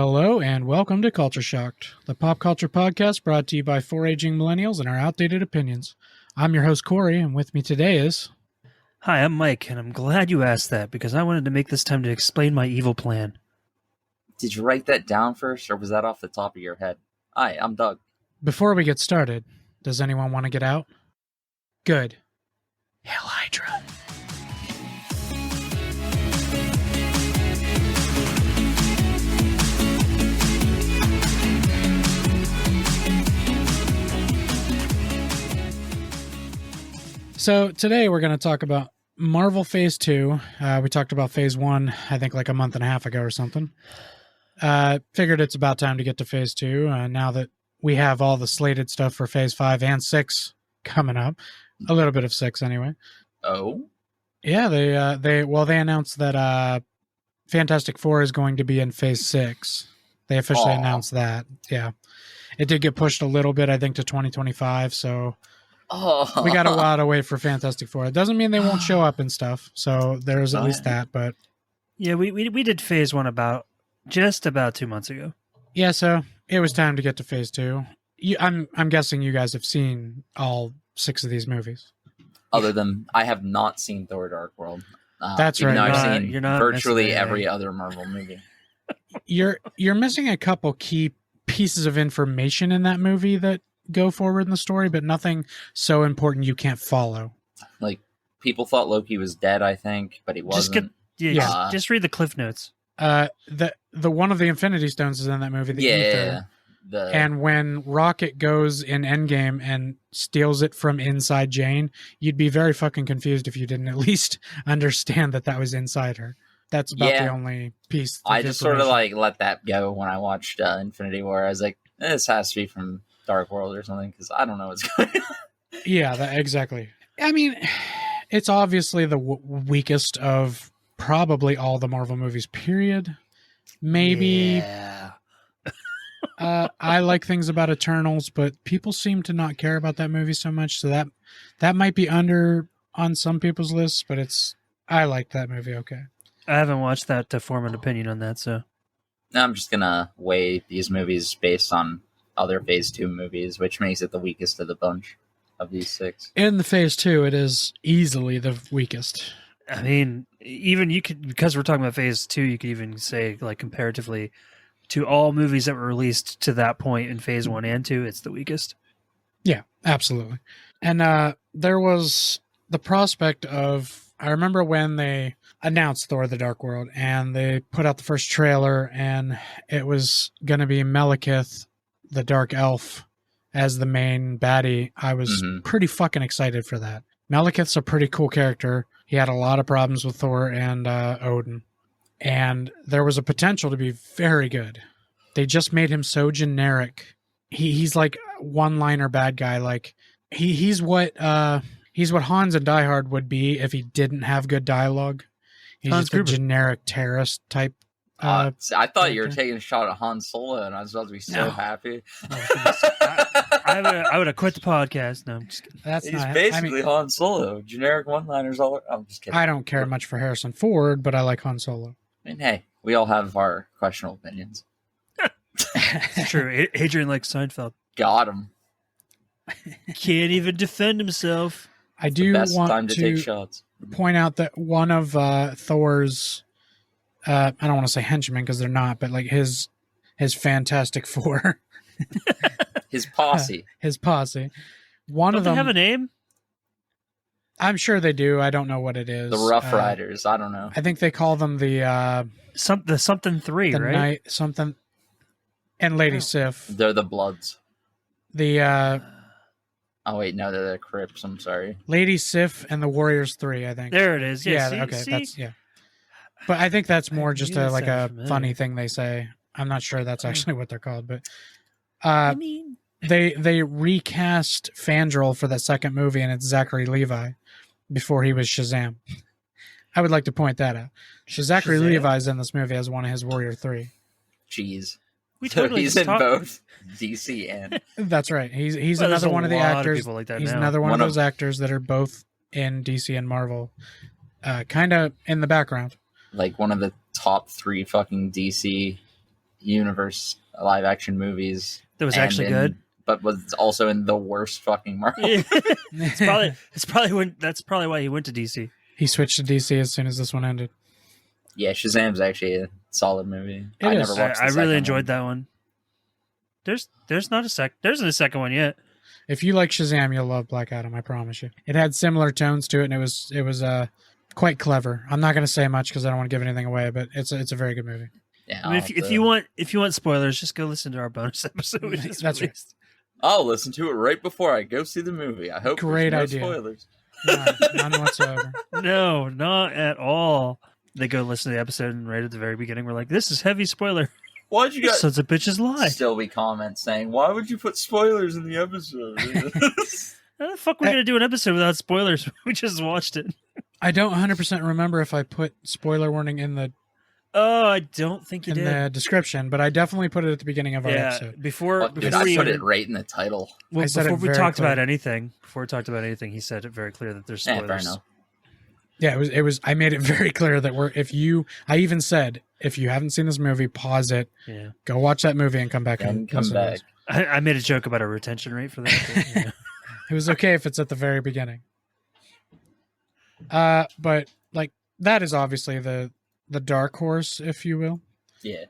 Hello and welcome to Culture Shocked, the pop culture podcast brought to you by four aging millennials and our outdated opinions. I'm your host, Corey, and with me today is... Hi, I'm Mike, and I'm glad you asked that because I wanted to make this time to explain my evil plan. Did you write that down first, or was that off the top of your head? Hi, I'm Doug. Before we get started, does anyone want to get out? Good. Hail Hydra. So today we're going to talk about Marvel Phase 2. We talked about Phase 1, I think like a month and a half ago or something. Figured it's about time to get to Phase 2 now that we have all the slated stuff for Phase 5 and 6 coming up. A little bit of 6 anyway. Oh? Yeah, they announced that Fantastic Four is going to be in Phase 6. They officially announced that. Yeah. It did get pushed a little bit, I think, to 2025, so... Oh. We got a while to wait for Fantastic Four. It doesn't mean they won't show up and stuff. So there's at least that. But yeah, we did Phase 1 just about 2 months ago. Yeah, so it was time to get to Phase 2. I'm guessing you guys have seen all 6 of these movies. Other than I have not seen Thor: Dark World. That's right. I've seen virtually every other Marvel movie. You're missing a couple key pieces of information in that movie that go forward in the story, but nothing so important you can't follow. Like, people thought Loki was dead, I think, but he wasn't. Just read the cliff notes. The one of the Infinity Stones is in that movie. Ether. And when Rocket goes in Endgame and steals it from inside Jane, you'd be very fucking confused if you didn't at least understand that was inside her. That's about the only piece. I just sort of like let that go when I watched Infinity War. I was like, this has to be from Dark World or something, because I don't know what's going on. Yeah, exactly. I mean, it's obviously the weakest of probably all the Marvel movies, period. Maybe. Yeah. I like things about Eternals, but people seem to not care about that movie so much, so that might be under on some people's lists, but I like that movie okay. I haven't watched that to form an opinion on that, so. I'm just going to weigh these movies based on other Phase 2 movies, which makes it the weakest of the bunch of these 6. In the Phase 2, it is easily the weakest. I mean, even you could, because we're talking about Phase 2, you could even say, like, comparatively to all movies that were released to that point in Phase 1 and 2, it's the weakest. Yeah, absolutely. And there was the prospect of, I remember when they announced Thor: The Dark World, and they put out the first trailer, and it was going to be Malekith, the Dark Elf, as the main baddie. I was pretty fucking excited for that. Malekith's a pretty cool character. He had a lot of problems with Thor and Odin, and there was a potential to be very good. They just made him so generic. He's like one-liner bad guy. Like he's what Hans in Die Hard would be if he didn't have good dialogue. He's just a generic terrorist type. I thought you were taking a shot at Han Solo, and I was about to be so happy. I would have quit the podcast. No, I'm just kidding. He's basically Han Solo. Generic one-liners all. I'm just kidding. I don't care much for Harrison Ford, but I like Han Solo. I mean, hey, we all have our questionable opinions. It's true. Adrian likes Seinfeld. Got him. Can't even defend himself. I do want to take shots. Point out that one of Thor's, I don't want to say henchmen because they're not, but like his Fantastic Four, his posse, One Don't of them have a name. I'm sure they do. I don't know what it is. The Rough Riders. I don't know. I think they call them the something 3, the right? Night something, and Lady Sif. They're the Bloods. The oh wait, no, they're the Crips. I'm sorry. Lady Sif and the Warriors 3. I think. There it is. Yeah. Yeah. See? That's But I think that's more just a familiar. funny thing they say. I'm not sure that's actually what they're called, but I mean, they recast Fandral for that second movie, and it's Zachary Levi before he was Shazam. I would like to point that out. Zachary Levi's in this movie as one of his Warrior 3. Jeez. He's in both DC and... That's right. He's another one of the actors. He's another one of those actors that are both in DC and Marvel, kind of in the background. Like one of the top 3 fucking DC universe live action movies. That was and actually good. But was also in the worst fucking Marvel. Yeah. That's probably why he went to DC. He switched to DC as soon as this one ended. Yeah, Shazam's actually a solid movie. It is. Never watched I the really second enjoyed that one. There's not a sec. There isn't a second one yet. If you like Shazam, you'll love Black Adam. I promise you. It had similar tones to it, and it was quite clever. I'm not going to say much because I don't want to give anything away, but it's a very good movie. Yeah, I mean, if you want spoilers, just go listen to our bonus episode. That's right. I'll listen to it right before I go see the movie. I hope Great there's idea. no spoilers. None whatsoever. No, not at all. They go listen to the episode, and right at the very beginning, we're like, "This is heavy spoiler." Why'd you guys sons of bitches lie? still be comments saying, "Why would you put spoilers in the episode?" How the fuck we're gonna do an episode without spoilers? We just watched it. I don't 100% remember if I put spoiler warning in the Oh, I don't think you did. the description, but I definitely put it at the beginning of our episode. Before Dude, before I we put it right in the title. well, I said before it we very talked clear. about anything, he said it very clear that there's Yeah, spoilers. fair enough. Yeah, it was. I made it very clear that I even said, if you haven't seen this movie, pause it, Yeah, go watch that movie, and come back Then and come listen to back. this. I made a joke about a retention rate for that. But, yeah. It was okay if it's at the very beginning. But like that is obviously the dark horse, if you will. Yeah,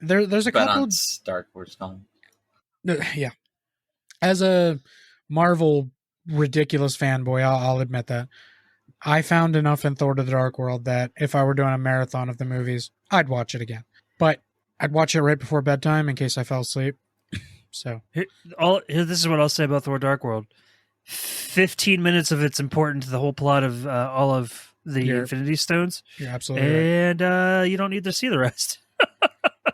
There's a but couple. on Star Wars con. Yeah, as a Marvel ridiculous fanboy, I'll admit that I found enough in Thor: The Dark World that if I were doing a marathon of the movies, I'd watch it again. But I'd watch it right before bedtime in case I fell asleep. So This is what I'll say about Thor: Dark World. 15 minutes of it's important to the whole plot of all of the Infinity Stones, you're absolutely right. and you don't need to see the rest.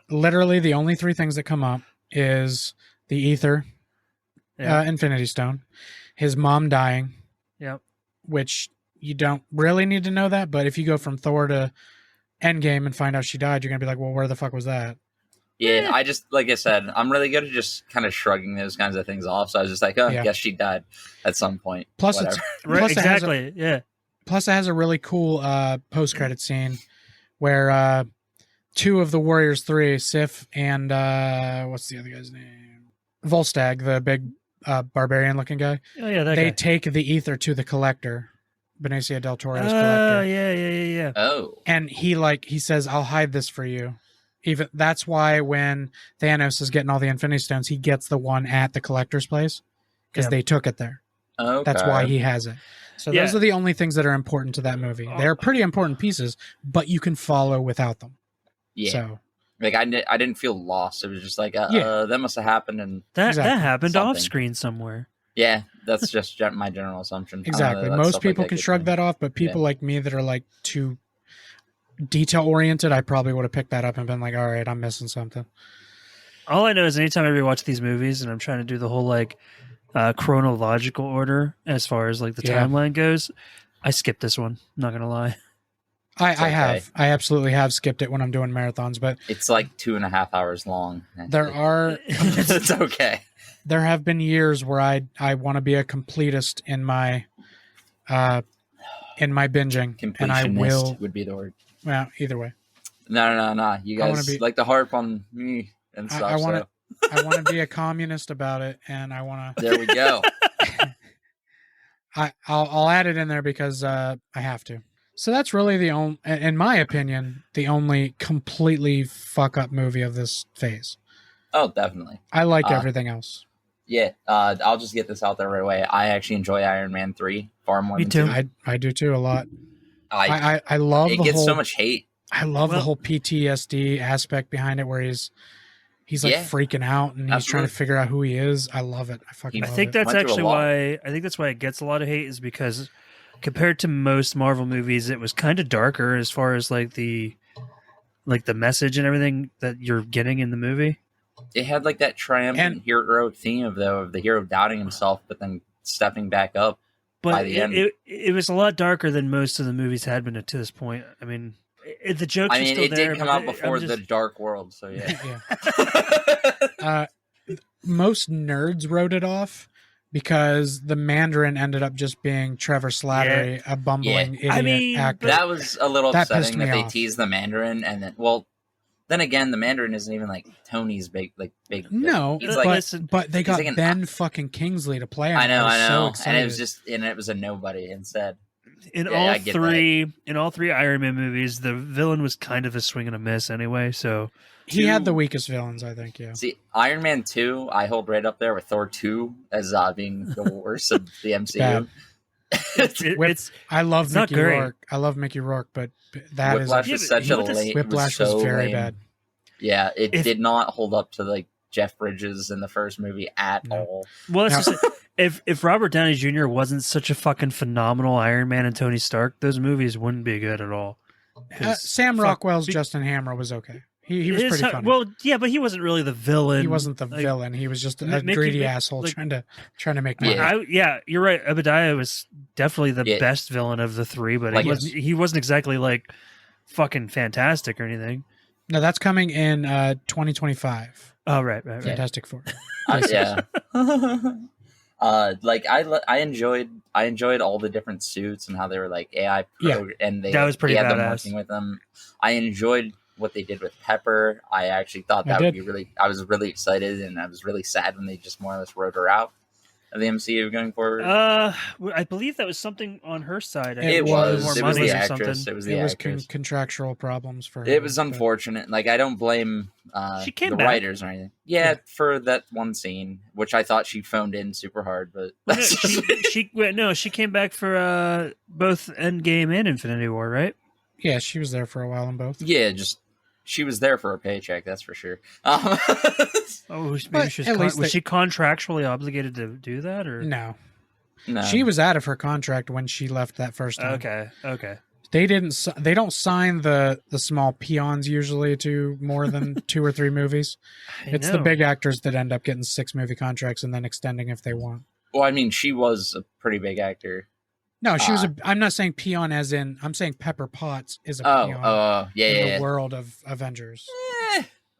Literally, the only three things that come up is the ether, Infinity Stone, his mom dying. Yep. Which you don't really need to know that, but if you go from Thor to Endgame and find out she died, you're gonna be like, well, where the fuck was that? Yeah, I just, like I said, I'm really good at just kind of shrugging those kinds of things off. So I was just like, I guess she died at some point. Plus, Whatever. Right, exactly. Plus, it has a really cool post-credit scene where two of the Warriors 3, Sif and what's the other guy's name? Volstagg, the big barbarian-looking guy. Oh yeah, that They guy. take the ether to the Collector, Benicio del Toro's Collector. Yeah. Oh. And he says, I'll hide this for you. Even that's why when Thanos is getting all the Infinity Stones, he gets the one at the Collector's place because they took it there. Okay. That's why he has it. So those are the only things that are important to that movie. They're pretty important pieces, but you can follow without them. Yeah. So like I didn't feel lost. It was just like, that must have happened, and that Exactly. happened Something. off screen somewhere. yeah, that's just my general assumption. exactly. Most people can shrug that off, but people like me that are like too detail oriented, I probably would have picked that up and been like, all right, I'm missing something. All I know is anytime I rewatch these movies and I'm trying to do the whole like chronological order as far as like the timeline goes, I skip this one. Not gonna lie. I absolutely have skipped it when I'm doing marathons, but it's like 2.5 hours long. there are It's okay. There have been years where I want to be a completist in my binging, and I will. Would be the word. Well, either way, No. You guys like to harp on me and stuff. I want to be a communist about it, and I want to. There we go. I'll add it in there because I have to. So that's really the only, in my opinion, the only completely fuck up movie of this phase. Oh, definitely. I like everything else. Yeah, I'll just get this out there right away. I actually enjoy Iron Man 3 far more than 2. I do too a lot. I love it the gets whole, so much hate. I love the whole PTSD aspect behind it, where he's like freaking out and he's trying to figure out who he is. I love it. I think that's actually why it gets a lot of hate, is because compared to most Marvel movies, it was kind of darker as far as like the message and everything that you're getting in the movie. It had like that triumphant hero theme of the hero doubting himself, but then stepping back up. But by the end. It was a lot darker than most of the movies had been to this point. I mean, the jokes. I mean, are still it there, did come out before the Dark World, so yeah. Most nerds wrote it off because the Mandarin ended up just being Trevor Slattery, a bumbling idiot actor. That was a little That upsetting pissed me that they off. teased the Mandarin and then, Then again, the Mandarin isn't even like Tony's big. No, he's like, but they got like Ben fucking Kingsley to play him. I know, So excited. and it was a nobody instead. In all three Iron Man movies, the villain was kind of a swing and a miss anyway. So he had the weakest villains, I think. Yeah. See, Iron Man 2, I hold right up there with Thor 2 as being the worst of the MCU. I love Mickey Rourke. I love Mickey Rourke, but that Whiplash was such a lame. Whiplash was very bad. Yeah, it did not hold up to like Jeff Bridges in the first movie at all. Well, if Robert Downey Jr. wasn't such a fucking phenomenal Iron Man and Tony Stark, those movies wouldn't be good at all. Sam Rockwell's Justin Hammer was okay. He was pretty funny. Well, yeah, but he wasn't really the villain. He wasn't the villain. He was just a greedy asshole trying to make money. You're right. Obadiah was definitely the best villain of the three, but he wasn't exactly like fucking fantastic or anything. No, that's coming in 2025. Oh, right. Fantastic Four. Yeah. Like I enjoyed all the different suits and how they were like AI and that was pretty badass. Them working with them. I enjoyed what they did with Pepper. I actually thought that would be really. I was really excited and I was really sad when they just more or less wrote her out of the MCU going forward. I believe that was something on her side. It was the actress. It was the actress. Contractual problems for her. It was unfortunate. Like I don't blame the writers or anything. Yeah, for that one scene, which I thought she phoned in super hard, but she came back for both Endgame and Infinity War, right? Yeah, she was there for a while in both. Yeah, she was there for a paycheck, that's for sure. Was she contractually obligated to do that, or no? She was out of her contract when she left that first time. Okay. They don't sign the small peons usually to more than 2 or 3 movies. It's the big actors that end up getting 6 movie contracts and then extending if they want. Well, I mean, she was a pretty big actor. No, she was I'm not saying peon as in, I'm saying Pepper Potts is a peon in the world of Avengers.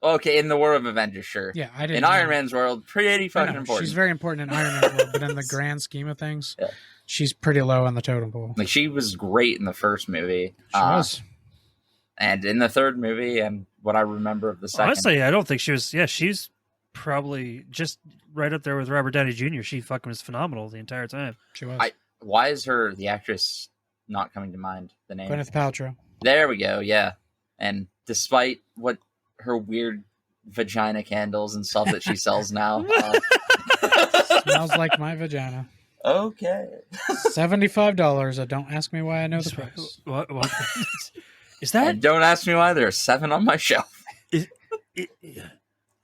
Okay, in the world of Avengers, sure. Yeah, I didn't. In Iron Man's world, pretty fucking important. She's very important in Iron Man's world, but in the grand scheme of things, she's pretty low on the totem pole. Like she was great in the first movie. She was. And in the third movie, and what I remember of the second. Honestly, I don't think she was. Yeah, she's probably just right up there with Robert Downey Jr. She fucking was phenomenal the entire time. She was. Why is the actress not coming to mind? The name Gwyneth Paltrow. There we go. Yeah, and despite what her weird vagina candles and stuff that she sells now, smells like my vagina. Okay, $75. Don't ask me why I know the price. What? Is that? And don't ask me why there are 7 on my shelf.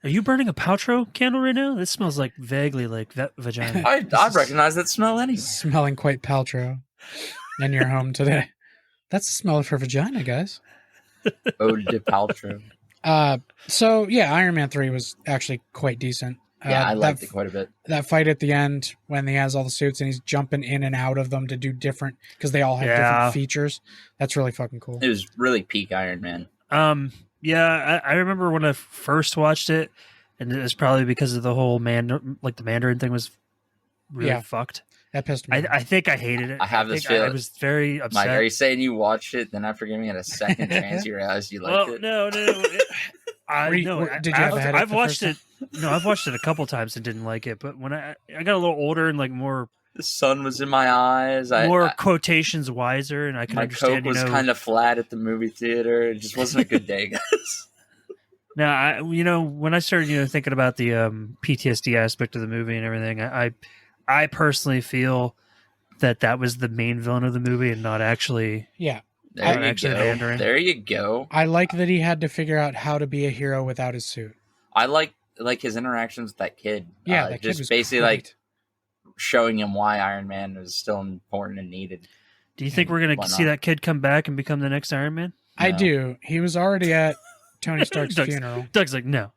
Are you burning a Paltrow candle right now? This smells like vaguely like that vagina. I recognize that smell anyway. Smelling quite Paltrow in your home today. That's the smell of her vagina, guys. Ode to Paltrow. So yeah, Iron Man 3 was actually quite decent. I liked it quite a bit. That fight at the end when he has all the suits and he's jumping in and out of them to do different, because they all have different features. That's really fucking cool. It was really peak Iron Man. Yeah, I remember when I first watched it, and it was probably because of the whole the Mandarin thing was really fucked. That pissed me off. I think I hated it. I have this feeling. I was very upset. Mike, are you saying you watched it, then after giving it a second chance, you realized you liked it? No. Did you have a headache? I've watched it. No, I've watched it a couple times and didn't like it. But when I got a little older and like more, the sun was in my eyes. More quotations wiser, and I can understand. My Coke was kind of flat at the movie theater. It just wasn't a good day, guys. Now, when I started, thinking about the PTSD aspect of the movie and everything, I personally feel that was the main villain of the movie and not actually. Yeah. There you go. I like that he had to figure out how to be a hero without his suit. I like his interactions with that kid. Yeah, that kid was basically great. Like showing him why Iron Man was still important and needed. Do you think we're going to see that kid come back and become the next Iron Man? No. I do. He was already at Tony Stark's funeral. Doug's like, no.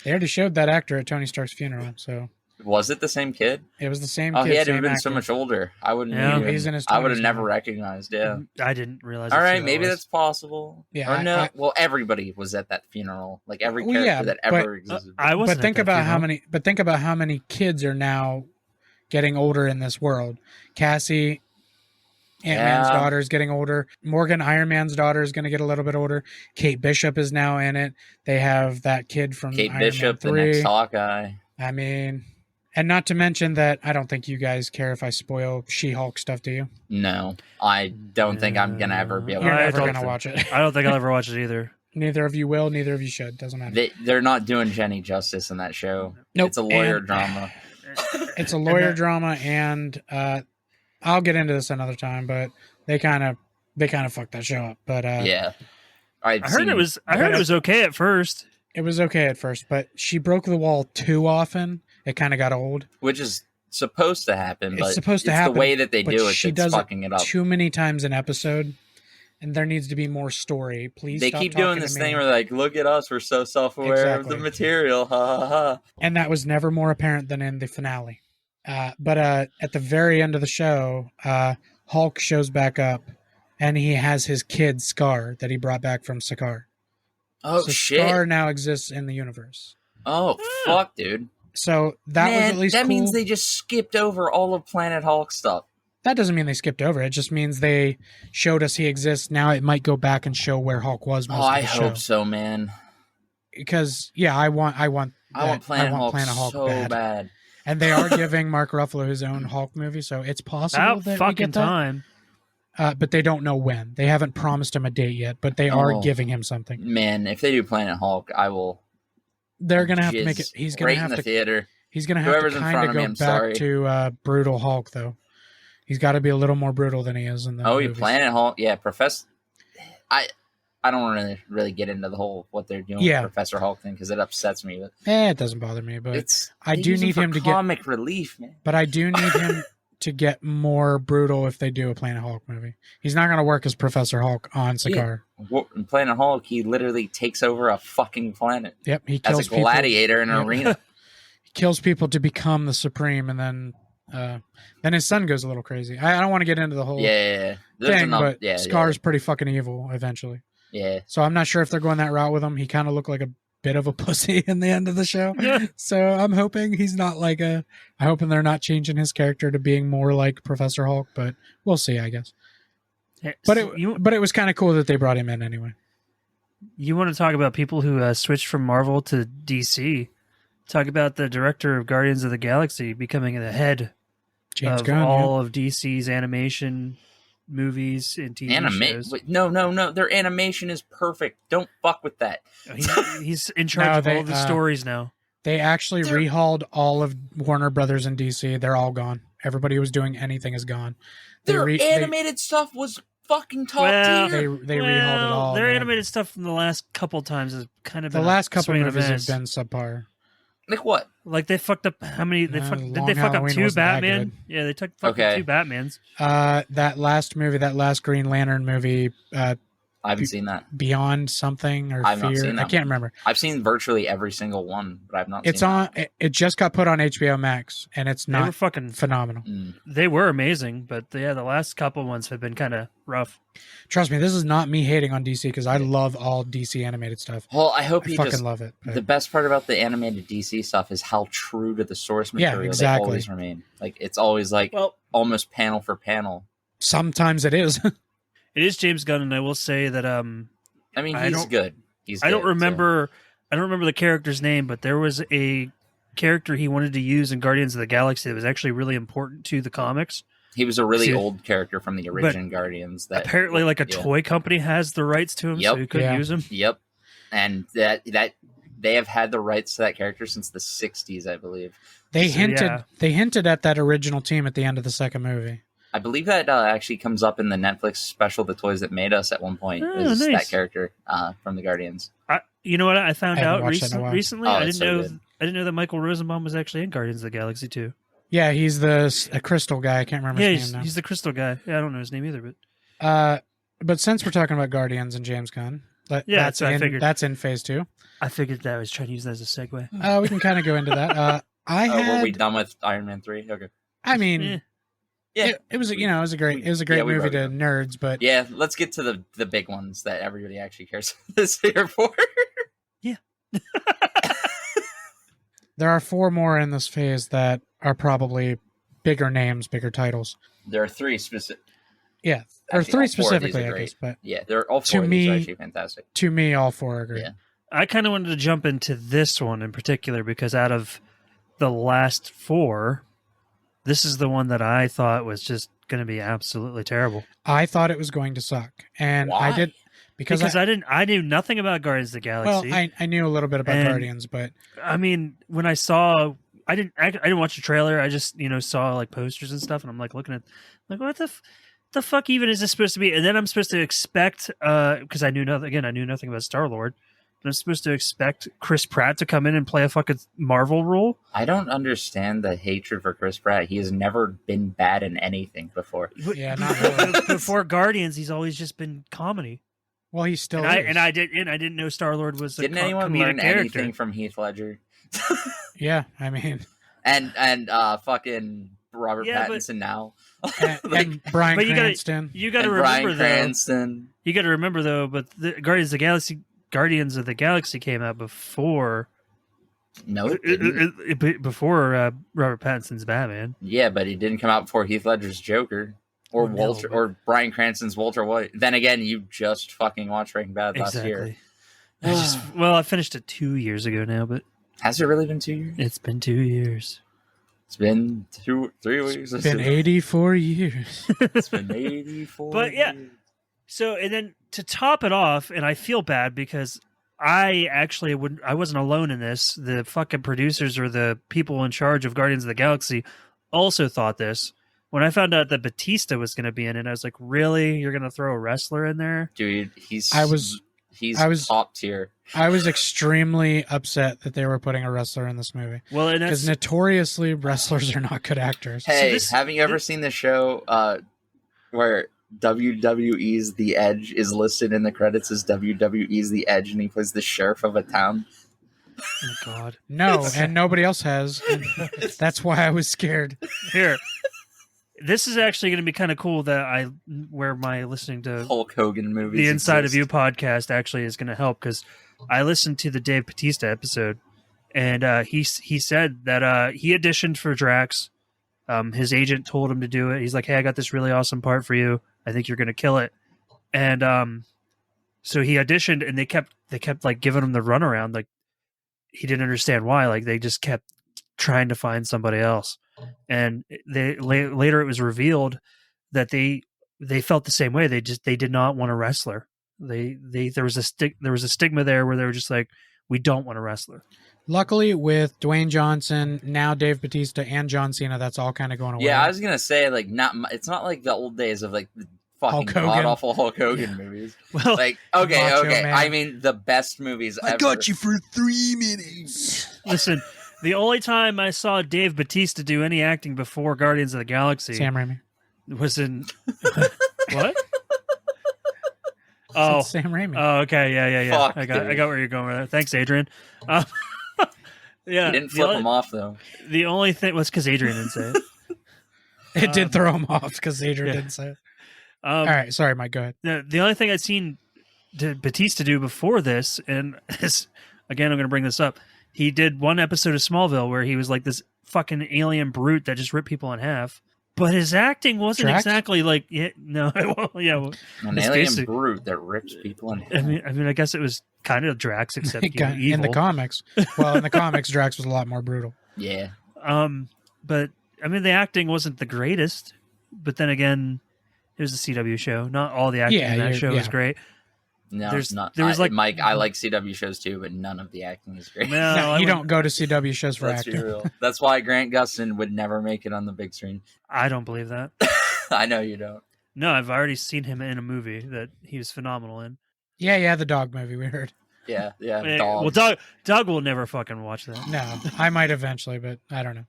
They already showed that actor at Tony Stark's funeral, so. Was it the same kid? It was the same kid. Oh, he had to have been so much older. I wouldn't. He's in his 20s I would have never recognized. Yeah, I didn't realize. All right, maybe that's possible. Yeah, or no. Well, everybody was at that funeral. Like every character that ever existed. I wasn't. But think about how many kids are now getting older in this world. Cassie, Ant-Man's daughter is getting older. Morgan, Iron Man's daughter, is going to get a little bit older. Kate Bishop is now in it. They have that kid from Kate Iron Bishop, Man 3. the next Hawkeye. I mean, and not to mention that I don't think you guys care if I spoil She-Hulk stuff, do you? No, I don't think I'm going to ever be able to. You're never going to watch it. I don't think I'll ever watch it either. Neither of you will. Neither of you should. Doesn't matter. They're not doing Jenny justice in that show. Nope. It's a lawyer drama. It's a lawyer drama, and I'll get into this another time, but they kind of fucked that show up. But yeah, I heard it was okay at first. It was okay at first, but she broke the wall too often. It kind of got old, which is supposed to happen. But it's supposed to happen. The way that they do it, she it's does fucking it up too many times an episode. And there needs to be more story. Please, they keep doing this thing where they're like, "Look at us, we're so self-aware of the material." Ha ha ha! And that was never more apparent than in the finale. But at the very end of the show, Hulk shows back up, and he has his kid Scar that he brought back from Sakaar. Oh, so shit! Scar now exists in the universe. Oh fuck, dude! So that was at least that cool. means they just skipped over all of Planet Hulk stuff. That doesn't mean they skipped over it. It just means they showed us he exists. Now it might go back and show where Hulk was. I hope so, man. Because I want Planet Hulk so bad. And they are giving Mark Ruffalo his own Hulk movie, so it's possible that we get that. Time. But they don't know when. They haven't promised him a date yet, but they are giving him something. Man, if they do Planet Hulk, I will. They're gonna have to make it. He's gonna have in the to. theater. He's gonna have to kind of go back to brutal Hulk, though. He's got to be a little more brutal than he is in the movies. Planet Hulk, yeah. I don't really get into the whole what they're doing with Professor Hulk thing because it upsets me. But it doesn't bother me, but I do need him to get comic relief, man. But I do need him to get more brutal if they do a Planet Hulk movie. He's not going to work as Professor Hulk on Sakaar. Yeah. In Planet Hulk, he literally takes over a fucking planet. Yep, he kills as a gladiator in an arena. He kills people to become the Supreme, and then his son goes a little crazy. I don't want to get into the whole thing, but Scar's pretty fucking evil eventually. Yeah. So I'm not sure if they're going that route with him. He kind of looked like a bit of a pussy in the end of the show. Yeah. So I'm hoping he's not I'm hoping they're not changing his character to being more like Professor Hulk, but we'll see, I guess. But it was kind of cool that they brought him in anyway. You want to talk about people who switched from Marvel to DC? Talk about the director of Guardians of the Galaxy becoming the head of all of DC's animation movies and TV shows. Wait, no. Their animation is perfect. Don't fuck with that. He's in charge of all the stories now. They actually rehauled all of Warner Brothers and DC. They're all gone. Everybody who was doing anything is gone. Their animated stuff was fucking top tier. They rehauled it all. Their animated stuff from the last couple times has kind of been the last couple movies have been subpar. Like what? Like they fucked up how many? Did they fuck up 2 Batman? Yeah, they fucked up 2 Batmans. That last movie, that last Green Lantern movie. I haven't seen that. Beyond something or I've Fear. Not seen that I can't remember. I've seen virtually every single one, but I've not. It's on. It just got put on HBO Max, and it's not. They were fucking phenomenal. They were amazing, but the last couple ones have been kind of rough. Trust me, this is not me hating on DC because I love all DC animated stuff. Well, I hope I fucking love it. The best part about the animated DC stuff is how true to the source material they always remain. Like it's always almost panel for panel. Sometimes it is. It is James Gunn, and I will say that I mean, he's good. I don't remember the character's name, but there was a character he wanted to use in Guardians of the Galaxy that was actually really important to the comics. He was a really old character from the original Guardians. That apparently, a toy company has the rights to him, so you couldn't use him. Yep, and that they have had the rights to that character since the '60s, I believe. They hinted at that original team at the end of the second movie. I believe that actually comes up in the Netflix special, The Toys That Made Us, at one point. Nice. That character from the Guardians. You know what? I found out recently. Oh, I didn't know that Michael Rosenbaum was actually in Guardians of the Galaxy too. Yeah, he's a crystal guy. I can't remember his name now. He's the crystal guy. Yeah, I don't know his name either. But since we're talking about Guardians and James Gunn, that's in phase 2. I figured that I was trying to use that as a segue. We can kind of go into that. Were we done with Iron Man 3? Okay. I mean... Yeah, it was a great movie to nerds, but yeah, let's get to the big ones that everybody actually cares this here for. Yeah. There are 4 more in this phase that are probably bigger names, bigger titles. There are 3 specific. Yeah, or Actually, 3 specifically, I guess. But yeah, they're all 4 of these are actually fantastic. To me, all 4 are great. Yeah. I kind of wanted to jump into this one in particular because out of the last 4, this is the one that I thought was just going to be absolutely terrible. I thought it was going to suck, and Why? I did because I knew nothing about Guardians of the Galaxy. Well, I knew a little bit about Guardians, but I mean, when I saw, I didn't watch the trailer. I just saw like posters and stuff, and I'm like looking at like what the fuck even is this supposed to be? And then I'm supposed to expect because I knew nothing. Again, I knew nothing about Star-Lord. I'm supposed to expect Chris Pratt to come in and play a fucking Marvel role. I don't understand the hatred for Chris Pratt. He has never been bad in anything before. Yeah, not really. Before Guardians, he's always just been comedy. Well, he still is. And I didn't know Star-Lord was Didn't anyone learn anything from Heath Ledger? Yeah, I mean, and fucking Robert Pattinson now. and Bryan Cranston. You got to remember though. You got to remember though, but the Guardians of the Galaxy came out before. No, it didn't. Before Robert Pattinson's Batman. Yeah, but it didn't come out before Heath Ledger's Joker or or Bryan Cranston's Walter White. Then again, you just fucking watched Breaking Bad last year. I finished it 2 years ago now, but has it really been 2 years? It's been 2 years. It's been 3 weeks. It's been 84 years. It's been 84. But yeah. So, and then to top it off, and I feel bad because I wasn't alone in this. The fucking producers or the people in charge of Guardians of the Galaxy also thought this. When I found out that Batista was going to be in it, I was like, really? You're going to throw a wrestler in there? Dude, he's top tier. I was extremely upset that they were putting a wrestler in this movie. Well, because notoriously wrestlers are not good actors. Hey, haven't you ever seen the show where WWE's The Edge is listed in the credits as WWE's The Edge, and he plays the sheriff of a town? Oh God, no, and nobody else has. That's why I was scared. Here, this is actually going to be kind of cool that where my listening to Hulk Hogan movies, the Inside of You podcast actually is going to help because I listened to the Dave Bautista episode, and he said that he auditioned for Drax. His agent told him to do it. He's like, "Hey, I got this really awesome part for you. I think you're going to kill it." And so he auditioned, and they kept like giving him the runaround. Like he didn't understand why. Like they just kept trying to find somebody else. And later it was revealed that they felt the same way. They did not want a wrestler. There was a stigma there where they were just like, we don't want a wrestler. Luckily, with Dwayne Johnson, now Dave Bautista, and John Cena, that's all kind of going away. Yeah, I was gonna say like it's not like the old days of like the fucking god awful Hulk Hogan movies. Well, like okay, Man. I mean the best movies ever. I got you for 3 minutes. Listen, the only time I saw Dave Bautista do any acting before Guardians of the Galaxy, Sam Raimi, was in what? Oh, Sam Raimi. Oh, okay, yeah. Fuck, I got where you're going with that. Thanks, Adrian. Yeah, he didn't flip him off though. The only thing was because Adrian didn't say it. It did throw him off because Adrian didn't say it. All right, sorry, Mike. Go ahead. The only thing I'd seen Batista do before this, and again, I'm going to bring this up. He did one episode of Smallville where he was like this fucking alien brute that just ripped people in half. But his acting wasn't exactly like an alien brute that rips people in half. I mean, I guess it was kind of Drax, except evil. In the comics. Well, in the comics, Drax was a lot more brutal. Yeah. But I mean, the acting wasn't the greatest. But then again, it was a CW show. Not all the acting in that show was great. No, it's not. Mike, I like CW shows too, but none of the acting is great. No, you don't go to CW shows for acting. Real. That's why Grant Gustin would never make it on the big screen. I don't believe that. I know you don't. No, I've already seen him in a movie that he was phenomenal in. Yeah, the dog movie we heard. Yeah, dogs. Well, Doug will never fucking watch that. No, I might eventually, but I don't know.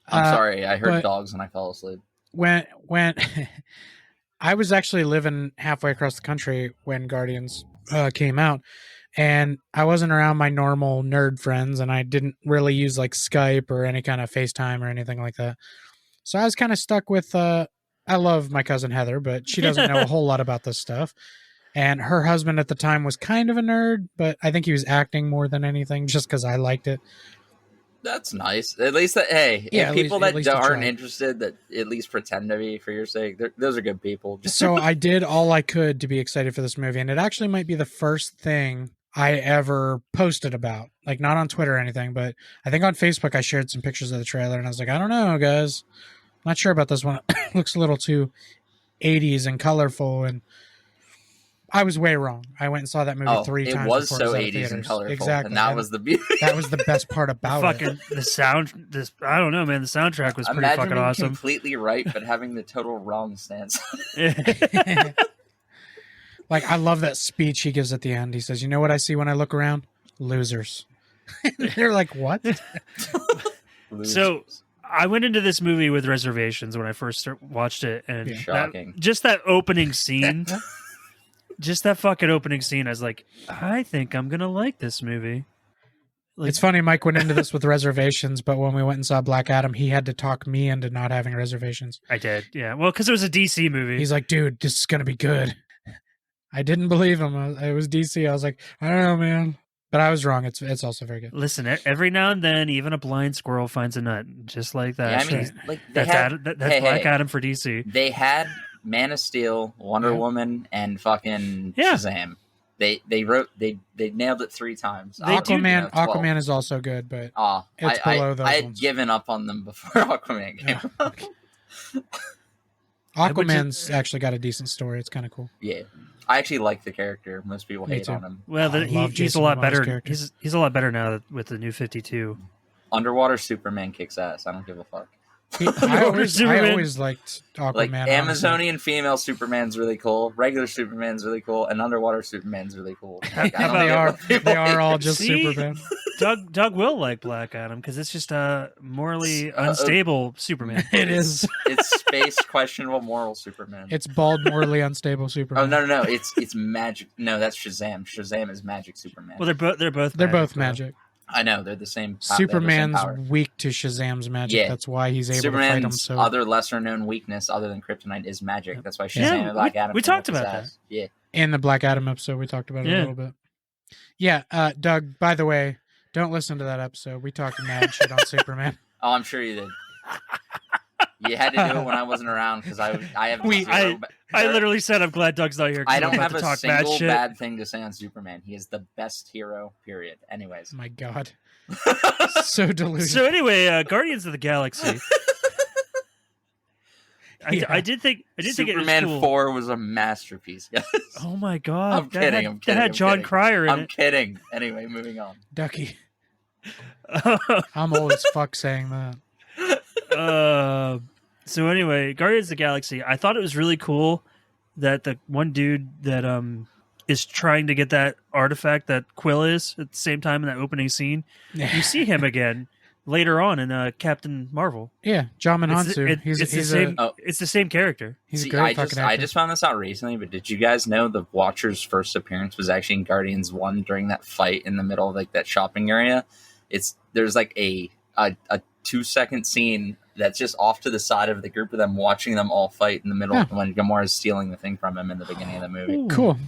I'm sorry, I heard dogs and I fell asleep. When I was actually living halfway across the country when Guardians came out, and I wasn't around my normal nerd friends, and I didn't really use like Skype or any kind of FaceTime or anything like that. So I was kind of stuck with, I love my cousin Heather, but she doesn't know a whole lot about this stuff. And her husband at the time was kind of a nerd, but I think he was acting more than anything just because I liked it. That's nice. At least that, hey, Yeah, if people at least that aren't interested, that at least pretend to be for your sake, those are good people. So I did all I could to be excited for this movie, and it actually might be the first thing I ever posted about. Like, not on Twitter or anything, but I think on Facebook I shared some pictures of the trailer, and I was like, I don't know, guys. I'm not sure about this one. It looks a little too 80s and colorful, and I was way wrong. I went and saw that movie 3 times. It was before so it was 80s and colorful. Exactly. And that was the beauty. That was the best part about it. The sound, I don't know, man. The soundtrack was pretty fucking awesome. Completely right, but having the total wrong stance. Like, I love that speech he gives at the end. He says, "You know what I see when I look around? Losers." They're like, what? So I went into this movie with reservations when I first watched it, and shocking. Just that opening scene. Just that fucking opening scene, I was like, I think I'm going to like this movie. Like, it's funny, Mike went into this with reservations, but when we went and saw Black Adam, he had to talk me into not having reservations. I did, yeah. Well, because it was a DC movie. He's like, dude, this is going to be good. I didn't believe him. It was DC. I was like, I don't know, man. But I was wrong. It's also very good. Listen, every now and then, even a blind squirrel finds a nut. Just like that. Yeah, I mean, like, that's Black Adam for DC. They had Man of Steel, Wonder Woman, and fucking Shazam. They nailed it 3 times. Aquaman is also good, but it's below those I had ones. given up on them before Aquaman came out. Aquaman's actually got a decent story. It's kind of cool. Yeah. I actually like the character. Most people hate on him. Well, he's a lot better. He's a lot better now with the new 52. Underwater Superman kicks ass. I don't give a fuck. I always liked Aquaman. Like, Amazonian female Superman's really cool. Regular Superman's really cool, and underwater Superman's really cool. Like, they are all just Superman. Doug will like Black Adam because it's just a morally unstable Superman. It is. It's space questionable moral Superman. It's bald, morally unstable Superman. Oh no! It's magic. No, that's Shazam. Shazam is magic Superman. Well, they're both magic. I know they're the same. Superman's weak to Shazam's magic. Yeah. That's why he's able to fight him. So other lesser known weakness other than kryptonite is magic. That's why Shazam and Black Adam. We talked about that. Yeah. In the Black Adam episode, we talked about it a little bit. Yeah, Doug. By the way, don't listen to that episode. We talked mad shit on Superman. Oh, I'm sure you did. You had to do it when I wasn't around because I literally said I'm glad Doug's not here. I don't have a single bad thing to say on Superman. He is the best hero, period. Anyways. My God. So delusional. So anyway, Guardians of the Galaxy. I did think Superman it was cool. 4 was a masterpiece, guys. Oh my God. I'm kidding. That had John Cryer in it. I'm kidding. Anyway, moving on. Ducky. I'm old as fuck saying that. So anyway, Guardians of the Galaxy. I thought it was really cool that the one dude that is trying to get that artifact that Quill is at the same time in that opening scene. You see him again later on in Captain Marvel. Yeah, Jamin Hansu. It's the same character. He's a great fucking actor. I just found this out recently, but did you guys know the Watcher's first appearance was actually in Guardians 1 during that fight in the middle of like that shopping area? There's like a 2-second scene that's just off to the side of the group of them watching them all fight in the middle when Gamora's stealing the thing from him in the beginning of the movie. Ooh. Cool.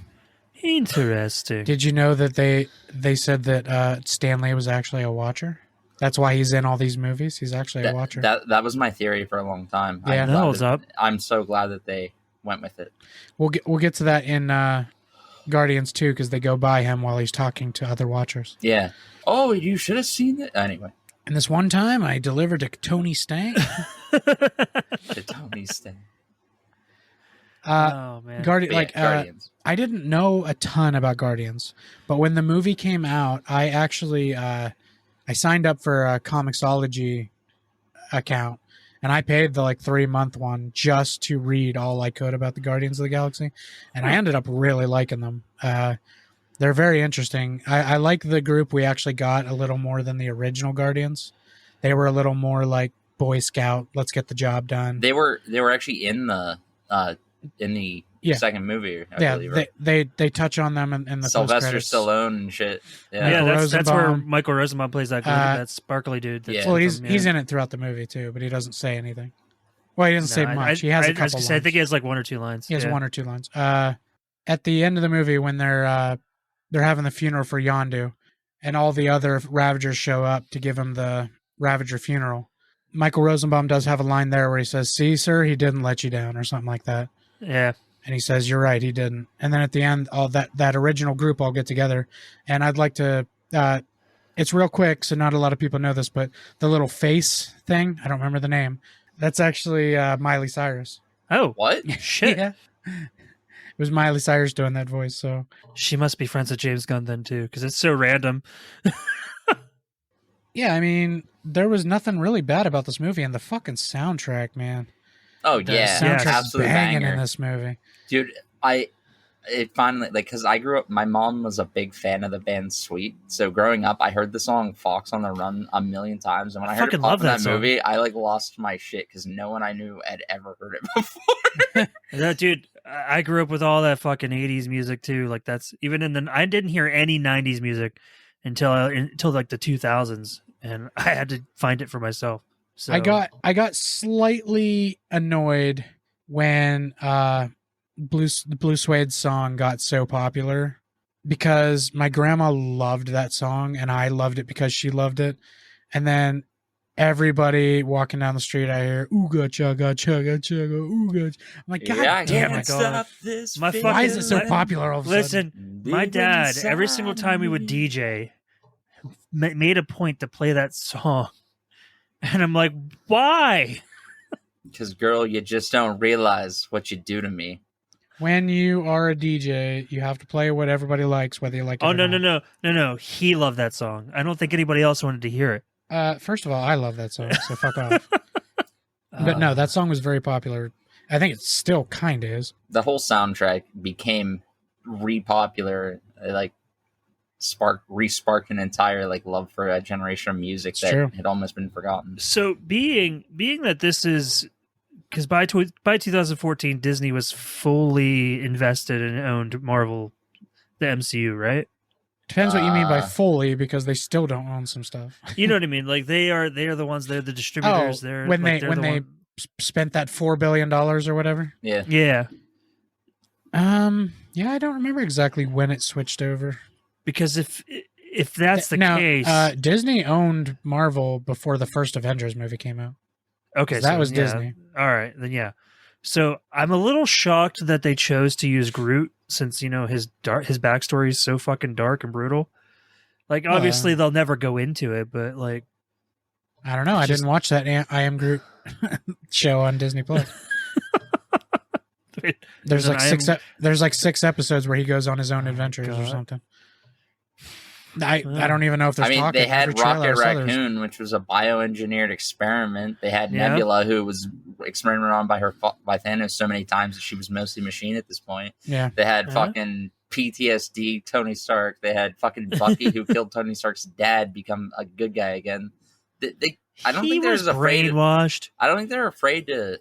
Interesting. Did you know that they said that Stan Lee was actually a Watcher? That's why he's in all these movies. He's actually a Watcher. That was my theory for a long time. Yeah, that holds up. I'm so glad that they went with it. We'll get to that in Guardians 2 because they go by him while he's talking to other Watchers. Yeah. Oh, you should have seen it. Anyway. And this one time, I delivered to Tony Stank. To Tony Stank. Oh man, Guardians. I didn't know a ton about Guardians, but when the movie came out, I actually I signed up for a Comixology account, and I paid the 3-month one just to read all I could about the Guardians of the Galaxy, and I ended up really liking them. They're very interesting. I like the group we actually got a little more than the original Guardians. They were a little more like Boy Scout. Let's get the job done. They were actually in the second movie. I believe, right? They touch on them in the Sylvester Stallone and shit. Yeah, that's where Michael Rosenbaum plays that that sparkly dude. Well, he's in it throughout the movie too, but he doesn't say anything. Well, he doesn't say much. He has a couple lines. I think he has 1 or 2 lines. He has 1 or 2 lines. At the end of the movie, when they're having the funeral for Yondu, and all the other Ravagers show up to give him the Ravager funeral. Michael Rosenbaum does have a line there where he says, "See, sir, he didn't let you down," or something like that. Yeah. And he says, "You're right, he didn't." And then at the end, all that original group all get together. And I'd like to, it's real quick, so not a lot of people know this, but the little face thing, I don't remember the name. That's actually Miley Cyrus. Oh, what? Shit. Yeah. It was Miley Cyrus doing that voice, so. She must be friends with James Gunn then, too, because it's so random. Yeah, I mean, there was nothing really bad about this movie, and the fucking soundtrack, man. Oh, The yeah. soundtrack's Absolute banging banger. in this movie. Dude, it finally, like, because I grew up, my mom was a big fan of the band Sweet, so growing up, I heard the song Fox on the Run a million times, and when I heard it pop in that movie, I, like, lost my shit, because no one I knew had ever heard it before. That dude, I grew up with all that fucking 80s music, too. Like, that's, even in the, I didn't hear any 90s music until like, the 2000s, and I had to find it for myself. So I got slightly annoyed when the Blue Suede song got so popular, because my grandma loved that song and I loved it because she loved it. And then everybody walking down the street, I hear ooga chugga chugga chugga ooga. I'm like, God damn it! Stop this. Why is it so popular all of a sudden? Listen, my dad, every single time we would DJ, made a point to play that song. And I'm like, why? Because, girl, you just don't realize what you do to me. When you are a DJ, you have to play what everybody likes, whether you like it Oh, or not. no. He loved that song. I don't think anybody else wanted to hear it. First of all, I love that song, so fuck off. But no, that song was very popular. I think it still kind of is. The whole soundtrack became re-popular, like, re-sparked an entire, like, love for a generation of music It's that true. had almost been forgotten. So being that this is, because by 2014 Disney was fully invested and owned Marvel, the MCU, right? Depends what you mean by fully, because they still don't own some stuff. You know what I mean? Like they are the ones. They're the distributors. Oh, they're when like, they spent that $4 billion or whatever. Yeah. Yeah. Yeah, I don't remember exactly when it switched over. Because if that's the case, Disney owned Marvel before the first Avengers movie came out. Okay, that was Disney. All right, then yeah. So I'm a little shocked that they chose to use Groot, since his backstory is so fucking dark and brutal. Like, obviously they'll never go into it, but like, I don't know. I didn't watch that I Am Groot show on Disney Plus. There's like 6 episodes where he goes on his own adventures or something. I don't even know if there's talking. They had Rocket Raccoon, which was a bioengineered experiment. They had Nebula, who was experimented on by Thanos so many times that she was mostly machine at this point. Yeah. They had fucking PTSD Tony Stark. They had fucking Bucky, who killed Tony Stark's dad, become a good guy again. I don't think they're brainwashed. I don't think they're afraid to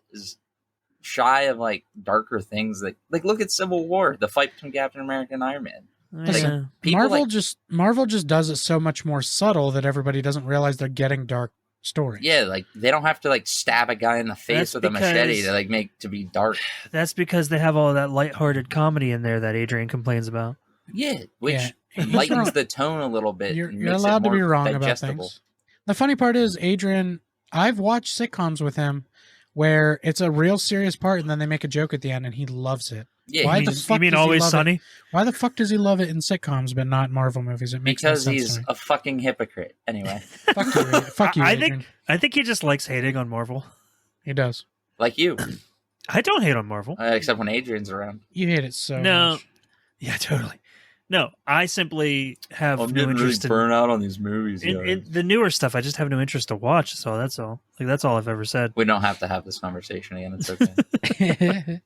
shy of like darker things. Like look at Civil War, the fight between Captain America and Iron Man. Listen, Marvel just does it so much more subtle that everybody doesn't realize they're getting dark stories. Yeah, like they don't have to like stab a guy in the face with a machete to like make to be dark. That's because they have all that lighthearted comedy in there that Adrian complains about. Yeah, which lightens the tone a little bit. You're allowed to be wrong digestible. about things. The funny part is, Adrian, I've watched sitcoms with him where it's a real serious part and then they make a joke at the end and he loves it. Yeah, you mean Always Sunny? Why the fuck does he love it in sitcoms but not Marvel movies? It makes because no sense he's to me. a fucking hypocrite. Anyway, fuck you. I think he just likes hating on Marvel. He does. Like you. I don't hate on Marvel, except when Adrian's around. You hate it so much. Yeah, totally. No, I simply have no interest in burn out on these movies. In the newer stuff, I just have no interest to watch. So that's all. Like that's all I've ever said. We don't have to have this conversation again. It's okay.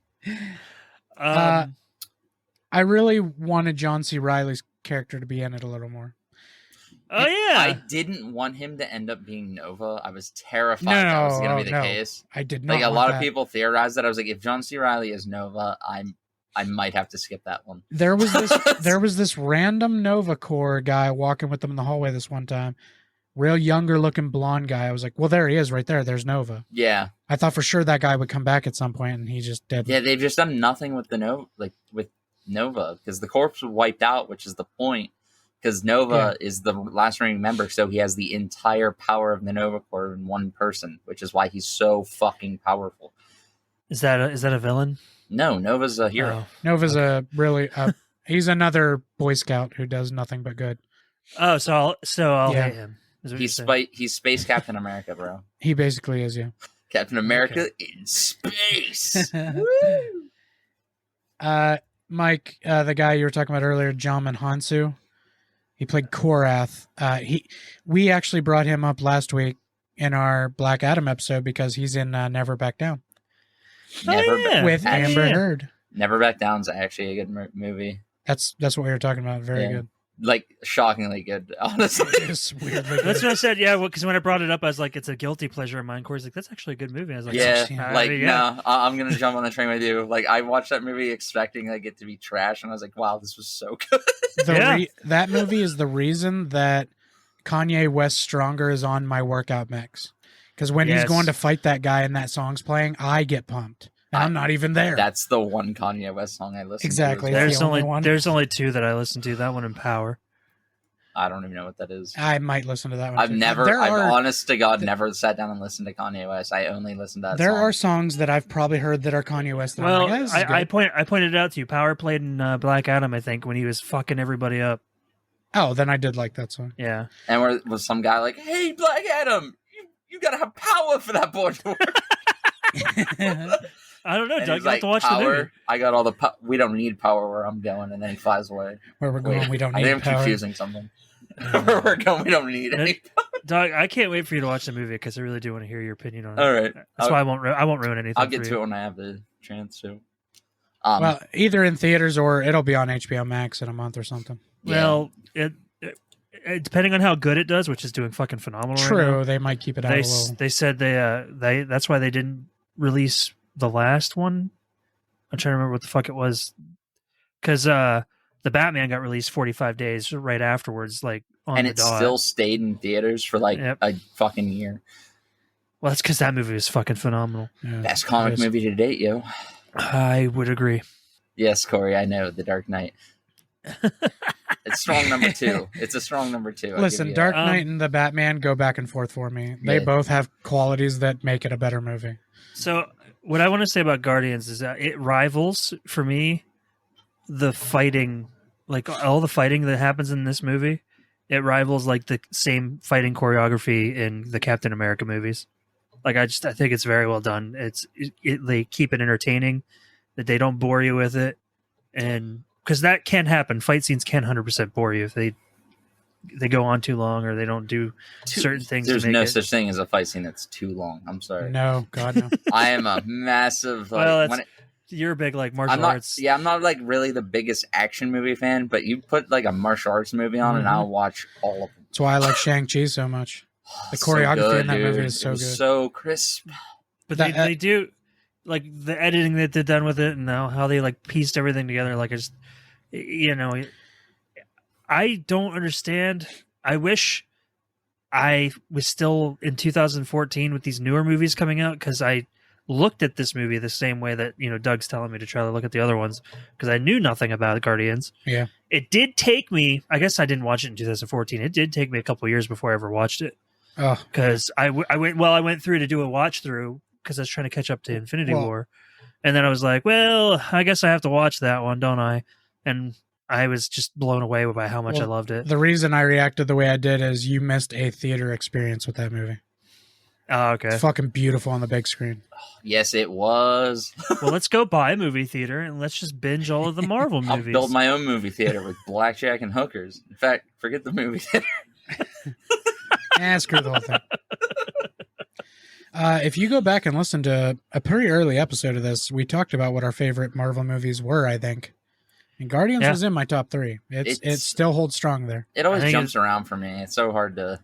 I really wanted John C. Reilly's character to be in it a little more. Oh yeah, I didn't want him to end up being Nova. I was terrified that was going to be the case. I did not. Like a lot of people theorized that. I was like, if John C. Reilly is Nova, I might have to skip that one. There was this random Nova Corps guy walking with them in the hallway this one time. Real younger looking blonde guy. I was like, well, there he is right there. There's Nova. Yeah. I thought for sure that guy would come back at some point and he just didn't. Yeah, they've just done nothing with with Nova because the corpse was wiped out, which is the point. because Nova is the last remaining member, so he has the entire power of the Nova Corps in one person, which is why he's so fucking powerful. Is that a villain? No, Nova's a hero. Nova's he's another Boy Scout who does nothing but good. Oh, so I'll hate him. He's Space Captain America, bro. He basically is, yeah. Captain America in space. Mike, the guy you were talking about earlier, Jamin Hansu, he played Korath. We actually brought him up last week in our Black Adam episode because he's in Never Back Down. With Amber Heard. Never Back Down's actually a good movie. That's what we were talking about. Very good. Like, shockingly good, honestly. It's weirdly good. That's what I said, because when I brought it up, I was like, it's a guilty pleasure of mine. Corey's like, that's actually a good movie. I was like, no, I'm going to jump on the train with you. Like, I watched that movie expecting like it to be trash, and I was like, wow, this was so good. That movie is the reason that Kanye West Stronger is on my workout mix. Because when he's going to fight that guy and that song's playing, I get pumped. And I'm not even there. That's the one Kanye West song I listen to. Exactly. There's only two that I listen to. That one and Power. I don't even know what that is. I might listen to that one. I've honest to God never sat down and listened to Kanye West. I only listen to that There song. are songs that I've probably heard that are Kanye West. I pointed it out to you. Power played in Black Adam, I think, when he was fucking everybody up. Oh, then I did like that song. Yeah. And where was some guy like, hey, Black Adam, you gotta have power for that boy to work. I don't know, Doug. You have to watch power, the movie. I got all the we don't need power where I'm going, and then he flies away. Where we're going, we don't need power. I am confusing something. Where we're going, we don't need any power. Doug, I can't wait for you to watch the movie because I really do want to hear your opinion on it. All right. That's why I won't ruin anything. I'll get to it when I have the chance to. Well, either in theaters or it'll be on HBO Max in a month or something. Well, it depending on how good it does, which is doing fucking phenomenal. True, right now, they might keep it out a little. They said they that's why they didn't release the last one. I'm trying to remember what the fuck it was, because the Batman got released 45 days right afterwards, like on and the dot. And it still stayed in theaters for like a fucking year. Well, that's because that movie was fucking phenomenal. Yeah, best comic movie to date, yo. I would agree. Yes, Corey, I know The Dark Knight. It's strong number 2. It's a strong number 2. Listen, Dark Knight and the Batman go back and forth for me. They both have qualities that make it a better movie. So what I want to say about Guardians is that it rivals, for me, the fighting, like all the fighting that happens in this movie. It rivals like the same fighting choreography in the Captain America movies. Like I think it's very well done. They keep it entertaining, that they don't bore you with it, and because that can happen. Fight scenes can 100% bore you if they go on too long or they don't do certain things. There's no such thing as a fight scene that's too long. I'm sorry. No, God no. I am a massive. You're a big like martial arts. Yeah, I'm not like really the biggest action movie fan, but you put like a martial arts movie on, and I'll watch all of them. That's why I like Shang-Chi so much. The choreography in that movie is so good, so crisp. But they do like the editing that they've done with it, and how they like pieced everything together. Like I don't understand. I wish I was still in 2014 with these newer movies coming out, because I looked at this movie the same way that Doug's telling me to try to look at the other ones, because I knew nothing about Guardians. Yeah, it did take me. I guess I didn't watch it in 2014. It did take me a couple years before I ever watched it. Because I went through to do a watch through because I was trying to catch up to Infinity War, and then I was like, well, I guess I have to watch that one, don't I? And I was just blown away by how much I loved it. The reason I reacted the way I did is you missed a theater experience with that movie. Oh, okay. It's fucking beautiful on the big screen. Yes, it was. Well, let's go buy a movie theater and let's just binge all of the Marvel movies. I'll build my own movie theater with blackjack and hookers. In fact, forget the movie theater. Screw the whole thing. If you go back and listen to a pretty early episode of this, we talked about what our favorite Marvel movies were, I think. And Guardians was in my top 3. It still holds strong there. It always jumps around for me. It's so hard to...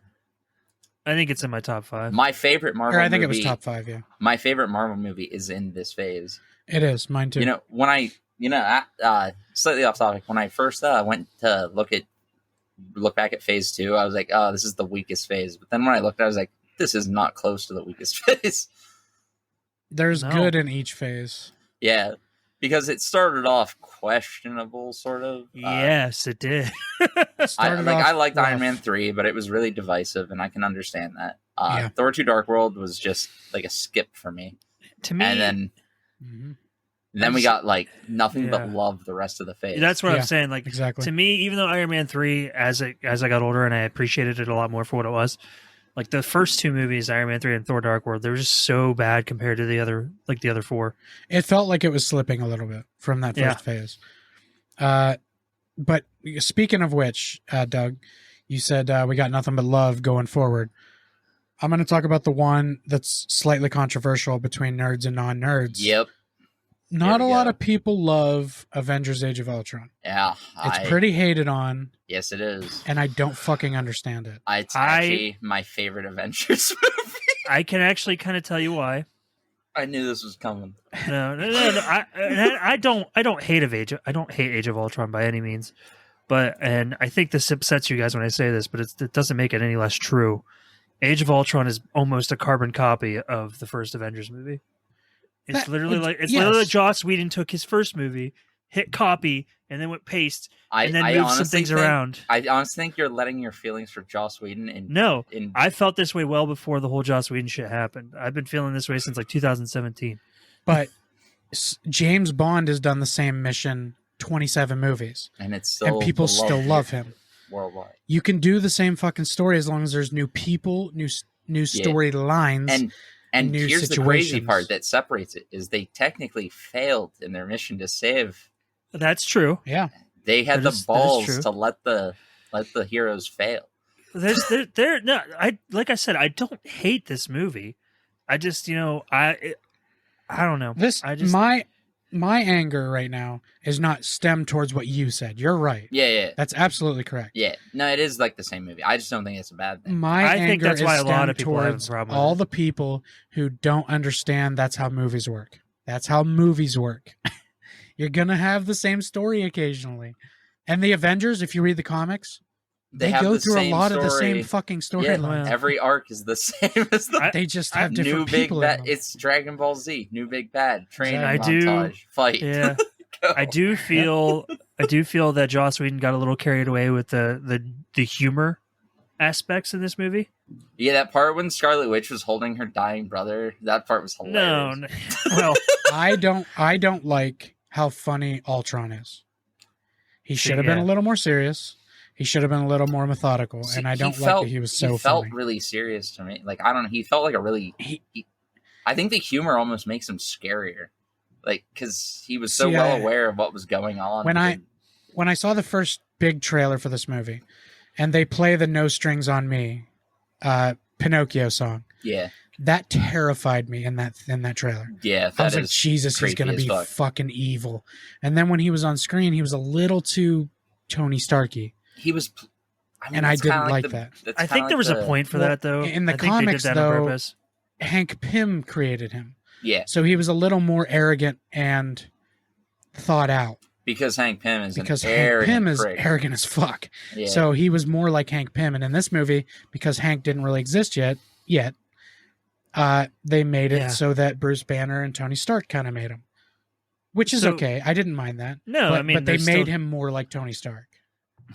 I think it's in my top 5. My favorite Marvel movie... I think it was top 5, yeah. My favorite Marvel movie is in this phase. It is, mine too. When I... slightly off topic. When I first went to look back at phase 2, I was like, oh, this is the weakest phase. But then when I looked, I was like, this is not close to the weakest phase. There's good in each phase. Yeah. because it started off questionable, sort of. Yes, it did. I liked Iron Man 3, but it was really divisive, and I can understand that. Thor 2 Dark World was just like a skip for me. To me, and then we got like nothing but love the rest of the phase. That's what I'm saying. Like, exactly. To me, even though Iron Man 3, as I got older and I appreciated it a lot more for what it was, like the first two movies, Iron Man 3 and Thor Dark World, they were just so bad compared to the other four. It felt like it was slipping a little bit from that first phase. But speaking of which, Doug, you said we got nothing but love going forward. I'm going to talk about the one that's slightly controversial between nerds and non-nerds. Yep. Not a lot of people love Avengers Age of Ultron. Yeah. It's pretty hated on. Yes, it is. And I don't fucking understand it. It's actually my favorite Avengers movie. I can actually kind of tell you why. I knew this was coming. No. I don't hate Age of Ultron by any means. And I think this upsets you guys when I say this, but it doesn't make it any less true. Age of Ultron is almost a carbon copy of the first Avengers movie. It's literally like Joss Whedon took his first movie, hit copy, and then went paste, and then moved some things around. I honestly think you're letting your feelings for Joss Whedon. I felt this way well before the whole Joss Whedon shit happened. I've been feeling this way since like 2017. But James Bond has done the same mission 27 movies, and people still love him worldwide. You can do the same fucking story as long as there's new people, new storylines. And here's the crazy part that separates it is they technically failed in their mission to save. That's true. Yeah, they had the balls to let the heroes fail. Like I said, I don't hate this movie. I just I don't know. My anger right now is not stemmed towards what you said. You're right. Yeah. That's absolutely correct. Yeah. No, it is like the same movie. I just don't think it's a bad thing. I think that's why a lot of people have a problem. All the people who don't understand that's how movies work. That's how movies work. You're going to have the same story occasionally. And the Avengers, if you read the comics, they go through a lot of the same fucking storylines. Every arc is the same as they just have different people. It's Dragon Ball Z, new big bad, training montage, fight. Yeah, I do feel that Joss Whedon got a little carried away with the humor aspects in this movie. Yeah, that part when Scarlet Witch was holding her dying brother, that part was hilarious. No. Well, I don't like how funny Ultron is. He should have been a little more serious. He should have been a little more methodical, and I don't like that he was so funny. He felt really serious to me. Like, I don't know. He felt like a really... I think the humor almost makes him scarier. Like, because he was so well aware of what was going on. When I saw the first big trailer for this movie, and they play the No Strings on Me Pinocchio song. Yeah. That terrified me in that trailer. Yeah, I was like, Jesus, he's going to be fucking evil. And then when he was on screen, he was a little too Tony Starky. He was, and I didn't like that. I think there was a point for that, though. In the comics, though, Hank Pym created him. Yeah. So he was a little more arrogant and thought out. Because Hank Pym is arrogant as fuck. Yeah. So he was more like Hank Pym. And in this movie, because Hank didn't really exist yet, they made it so that Bruce Banner and Tony Stark kind of made him. Which is okay. I didn't mind that. No, but they made him more like Tony Stark.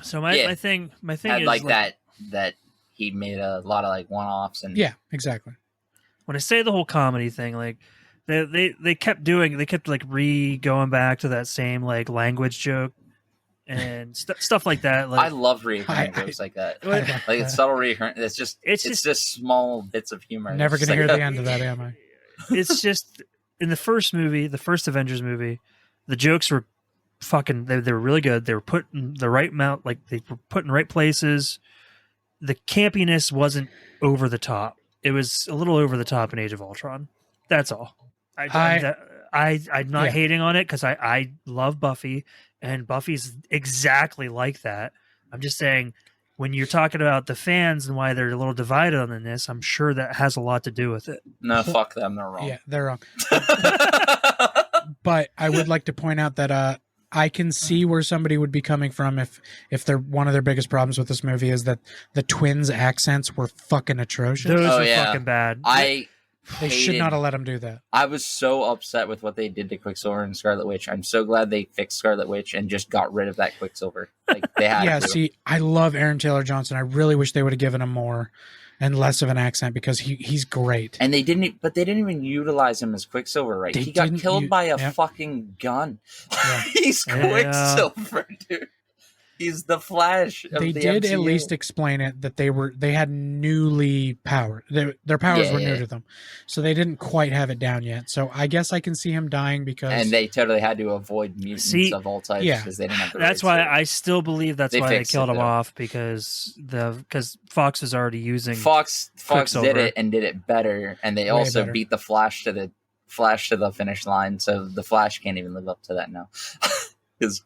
So my thing had is like that he made a lot of like one-offs and exactly. When I say the whole comedy thing, like they kept like going back to that same like language joke and stuff like that. Like, I love reoccurring jokes like that. Like it's subtle reoccurring. It's just small bits of humor. Never gonna hear the end of that, am I? It's just in the first movie, the first Avengers movie, the jokes were fucking they were really good. They were put in the right amount, like they were put in the right places. The campiness wasn't over the top. It was a little over the top in Age of Ultron. That's all. I'm not hating on it because I love Buffy and Buffy's exactly like that. I'm just saying when you're talking about the fans and why they're a little divided on this, I'm sure that has a lot to do with it. No, fuck them. They're wrong. Yeah, they're wrong. But I would like to point out that I can see where somebody would be coming from if they're one of their biggest problems with this movie is that the twins' accents were fucking atrocious. Those are fucking bad. They should not have let him do that. I was so upset with what they did to Quicksilver and Scarlet Witch. I'm so glad they fixed Scarlet Witch and just got rid of that Quicksilver. Like they had to. See, I love Aaron Taylor Johnson. I really wish they would have given him more and less of an accent because he's great. And they didn't even utilize him as Quicksilver, right? He got killed by a fucking gun. Yeah. He's Quicksilver, dude. He's the Flash of they the did MCU. At least explain it that they had newly powered. Their powers were new to them. So they didn't quite have it down yet. So I guess I can see him dying because... And they totally had to avoid mutants of all types because they didn't have the That's why I still believe that's why they killed him off because Fox was already using Fox did it and did it better, and they also beat the Flash to the finish line, so the Flash can't even live up to that now. Because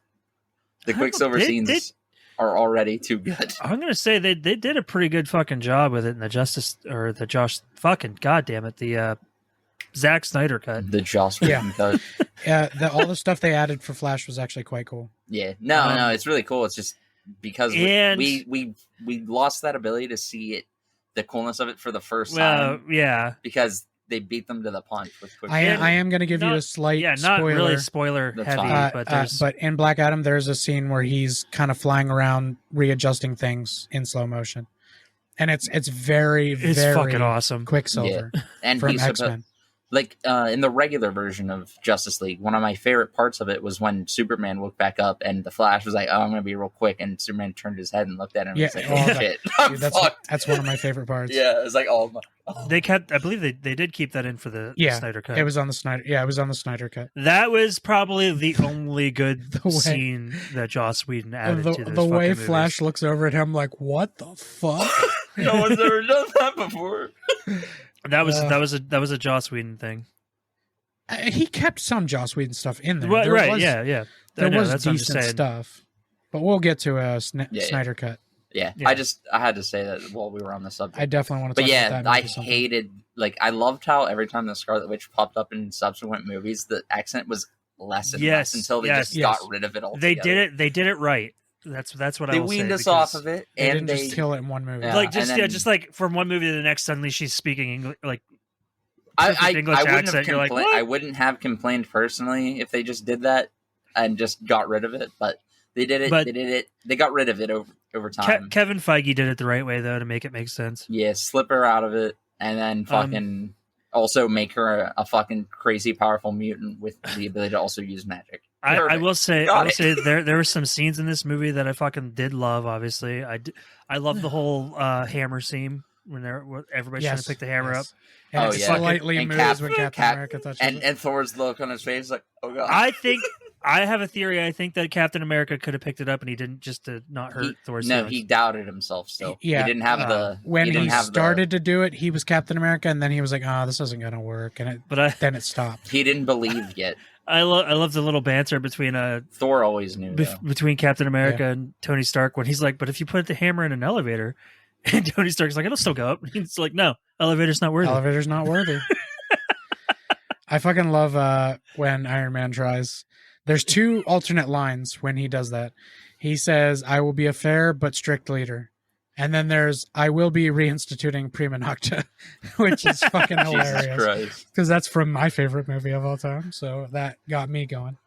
the Quicksilver scenes are already too good. I'm gonna say they did a pretty good fucking job with it in the Josh fucking goddamn it, the Zack Snyder cut. The Joss Whedon cut. All the stuff they added for Flash was actually quite cool. Yeah. No, it's really cool. It's just because we lost that ability to see it, the coolness of it for the first time. Yeah. Because they beat them to the punch with I am going to give you a slight spoiler. Not really spoiler heavy, but in Black Adam, there's a scene where he's kind of flying around readjusting things in slow motion, and it's very fucking awesome. Quicksilver and from X-Men. Like in the regular version of Justice League, one of my favorite parts of it was when Superman woke back up and the Flash was like, "Oh, I'm going to be real quick," and Superman turned his head and looked at him. And was like, "Oh shit!" Dude, that's one of my favorite parts. Yeah, it was like, "Oh." They kept. I believe they did keep that in for the Snyder cut. It was on the Snyder. Yeah, it was on the Snyder cut. That was probably the only good scene that Joss Whedon added to those the way movies. Flash looks over at him like, "What the fuck?" No one's ever done that before. That was a Joss Whedon thing. He kept some Joss Whedon stuff in there. Yeah. There was decent stuff, but we'll get to a Snyder cut. Yeah. I had to say that while we were on the subject. I definitely want to talk about that. I hated, I loved how every time the Scarlet Witch popped up in subsequent movies, the accent was less and less until they just got rid of it altogether. They did it right. That's what I will say. They weaned us off of it, and they didn't just kill it in one movie. Just like from one movie to the next, suddenly she's speaking English, I wouldn't have complained personally if they just did that and just got rid of it, but they did it. They got rid of it over time. Kevin Feige did it the right way though to make it make sense. Yeah, slip her out of it, and then fucking also make her a fucking crazy powerful mutant with the ability to also use magic. I will say there were some scenes in this movie that I fucking did love. Obviously, I love the whole hammer scene when everybody's trying to pick the hammer up. And slightly moves when Captain America touches it. And Thor's look on his face like, oh god. I have a theory. I think that Captain America could have picked it up and he didn't, just to not hurt Thor's feelings. He doubted himself still. Yeah. He didn't have when he started to do it, he was Captain America, and then he was like, "Oh, this isn't gonna work," and then it stopped. He didn't believe yet. I love the little banter between Thor always knew between Captain America and Tony Stark when he's like, "But if you put the hammer in an elevator," and Tony Stark's like, "It'll still go up." He's like, "No, elevator's not worthy." Elevator's not worthy. I fucking love when Iron Man tries. There's two alternate lines when he does that. He says, "I will be a fair but strict leader." And then there's, "I will be reinstituting Prima Nocta," which is fucking hilarious. Because that's from my favorite movie of all time. So that got me going.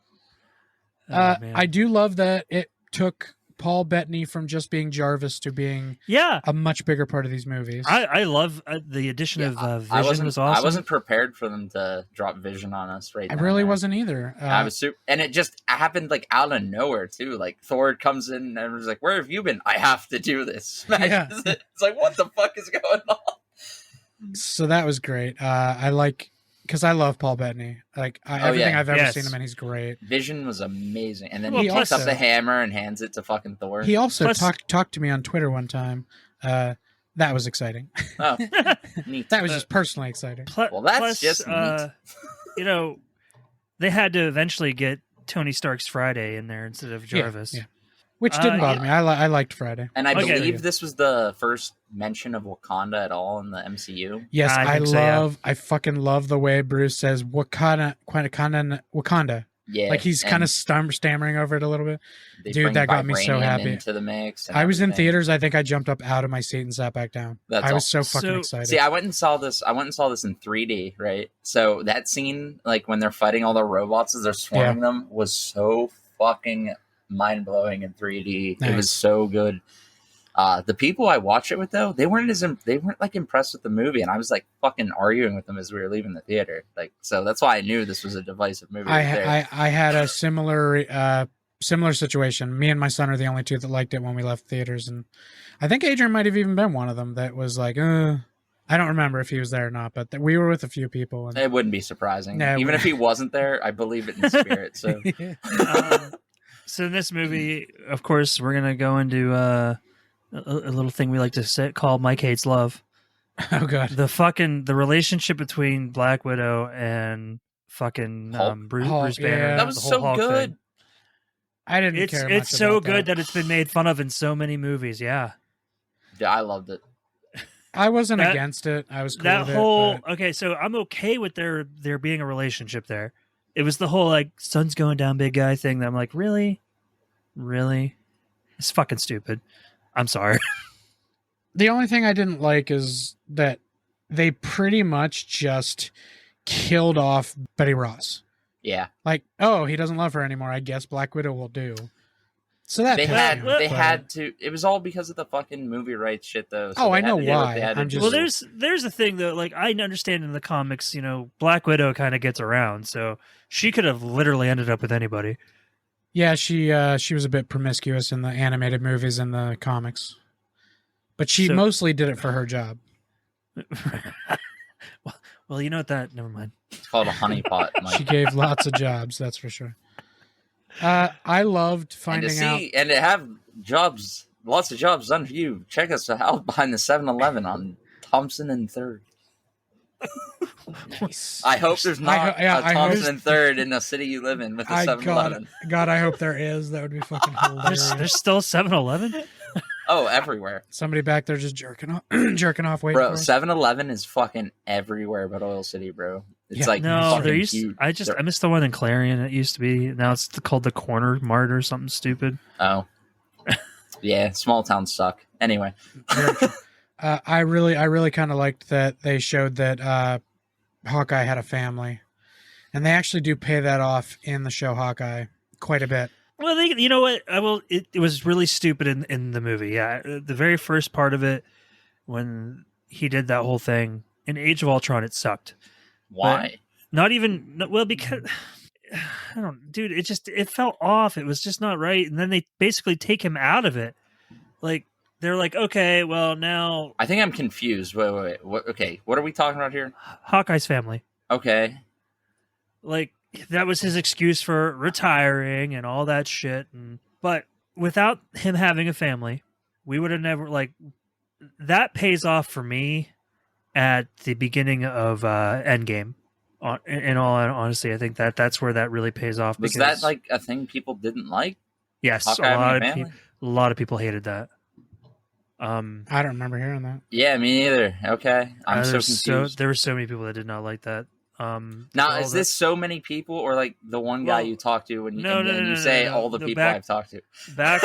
I do love that it took Paul Bettany from just being Jarvis to being a much bigger part of these movies. I love the addition of Vision was awesome. I wasn't prepared for them to drop Vision on us I really wasn't either. I was and it just happened like out of nowhere too. Like Thor comes in and everyone's like, "Where have you been?" "I have to do this." It's like, what the fuck is going on? So that was great. Because I love Paul Bettany. Everything I've ever seen him in, he's great. Vision was amazing. And then he picks up the hammer and hands it to fucking Thor. He also talked to me on Twitter one time. That was exciting. Oh, neat. That was just personally exciting. That's just neat. They had to eventually get Tony Stark's Friday in there instead of Jarvis. Yeah. Which didn't bother me. I liked Friday. And I believe this was the first mention of Wakanda at all in the MCU. Yes, I fucking love the way Bruce says Wakanda. Yeah, like he's kind of stammering over it a little bit. Dude, that got me so happy. Into the mix. I was in theaters. I think I jumped up out of my seat and sat back down. I was so fucking excited. See, I went and saw this in 3D, right? So that scene, like when they're fighting all the robots as they're swarming them, was so fucking mind blowing in 3D. Nice. It was so good. The people I watched it with, though, they weren't like impressed with the movie, and I was like fucking arguing with them as we were leaving the theater. Like, so that's why I knew this was a divisive movie. I had a similar situation. Me and my son are the only two that liked it when we left theaters, and I think Adrian might have even been one of them that was like, I don't remember if he was there or not, but we were with a few people. And, it wouldn't be surprising. Even if he wasn't there, I believe it in spirit. So, so in this movie, of course, we're gonna go into a little thing we like to call Mike Hates Love. Oh god, the relationship between Black Widow and fucking Bruce Banner. That was so Hulk good. Thing. I didn't care. It's so good that it's been made fun of in so many movies. Yeah, I loved it. I wasn't against it. I was cool that with whole it, but... okay. So I'm okay with there being a relationship there. It was the whole like sun's going down, big guy thing that I'm like, really, it's fucking stupid. I'm sorry. The only thing I didn't like is that they pretty much just killed off Betty Ross. Yeah. Like, oh, he doesn't love her anymore. I guess Black Widow will do. So that they had to. It was all because of the fucking movie rights shit, though. So I know why. Well, there's a thing though. Like I understand in the comics, Black Widow kind of gets around, so she could have literally ended up with anybody. Yeah, she was a bit promiscuous in the animated movies and the comics, but she mostly did it for her job. well, you know what? Never mind. It's called a honeypot. She gave lots of jobs, that's for sure. I loved finding out and to have jobs, lots of jobs done for you. Check us out behind the 7-Eleven on Thompson and 3rd. Nice. I hope there's not a Thompson and 3rd in the city you live in with a 7-Eleven. God, I hope there is. That would be fucking hilarious. There's still 7-Eleven? Oh, everywhere. Somebody back there just jerking off waiting bro, for us. 7-Eleven is fucking everywhere but Oil City, bro. It's like no, there used to, I missed the one in Clarion. It used to be. Now it's called the Corner Mart or something stupid. Oh. Yeah, small towns suck. Anyway. I really kind of liked that they showed that Hawkeye had a family, and they actually do pay that off in the show Hawkeye quite a bit. Well, you know what? It was really stupid in the movie. Yeah, the very first part of it when he did that whole thing in Age of Ultron, it sucked. Why? But not even because I don't, dude. It felt off. It was just not right. And then they basically take him out of it. Like they're like, okay, well now. I think I'm confused. Wait. Okay, what are we talking about here? Hawkeye's family. Okay. Like that was his excuse for retiring and all that shit. But without him having a family, we would have never that pays off for me at the beginning of Endgame. In all honesty, I think that's where that really pays off. Was that like a thing people didn't like? Yes, a lot of people hated that. I don't remember hearing that. Yeah, me neither. Okay, I'm so confused. There were so many people that did not like that. Now, is this so many people, or like the one guy you talk to when you say all the people I've talked to? Back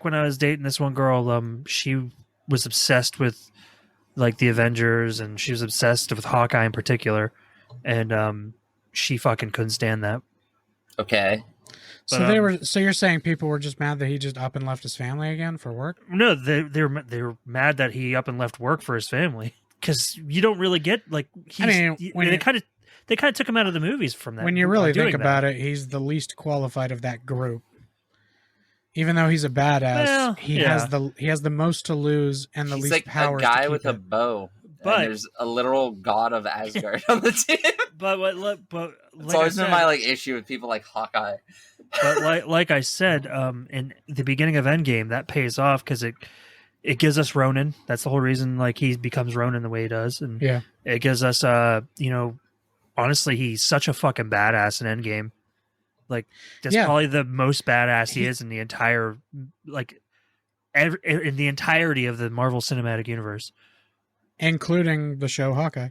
when I was dating this one girl, she was obsessed with like the Avengers, and she was obsessed with Hawkeye in particular, and she fucking couldn't stand that. Okay. But, so you're saying people were just mad that he just up and left his family again for work? No, they were mad that he up and left work for his family, because you don't really get like. They kind of took him out of the movies from that. When you really think about it, he's the least qualified of that group. Even though he's a badass, he has the most to lose and the least power. He's like a guy with a bow. But there's a literal god of Asgard on the team. But it's always been my issue with people like Hawkeye. But like I said, in the beginning of Endgame, that pays off because it gives us Ronin. That's the whole reason he becomes Ronin the way he does, and it gives us honestly, he's such a fucking badass in Endgame. That's probably the most badass he is in the entire in the entirety of the Marvel Cinematic Universe, including the show Hawkeye.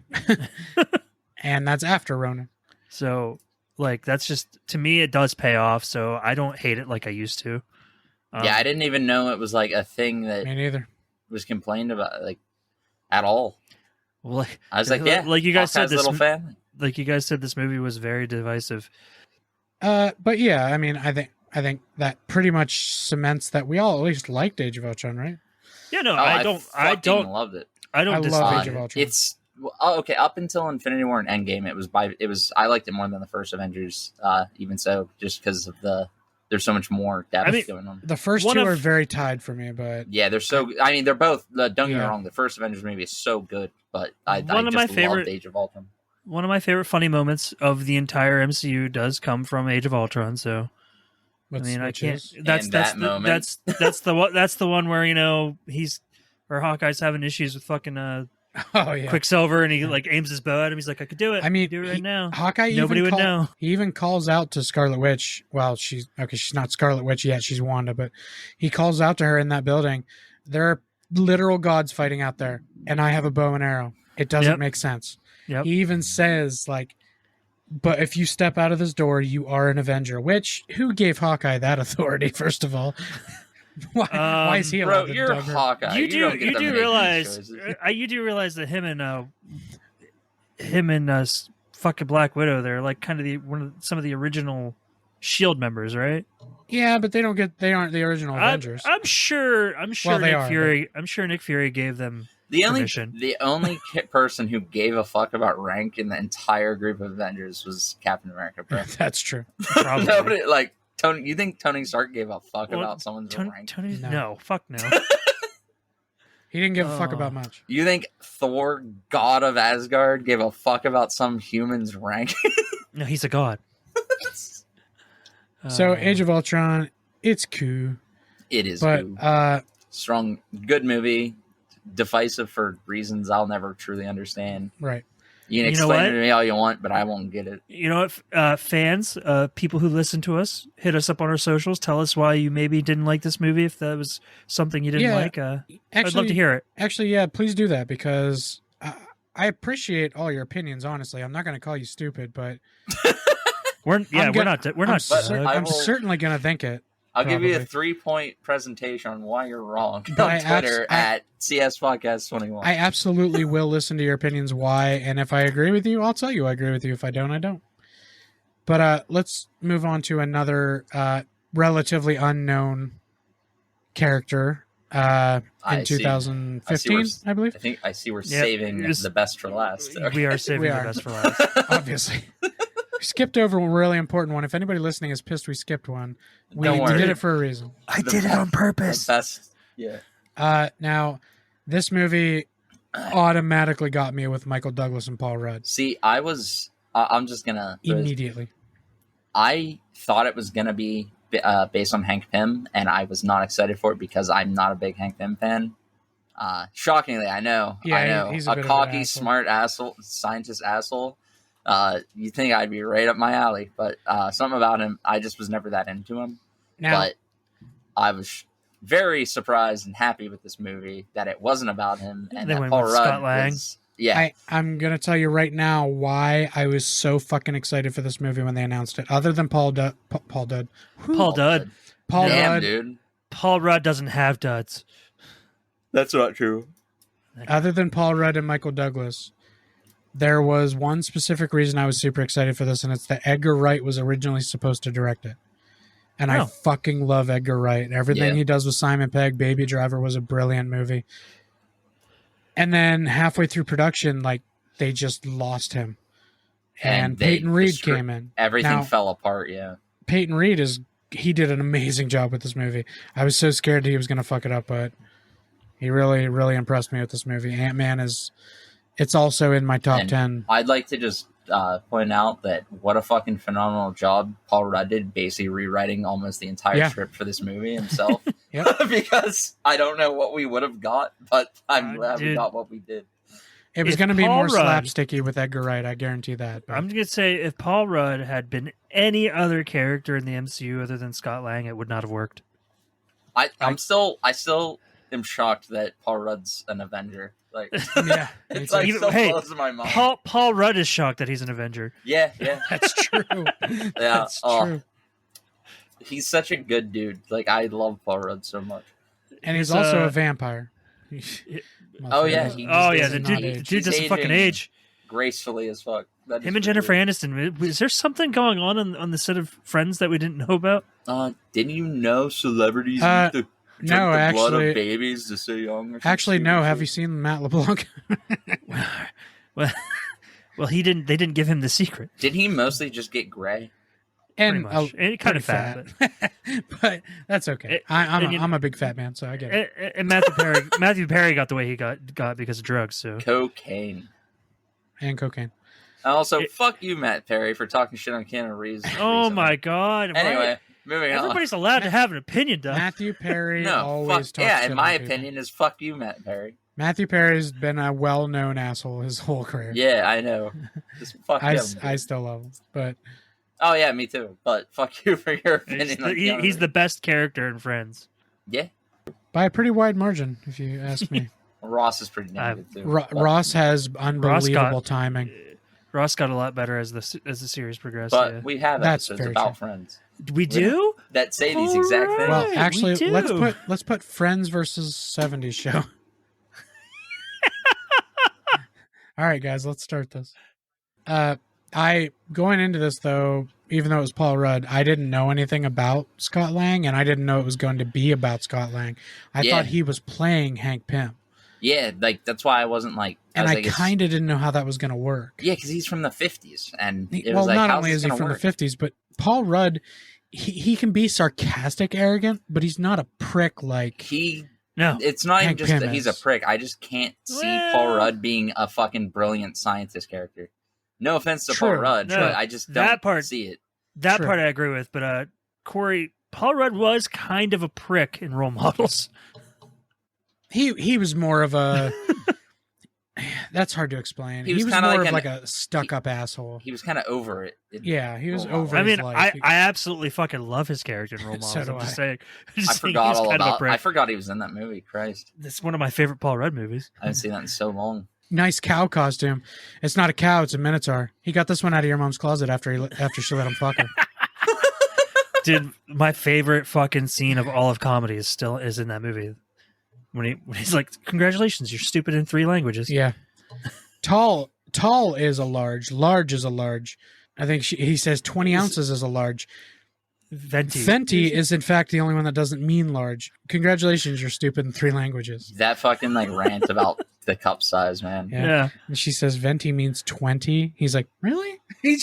And that's after Ronin. So like that's just, to me, it does pay off. So I don't hate it like I used to. Yeah, I didn't even know it was like a thing that me neither was complained about like at all. Well, I was like, yeah, like you guys said, this little family. Like you guys said, this movie was very divisive. But yeah, I mean, I think that pretty much cements that we all at least liked Age of Ultron, right? Yeah, no, I don't loved it. I don't love Age of Ultron. It's okay up until Infinity War and Endgame. It was I liked it more than the first Avengers. Even so, just because of there's so much more depth going on. The first two are very tied for me, but yeah, they're so. I mean, they're both. Don't get me wrong. The first Avengers movie is so good, but I just loved Age of Ultron. One of my favorite funny moments of the entire MCU does come from Age of Ultron. So, I mean, I can't. That's the one where where Hawkeye's having issues with fucking Quicksilver, and he like aims his bow at him. He's like, I could do it. I mean, do it right now. Hawkeye. Nobody would know. He even calls out to Scarlet Witch. Well, she's not Scarlet Witch yet. She's Wanda, but he calls out to her in that building. There are literal gods fighting out there, and I have a bow and arrow. It doesn't make sense. Yep. He even says like, but if you step out of this door, you are an Avenger. Which, who gave Hawkeye that authority? First of all, why is he allowed to you're Hawkeye. You do realize that him and fucking Black Widow, they're like kind of some of the original Shield members, right? Yeah, but they aren't the original Avengers. I'm sure Nick Fury gave them permission. The only person who gave a fuck about rank in the entire group of Avengers was Captain America, bro. That's true. Probably. Nobody, like Tony. You think Tony Stark gave a fuck about someone's rank? No, fuck no. He didn't give a fuck about much. You think Thor, god of Asgard, gave a fuck about some human's rank? No, he's a god. So Age of Ultron, it's cool. It is, but cool. Strong, good movie. Divisive for reasons I'll never truly understand. Right. You can explain it to me all you want, but I won't get it. You know what? Fans, people who listen to us, hit us up on our socials. Tell us why you maybe didn't like this movie. If that was something you didn't like, I'd love to hear it. Actually, yeah, please do that because I appreciate all your opinions. Honestly, I'm not going to call you stupid, but we're not. I'm certainly going to think it. I'll give you a 3-point presentation on why you're wrong on Twitter at CS Podcast 21. I absolutely will listen to your opinions why, and if I agree with you, I'll tell you I agree with you. If I don't, I don't. But let's move on to another relatively unknown character in 2015, I believe. I think I see we're saving the best for last. Okay. We are saving the best for last. Obviously. We skipped over a really important one. If anybody listening is pissed we skipped one, we did it for a reason. I did it on purpose. Now, this movie automatically got me with Michael Douglas and Paul Rudd. See, I'm just going to... Immediately. I thought it was going to be based on Hank Pym, and I was not excited for it because I'm not a big Hank Pym fan. Shockingly, I know. He's a cocky, smart asshole, scientist asshole. You think I'd be right up my alley, but something about him, I just was never that into him. But I was very surprised and happy with this movie that it wasn't about him and that Paul Rudd was... Yeah, I'm going to tell you right now why I was so fucking excited for this movie when they announced it. Other than Paul Rudd. Dude. Paul Rudd doesn't have duds. That's not true. Other than Paul Rudd and Michael Douglas, there was one specific reason I was super excited for this, and it's that Edgar Wright was originally supposed to direct it. And I fucking love Edgar Wright. Everything he does with Simon Pegg, Baby Driver was a brilliant movie. And then halfway through production, they just lost him. And Peyton Reed came in. Everything fell apart, yeah. Peyton Reed he did an amazing job with this movie. I was so scared he was going to fuck it up, but he really, really impressed me with this movie. Ant-Man it's also in my top 10. I'd like to just point out that what a fucking phenomenal job Paul Rudd did, basically rewriting almost the entire script for this movie himself. Because I don't know what we would have got, but I'm glad we got what we did. It was going to be more slapsticky with Edgar Wright, I guarantee that. But. I'm going to say if Paul Rudd had been any other character in the MCU other than Scott Lang, it would not have worked. I still am shocked that Paul Rudd's an Avenger. Like, Yeah, it's like so close to my mind. Paul Rudd is shocked that he's an Avenger. Yeah. That's true. Yeah, That's true. He's such a good dude. Like, I love Paul Rudd so much. And he's also a vampire. Oh yeah, the dude doesn't fucking age gracefully as fuck. Him and Jennifer Aniston. Is there something going on the set of Friends that we didn't know about? Didn't you know celebrities need to drink no, the actually, blood of babies to stay young? Actually, no. Have you seen Matt LeBlanc? Well, he didn't. They didn't give him the secret. Did he mostly just get gray? And kind of fat, but that's okay. I'm a big fat man, so I get it. And Matthew Perry got the way he got because of drugs. So cocaine. And cocaine. Also, fuck you, Matt Perry, for talking shit on Keanu Reeves. Oh my god! Anyway, moving on. Everybody's allowed to have an opinion, Doug. Matthew Perry always talks in my shit on opinion, is fuck you, Matt Perry. Matthew Perry's been a well-known asshole his whole career. Yeah, I know. Just fuck him. I still love him, but oh yeah, me too. But fuck you for your opinion. He's the best character in Friends. Yeah, by a pretty wide margin, if you ask me. Ross is pretty damn good too. Ross has unbelievable timing. Ross got a lot better as the series progressed. But we have episodes about Friends. We do that say these exact things. Well, actually, let's put Friends versus 70s show. All right, guys, let's start this. Going into this though, even though it was Paul Rudd, I didn't know anything about Scott Lang, and I didn't know it was going to be about Scott Lang. I thought he was playing Hank Pym. Yeah, like that's why I wasn't like. I kind of didn't know how that was going to work. Yeah, because he's from the 50s, and not only is he from the 50s, but Paul Rudd, he can be sarcastic, arrogant, but he's not a prick like No, it's not Hank even just Pym that he's a prick. I just can't see Paul Rudd being a fucking brilliant scientist character. No offense to Paul Rudd, but I just don't see it. That part I agree with, but Corey, Paul Rudd was kind of a prick in Role Models. He was more of a. That's hard to explain. He was more of like a stuck-up asshole. He was kind of over it. He was over. I mean, I absolutely fucking love his character in Role Models. So do I'm just saying. I forgot all about. I forgot he was in that movie. Christ, it's one of my favorite Paul Rudd movies. I haven't seen that in so long. Nice cow costume. It's not a cow; it's a minotaur. He got this one out of your mom's closet after she let him fuck her. Dude, my favorite fucking scene of all of comedy is in that movie. When he's like, "Congratulations, you're stupid in 3 languages." Yeah. Tall is a large. Large is a large. I think he says 20 ounces is a large. Venti is in fact the only one that doesn't mean large. Congratulations, you're stupid in 3 languages. That fucking like rant about the cup size, man. Yeah. And she says Venti means 20. He's like, really? He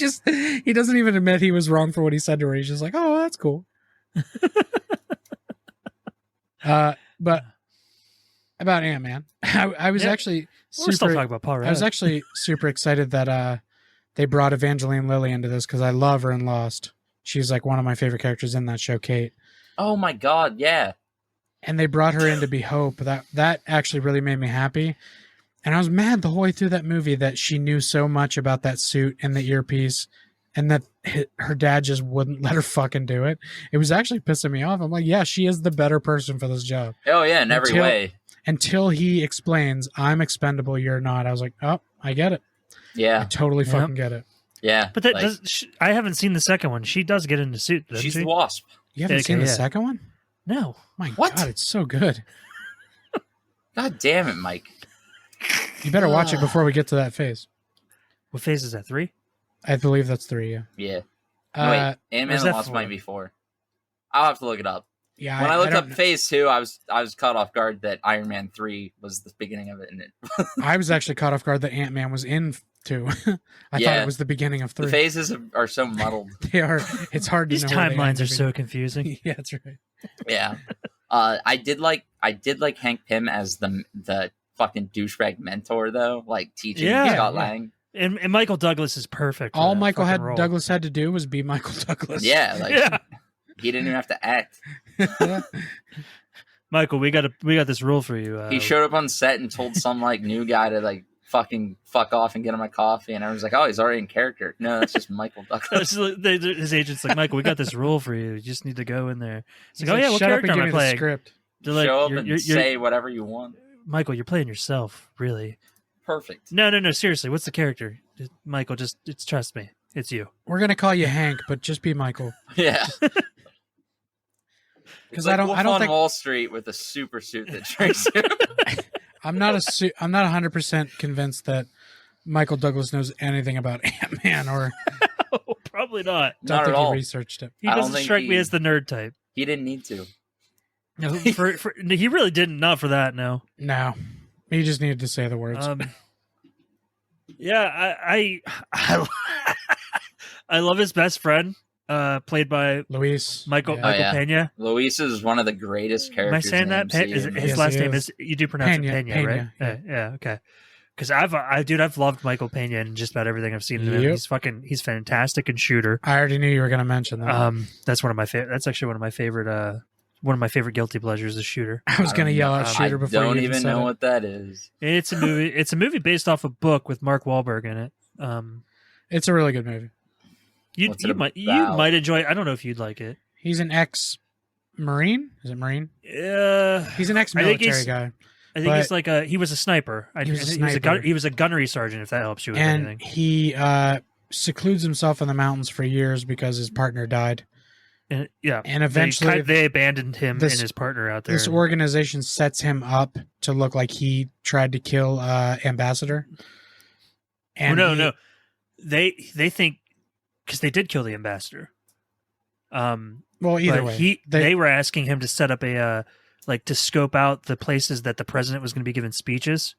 doesn't even admit he was wrong for what he said to her. He's just like, oh, that's cool. But about Ant-Man, I was actually we're still talking about Paul Rudd. I was actually super excited that they brought Evangeline Lilly into this because I love her in Lost. She's like one of my favorite characters in that show, Kate. Oh my god, yeah. And they brought her in to be Hope. That actually really made me happy. And I was mad the whole way through that movie that she knew so much about that suit and the earpiece, and that her dad just wouldn't let her fucking do it. It was actually pissing me off. I'm like, yeah, she is the better person for this job. Oh yeah, in every way. Until he explains, I'm expendable, you're not. I was like, oh, I get it. Yeah. I totally fucking get it. Yeah. But I haven't seen the second one. She does get in the suit, doesn't she? She's the Wasp. You haven't seen the second one? No. My God, it's so good. God damn it, Mike. You better watch it before we get to that phase. What phase is that, 3? I believe that's 3, yeah. Yeah. Wait, Ant-Man and the Wasp might be 4. I'll have to look it up. Yeah, when I looked up phase 2, I was caught off guard that Iron Man 3 was the beginning of it. I was actually caught off guard that Ant-Man was in 2. I thought it was the beginning of 3. The phases are so muddled. They are. It's hard to know. These timelines are so confusing. Yeah, that's right. Yeah. I did like Hank Pym as the fucking douchebag mentor though, like teaching Scott Lang. And Michael Douglas is perfect. All Michael Douglas had to do was be Michael Douglas. Yeah, he didn't even have to act. Michael, we got this rule for you. He showed up on set and told some like new guy to like fucking fuck off and get him a coffee, and everyone's like, "Oh, he's already in character." No, that's just Michael Douglas. His agent's like, "Michael, we got this rule for you. You just need to go in there." It's like, "Oh yeah, what shut character up and am I give me the playing?" script. Show up and say whatever you want. Michael, you're playing yourself, really. Perfect. No, seriously, what's the character? Michael, trust me. It's you. We're going to call you Hank, but just be Michael. Yeah. Because like I don't think Wall Street with a super suit that drinks. I'm not 100% convinced that Michael Douglas knows anything about Ant-Man or probably not. Not think at all. He researched it. He doesn't strike me as the nerd type. He didn't need to. No, he really didn't. Not for that. No. He just needed to say the words. Yeah, I love his best friend, played by Michael Pena. Luis is one of the greatest characters. Am I saying that? His last name is. You do pronounce it Pena, right? Yeah. Okay. Because I've loved Michael Pena in just about everything I've seen of him. He's fantastic in Shooter. I already knew you were going to mention that. That's one of my favorite. That's actually one of my favorite guilty pleasures is Shooter. I was going to yell out Shooter before you don't even know what that is. It's a movie. It's a movie based off a book with Mark Wahlberg in it. It's a really good movie. You might enjoy it. I don't know if you'd like it. He's an ex-Marine. Is it Marine? Yeah. He's an ex-military guy. I think he's like he was a sniper. He was a gunnery sergeant, if that helps you with anything. And he secludes himself in the mountains for years because his partner died. And eventually they abandoned him and his partner out there. This organization sets him up to look like he tried to kill Ambassador. And no. They think because they did kill the Ambassador. Well, either way, they were asking him to set up a to scope out the places that the president was going to be giving speeches,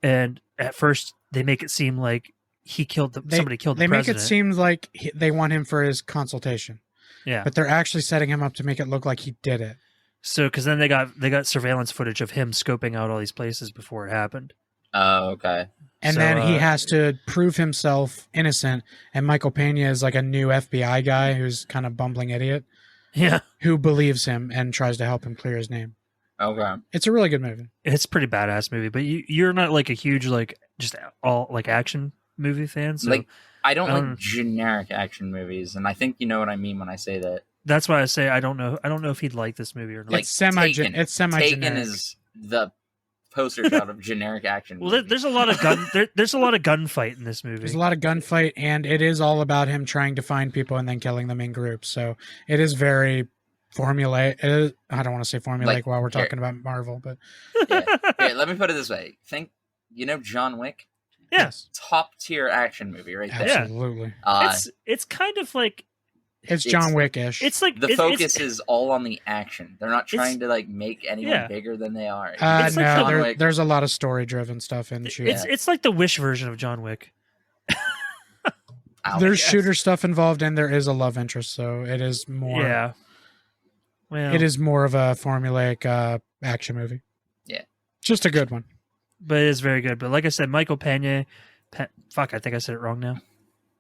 and at first they make it seem like somebody killed the president. They make it seem like they want him for his consultation. Yeah, but they're actually setting him up to make it look like he did it. So, because then they got surveillance footage of him scoping out all these places before it happened. Oh, okay. And then he has to prove himself innocent. And Michael Pena is like a new FBI guy who's kind of bumbling idiot. Yeah. Who believes him and tries to help him clear his name. Okay. It's a really good movie. It's a pretty badass movie, but you're not like a huge just all action movie fan. So I don't like generic action movies, and I think you know what I mean when I say that. That's why I say I don't know if he'd like this movie or not. It's semi-generic. Taken is the poster shot of generic action. Well, there's a lot of there's a lot of gunfight in this movie. There's a lot of gunfight, and it is all about him trying to find people and then killing them in groups. So it is very formulaic. I don't want to say formulaic while we're talking about Marvel, but yeah. Here, let me put it this way: think, John Wick. Yes, top tier action movie right there. Absolutely. It's kind of like it's John Wick-ish. It's like the focus is all on the action. They're not trying to make anyone bigger than they are. There's a lot of story driven stuff in Shooter. It's like the Wish version of John Wick. There's Shooter stuff involved, and there is a love interest, so it is more. Yeah. Well, it is more of a formulaic action movie. Yeah, just a good one. But it is very good. But like I said, Michael Pena. I think I said it wrong now.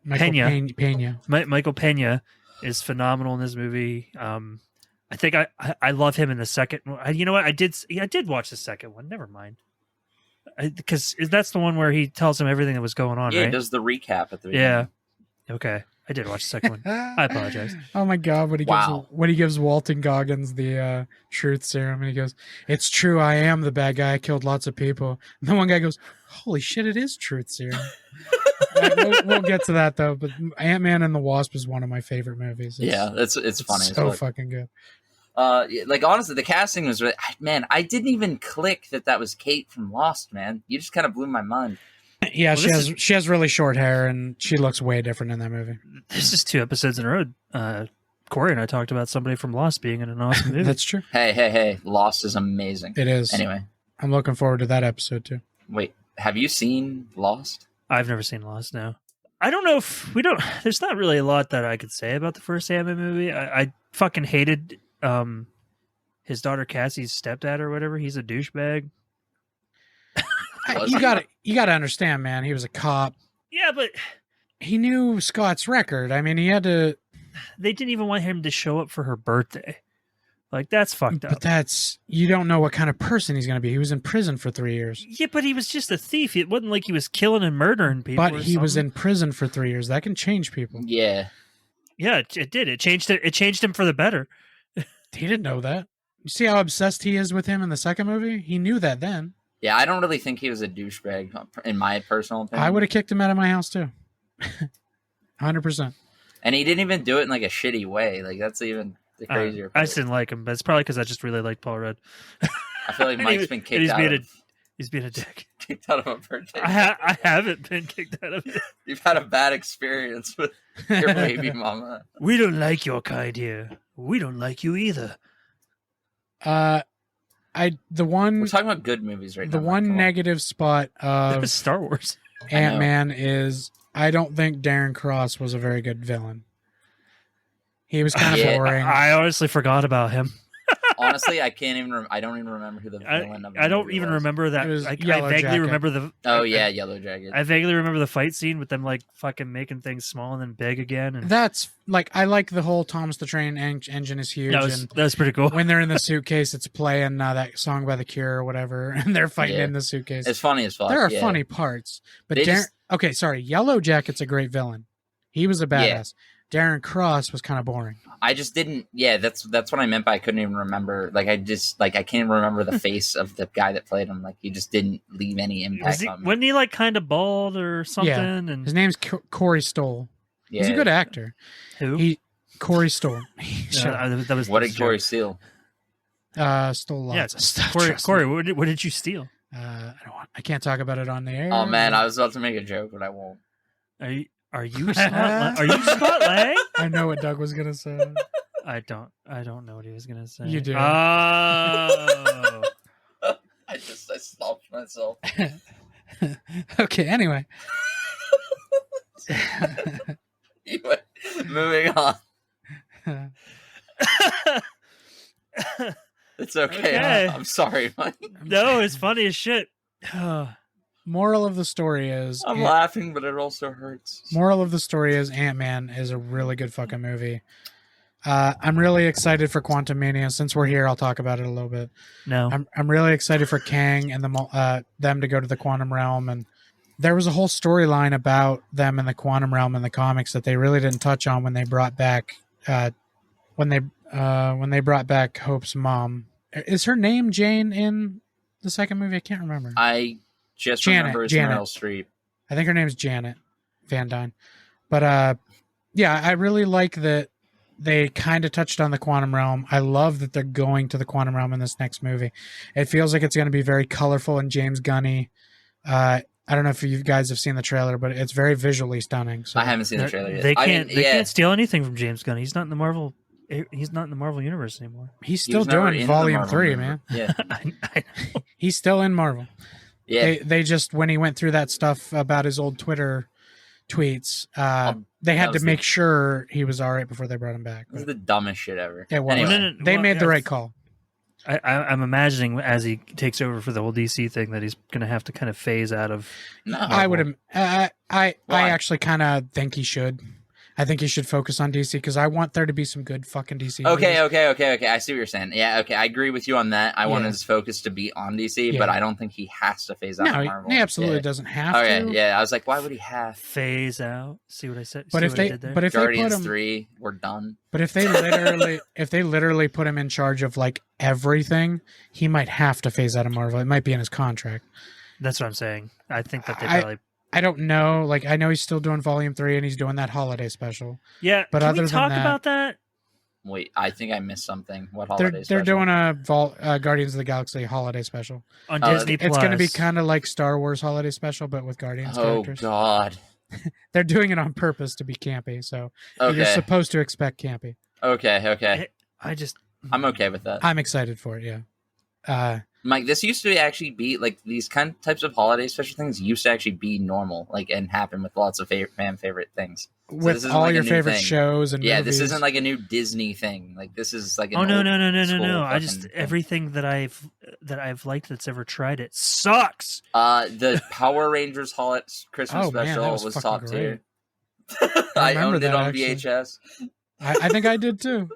Michael Pena is phenomenal in this movie. I think I love him in the second. You know what? I did watch the second one. Never mind. Because that's the one where he tells him everything that was going on. Yeah, right? He does the recap at the beginning. Yeah. Okay. I did watch the second one. I apologize. Oh my god! When he gives Walton Goggins the truth serum, and he goes, "It's true. I am the bad guy. I killed lots of people." And then one guy goes, "Holy shit! It is truth serum." We'll get to that though. But Ant-Man and the Wasp is one of my favorite movies. It's funny. So fucking good. Honestly, the casting was really, I didn't even click that was Kate from Lost. Man, you just kind of blew my mind. Yeah, she has really short hair, and she looks way different in that movie. This is 2 episodes in a row. Corey and I talked about somebody from Lost being in an awesome movie. That's true. Hey, Lost is amazing. It is. Anyway, I'm looking forward to that episode too. Wait, have you seen Lost? I've never seen Lost. No, I don't know if we don't. There's not really a lot that I could say about the first Ant-Man movie. I fucking hated his daughter Cassie's stepdad or whatever. He's a douchebag. You got to understand, man. He was a cop. Yeah, but he knew Scott's record. I mean, he had to. They didn't even want him to show up for her birthday. Like, that's fucked up. But you don't know what kind of person he's going to be. He was in prison for 3 years. Yeah, but he was just a thief. It wasn't like he was killing and murdering people. But he was in prison for 3 years. That can change people. Yeah. Yeah, it did. It changed him for the better. He didn't know that. You see how obsessed he is with him in the second movie? He knew that then. Yeah, I don't really think he was a douchebag, in my personal opinion. I would have kicked him out of my house too. 100%. And he didn't even do it in like a shitty way. Like that's even the crazier part. I just didn't like him, but it's probably because I just really like Paul Rudd. I feel like Mike's been kicked out. He's being a dick. Kicked out of a birthday. I haven't been kicked out of it. You've had a bad experience with your baby mama. We don't like your kind here. We don't like you either. We're talking about good movies right now. The one negative spot of Star Wars Ant-Man is I don't think Darren Cross was a very good villain. He was kind of boring. I honestly forgot about him. Honestly, I don't even remember who the villain of the I don't movie even was. remember that. I vaguely remember the. Oh yeah, Yellow Jacket. I vaguely remember the fight scene with them like fucking making things small and then big again. And that's like I like the whole Thomas the Train engine is huge. That was pretty cool. When they're in the suitcase, it's playing that song by The Cure or whatever, and they're fighting in the suitcase. It's funny as fuck. There are funny parts, but okay, sorry, Yellow Jacket's a great villain. He was a badass. Darren Cross was kind of boring. I just didn't. Yeah, that's what I meant by I couldn't even remember. Like I can't even remember the face of the guy that played him. Like he just didn't leave any impact on me. Wasn't he like kind of bald or something? Yeah. And his name's Corey Stoll. Yeah. He's a good actor. Who? Corey Stoll. That was what did Corey steal? Stole lots of stuff. Corey, what did you steal? I can't talk about it on the air. Oh man, I was about to make a joke, but I won't. Are you Scott Lang? I know what Doug was gonna say. I don't know what he was gonna say. You do. Oh. I stopped myself. Okay. Anyway. Moving on. It's okay. I'm sorry, Mike. No, it's funny as shit. Moral of the story is I'm laughing, but it also hurts. Moral of the story is Ant-Man is a really good fucking movie. I'm really excited for Quantumania. Since we're here, I'll talk about it a little bit. No, I'm really excited for Kang and them to go to the quantum realm, and there was a whole storyline about them in the quantum realm in the comics that they really didn't touch on when they brought back when they brought back Hope's mom. Is her name Jane in the second movie? I can't remember. I just remember it's Meryl Streep. I think her name's Janet Van Dyne. But yeah, I really like that they kind of touched on the quantum realm. I love that they're going to the quantum realm in this next movie. It feels like it's going to be very colorful and James Gunny. I don't know if you guys have seen the trailer, but it's very visually stunning. So I haven't seen the trailer yet. They can't steal anything from James Gunn. He's not in the Marvel. He's not in the Marvel universe anymore. He's still doing Volume 3, man. Yeah, I know. He's still in Marvel. Yeah, they just when he went through that stuff about his old Twitter tweets, they had to make sure he was all right before they brought him back. This is the dumbest shit ever. It was. Anyway, they made the right call. I'm imagining as he takes over for the whole DC thing that he's going to have to kind of phase out of. No, I would. I actually kind of think he should. I think he should focus on DC because I want there to be some good fucking DC. Okay. I see what you're saying. Yeah, okay. I agree with you on that. I want his focus to be on DC, but I don't think he has to phase out Marvel. He absolutely doesn't have to. Okay, yeah. I was like, why would he have phase out? See what I said? But if they Guardians put him, 3, we're done. But if they literally put him in charge of like everything, he might have to phase out of Marvel. It might be in his contract. That's what I'm saying. I think that they probably. I don't know. Like, I know he's still doing Volume 3 and he's doing that holiday special. Yeah, but can we talk about that? Wait, I think I missed something. What holiday special? They're doing a Guardians of the Galaxy holiday special. On Disney Plus. It's going to be kind of like Star Wars holiday special, but with Guardians characters. Oh, God. They're doing it on purpose to be campy, so you're supposed to expect campy. Okay. I'm okay with that. I'm excited for it, yeah. Mike, this used to actually be like these kind of types of holiday special things used to actually be normal, like and happen with lots of fan favorite things. So with all like your favorite shows and movies. This isn't like a new Disney thing. Like this is like no. I just everything that I've liked that's ever tried it sucks. The Power Rangers Christmas special was top tier. I owned it on VHS. I think I did too.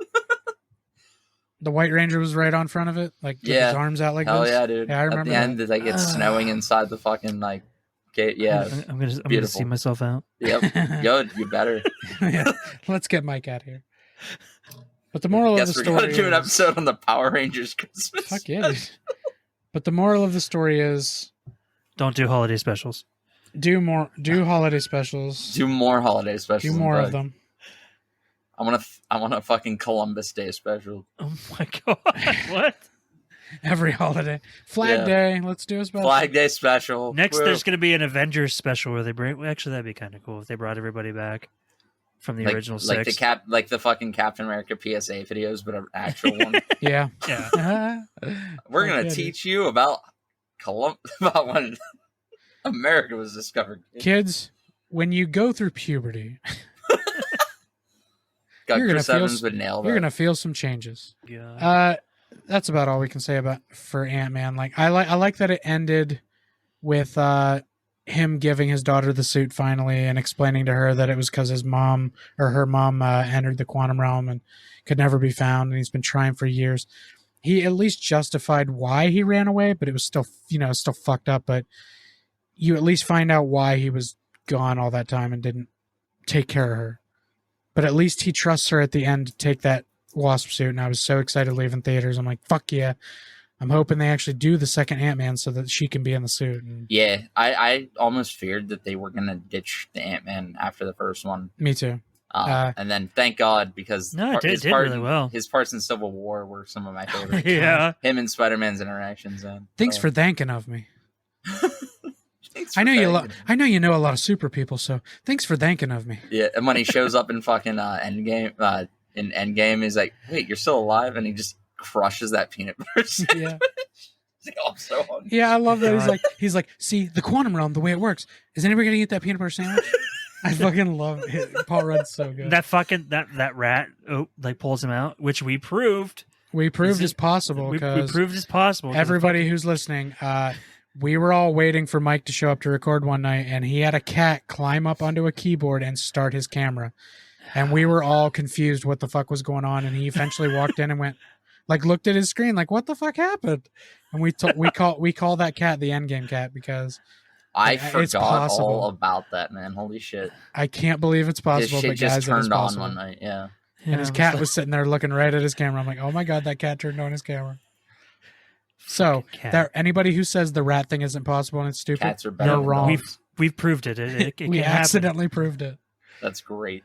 The White Ranger was right on front of it, like with his arms out like this. Hell yeah, dude! Yeah, I remember. At the end, like it's snowing inside the fucking like. Okay, yeah, I'm gonna see myself out. Yep, good. You better. Yeah. Let's get Mike out of here. But the moral of the story we're gonna do an episode on the Power Rangers Christmas. Fuck yeah. But the moral of the story is don't do holiday specials. Do holiday specials. Do more holiday specials. Do more of them. I want a fucking Columbus Day special. Oh my god! What? Every holiday, Flag Day. Let's do a special. Flag Day special. Next, there's going to be an Avengers special where they bring. Actually, that'd be kind of cool if they brought everybody back from the original six. Like the fucking Captain America PSA videos, but an actual one. Yeah. We're gonna teach you about about when America was discovered. Kids, when you go through puberty. You're gonna feel some changes. Yeah. That's about all we can say for Ant-Man. Like I like that it ended with him giving his daughter the suit finally and explaining to her that it was because her mom entered the quantum realm and could never be found, and he's been trying for years. He at least justified why he ran away, but it was still still fucked up. But you at least find out why he was gone all that time and didn't take care of her. But at least he trusts her at the end to take that Wasp suit, and I was so excited leaving theaters. I'm like, fuck yeah. I'm hoping they actually do the second Ant-Man so that she can be in the suit. And yeah, I almost feared that they were going to ditch the Ant-Man after the first one. Me too. And then thank God, because it did really well. His parts in Civil War were some of my favorites. Yeah. Him and Spider-Man's interactions. Thanks for thanking of me. I know you know a lot of super people, so thanks for thanking of me. Yeah, and when he shows up in fucking Endgame, he's like, "Wait, you're still alive?" And he just crushes that peanut butter sandwich. Yeah. I'm so hungry. Yeah, I love that. He's like, see, the quantum realm, the way it works. Is anybody gonna eat that peanut butter sandwich? I fucking love it. Paul Rudd's so good. That fucking that rat pulls him out, which we proved. We proved is possible. We proved it's possible. Everybody who's listening, we were all waiting for Mike to show up to record one night, and he had a cat climb up onto a keyboard and start his camera. And we were all confused what the fuck was going on, and he eventually walked in and went, looked at his screen, what the fuck happened? And we call that cat the Endgame cat because I forgot all about that, man. Holy shit! I can't believe it's possible. This shit just turned on one night, yeah. And his cat was sitting there looking right at his camera. I'm like, oh my god, that cat turned on his camera. So, anybody who says the rat thing isn't possible and it's stupid, cats are better. You're wrong. We've proved it. It we accidentally proved it. That's great.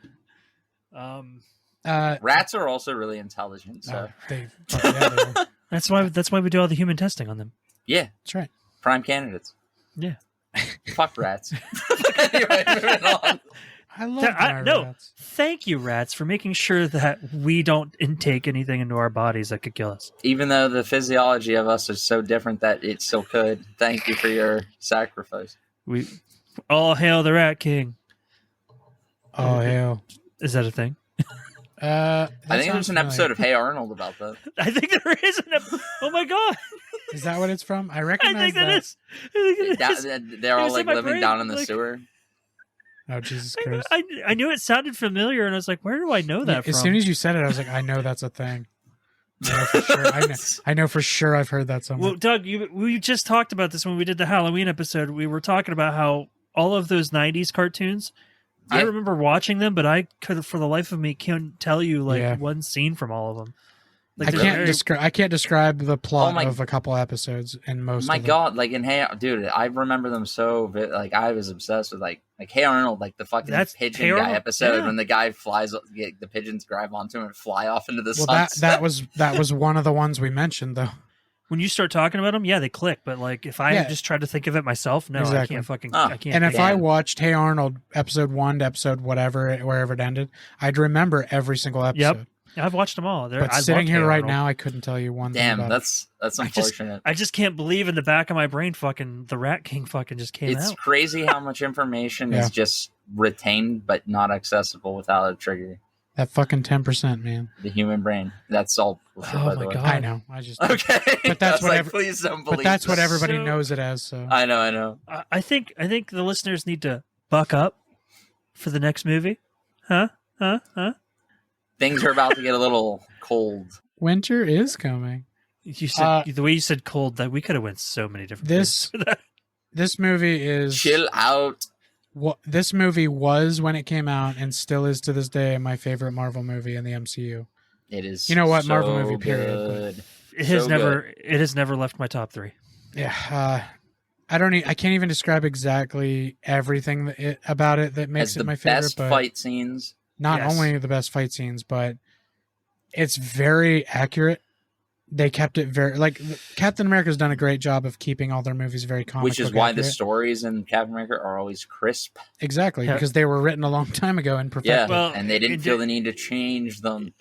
Rats are also really intelligent. So that's why we do all the human testing on them. Yeah, that's right. Prime candidates. Yeah. Fuck rats. Anyway, moving on. I love rats. Thank you, rats, for making sure that we don't intake anything into our bodies that could kill us. Even though the physiology of us is so different that it still could. Thank you for your sacrifice. We all hail the Rat King. Oh, hail. Is that a thing? I think there's an episode of Hey Arnold about that. I think there is an episode. Oh my god. Is that what it's from? I recognize They're all living down in the sewer. Oh, Jesus Christ. I knew it sounded familiar, and I was like, where do I know that from? As soon as you said it, I was like, I know that's a thing. I know for sure I've heard that somewhere. Well, Doug, we just talked about this when we did the Halloween episode. We were talking about how all of those 90s cartoons, I remember watching them, but I could, for the life of me, can't tell you one scene from all of them. I can't describe the plot of a couple episodes in most. My God, in Hey, dude, I remember them so. I was obsessed with Hey Arnold, the fucking pigeon guy episode when the guy flies, the pigeons grab onto him and fly off into the sunset. That was one of the ones we mentioned though. When you start talking about them, they click. But if I just try to think of it myself, no, exactly. I can't. And if I watched Hey Arnold episode 1 to episode whatever, wherever it ended, I'd remember every single episode. Yep. I've watched them all. But sitting here right now, I couldn't tell you one thing. Damn, that's unfortunate. I just can't believe in the back of my brain, the Rat King just came out. It's crazy how much information is just retained but not accessible without a trigger. That fucking 10%, man. The human brain. That's all. Oh my God. I know. I just okay. But that's what please don't believe. But that's what everybody knows it as. So I know. I think the listeners need to buck up for the next movie. Huh? Things are about to get a little cold. Winter is coming. You said the way you said cold, that we could have went so many different things. This movie is chill out. This movie was when it came out and still is to this day my favorite Marvel movie in the MCU. It is. You know what? So Marvel movie, period. Good. It has never left my top 3. Yeah. I can't even describe exactly everything about it that makes it my favorite. Best but fight scenes. Not only the best fight scenes, but it's very accurate. They kept it very Captain America's done a great job of keeping all their movies very comic Which is book why accurate. the stories in Captain America are always crisp. Exactly, because they were written a long time ago and perfected. Yeah, and they didn't feel the need to change them.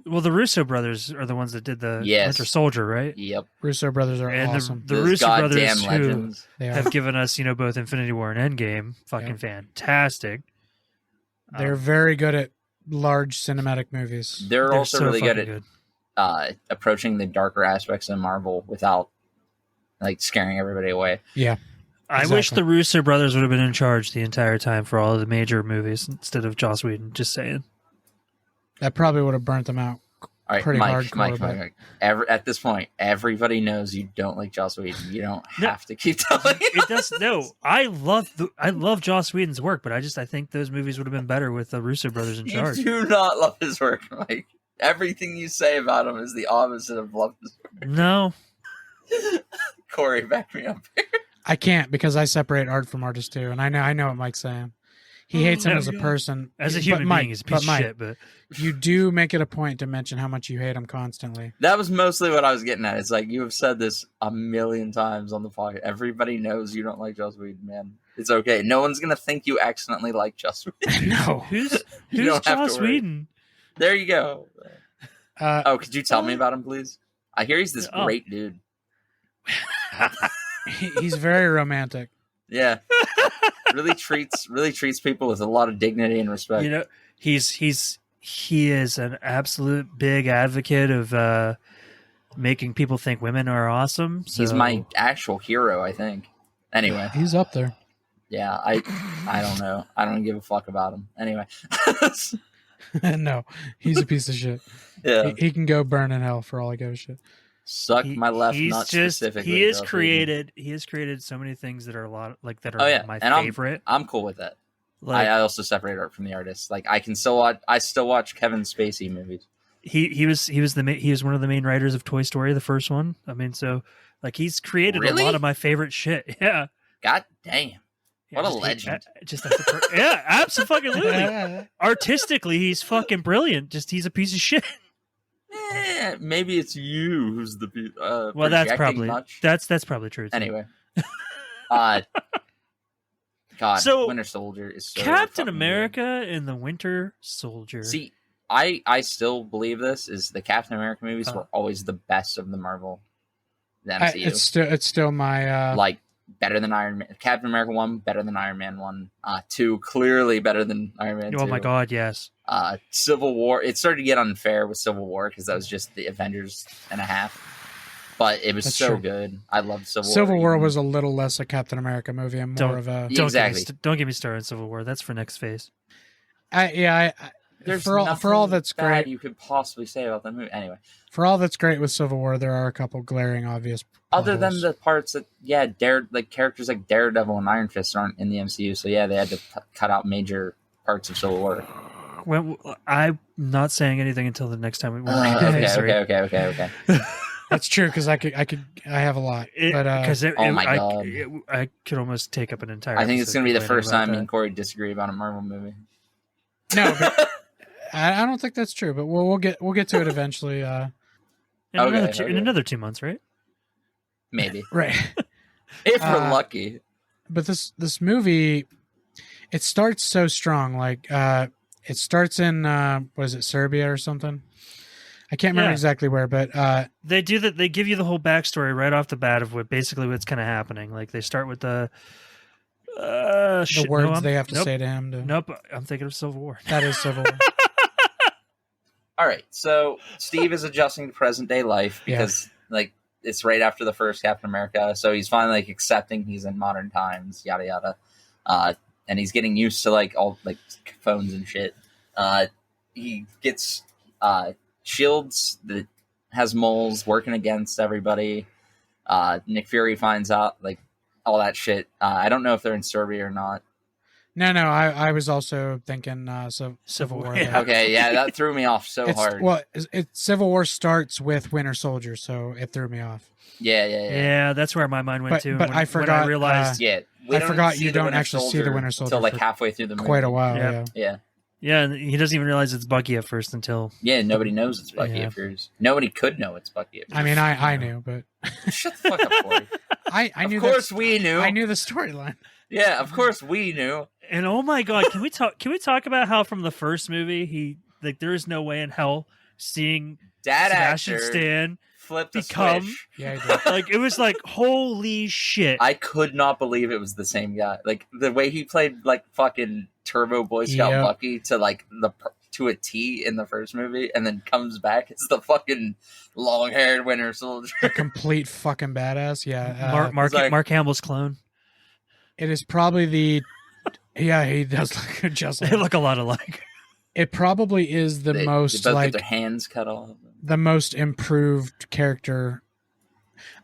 Well, the Russo brothers are the ones that did the Winter Soldier, right? Yep. Russo brothers are awesome. The Russo brothers legends. who have given us, both Infinity War and Endgame, fucking fantastic. They're very good at large cinematic movies. They're also so really good at approaching the darker aspects of Marvel without scaring everybody away. Yeah. I wish the Russo brothers would have been in charge the entire time for all of the major movies instead of Joss Whedon. Just saying. That probably would have burnt them out. All right, pretty Mike. At this point, everybody knows you don't like Joss Whedon. You don't have to keep telling. It does. No, I love Joss Whedon's work, but I think those movies would have been better with the Russo brothers in charge. You do not love his work, Mike. Everything you say about him is the opposite of love his work. No, Corey, back me up here. I can't because I separate art from artist too, and I know what Mike's saying. He hates him as a person. As a human being, he's a piece of shit, but you do make it a point to mention how much you hate him constantly. That was mostly what I was getting at. It's you have said this a million times on the podcast. Everybody knows you don't like Joss Whedon, man. It's okay. No one's going to think you accidentally like Joss Whedon. No. Who's Joss Whedon? There you go. Could you tell me about him, please? I hear he's this great dude. He's very romantic. Yeah. really treats people with a lot of dignity and respect. He is an absolute big advocate of making people think women are awesome. So. He's my actual hero, I think. Anyway, he's up there. Yeah, I don't know. I don't give a fuck about him. Anyway. No, he's a piece of shit. Yeah, he can go burn in hell for all I give a shit. Suck my left nut specifically. He has created so many things that are my favorite. I'm cool with that. I also separate art from the artist. I can still watch. I still watch Kevin Spacey movies. He was one of the main writers of Toy Story, the first one. I mean, so he's created a lot of my favorite shit. Yeah. God damn. What a legend. Yeah, absolutely. Artistically, he's fucking brilliant. He's a piece of shit. Maybe it's you who's the well, that's probably true too. Anyway. God, so Winter Soldier is so Captain America and the Winter Soldier. See, I still believe this is the Captain America movies were always the best of the MCU. It's still my better than Iron Man. Captain America 1, better than Iron Man 1. 2, clearly better than Iron Man 2. Oh my god, yes. Civil War, it started to get unfair with Civil War because that was just the Avengers and a half. But it was good. I loved Civil War. Civil War was a little less a Captain America movie and more of a... Don't get me started on Civil War. That's for next phase. There's for all that's great you could possibly say about that movie. Anyway, for all that's great with Civil War, there are a couple glaring obvious other than the parts that characters like Daredevil and Iron Fist aren't in the MCU, so they had to cut out major parts of Civil War. Well, I'm not saying anything until the next time we Okay. That's true because I have a lot, I could almost take up an entire. I think it's going to be the first time me and Corey disagree about a Marvel movie. No, but I don't think that's true. But we'll get to it eventually. In another 2 months, right? Maybe. Right. If we're lucky. But this movie, it starts so strong. It starts in what is it, Serbia or something? I can't remember exactly where, but they do that. They give you the whole backstory right off the bat of what's kind of happening. They start with the words they have to say to him. Nope, I'm thinking of Civil War. That is Civil War. All right, so Steve is adjusting to present day life because it's right after the first Captain America, so he's finally accepting he's in modern times, yada yada, and he's getting used to all phones and shit. He gets shields that has moles working against everybody. Nick Fury finds out all that shit. I don't know if they're in Serbia or not. No, I was also thinking Civil War. Yeah. Okay, yeah, that threw me off so hard. Well, Civil War starts with Winter Soldier, so it threw me off. Yeah. Yeah, that's where my mind went to. But I forgot. When I realized, I forgot you don't actually see the Winter Soldier until like halfway through the movie. Quite a while. Yeah. Yeah, and he doesn't even realize it's Bucky at first until... Yeah, nobody knows it's Bucky at first. Nobody could know it's Bucky at first. I mean, I knew, but... Shut the fuck up, Corey. I knew. Of course we knew. I knew the storyline. Yeah, of course we knew. And oh my god, can we talk about how from the first movie, there is no way in hell seeing Sebastian Stan flipped a switch. Yeah, he did. Like, it was like, holy shit. I could not believe it was the same guy. Like, the way he played, like, fucking Turbo Boy Scout Bucky to a T in the first movie, and then comes back as the fucking long-haired Winter Soldier. A complete fucking badass, yeah. Mark Hamill's clone. It is probably the... Yeah, he does look just like... They look a lot alike. It probably is the most, they both like... get their hands cut off. The most improved character.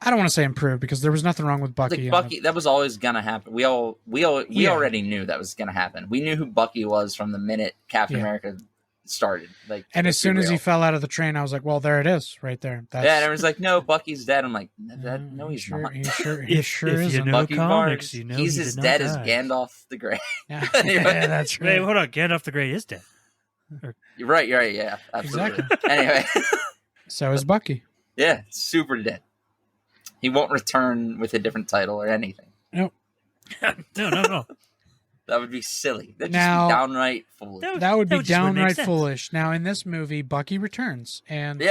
I don't want to say improved because there was nothing wrong with Bucky. Like Bucky, that was always gonna happen. We already knew that was gonna happen. We knew who Bucky was from the minute Captain America started. Like, and as soon as he fell out of the train, I was like, "Well, there it is, right there." And everyone's like, "No, Bucky's dead." I'm like, "No, he's not." He sure isn't. You know Bucky comics, Barnes, you know he's as dead as Gandalf the Grey. Yeah, that's right. Wait, hold on, Gandalf the Grey is dead. You're right. Yeah, absolutely. Exactly. Anyway, so is Bucky. Yeah, super dead. He won't return with a different title or anything. Nope. No. That would be silly. That'd just be downright foolish. That would be downright foolish. Now, in this movie, Bucky returns, and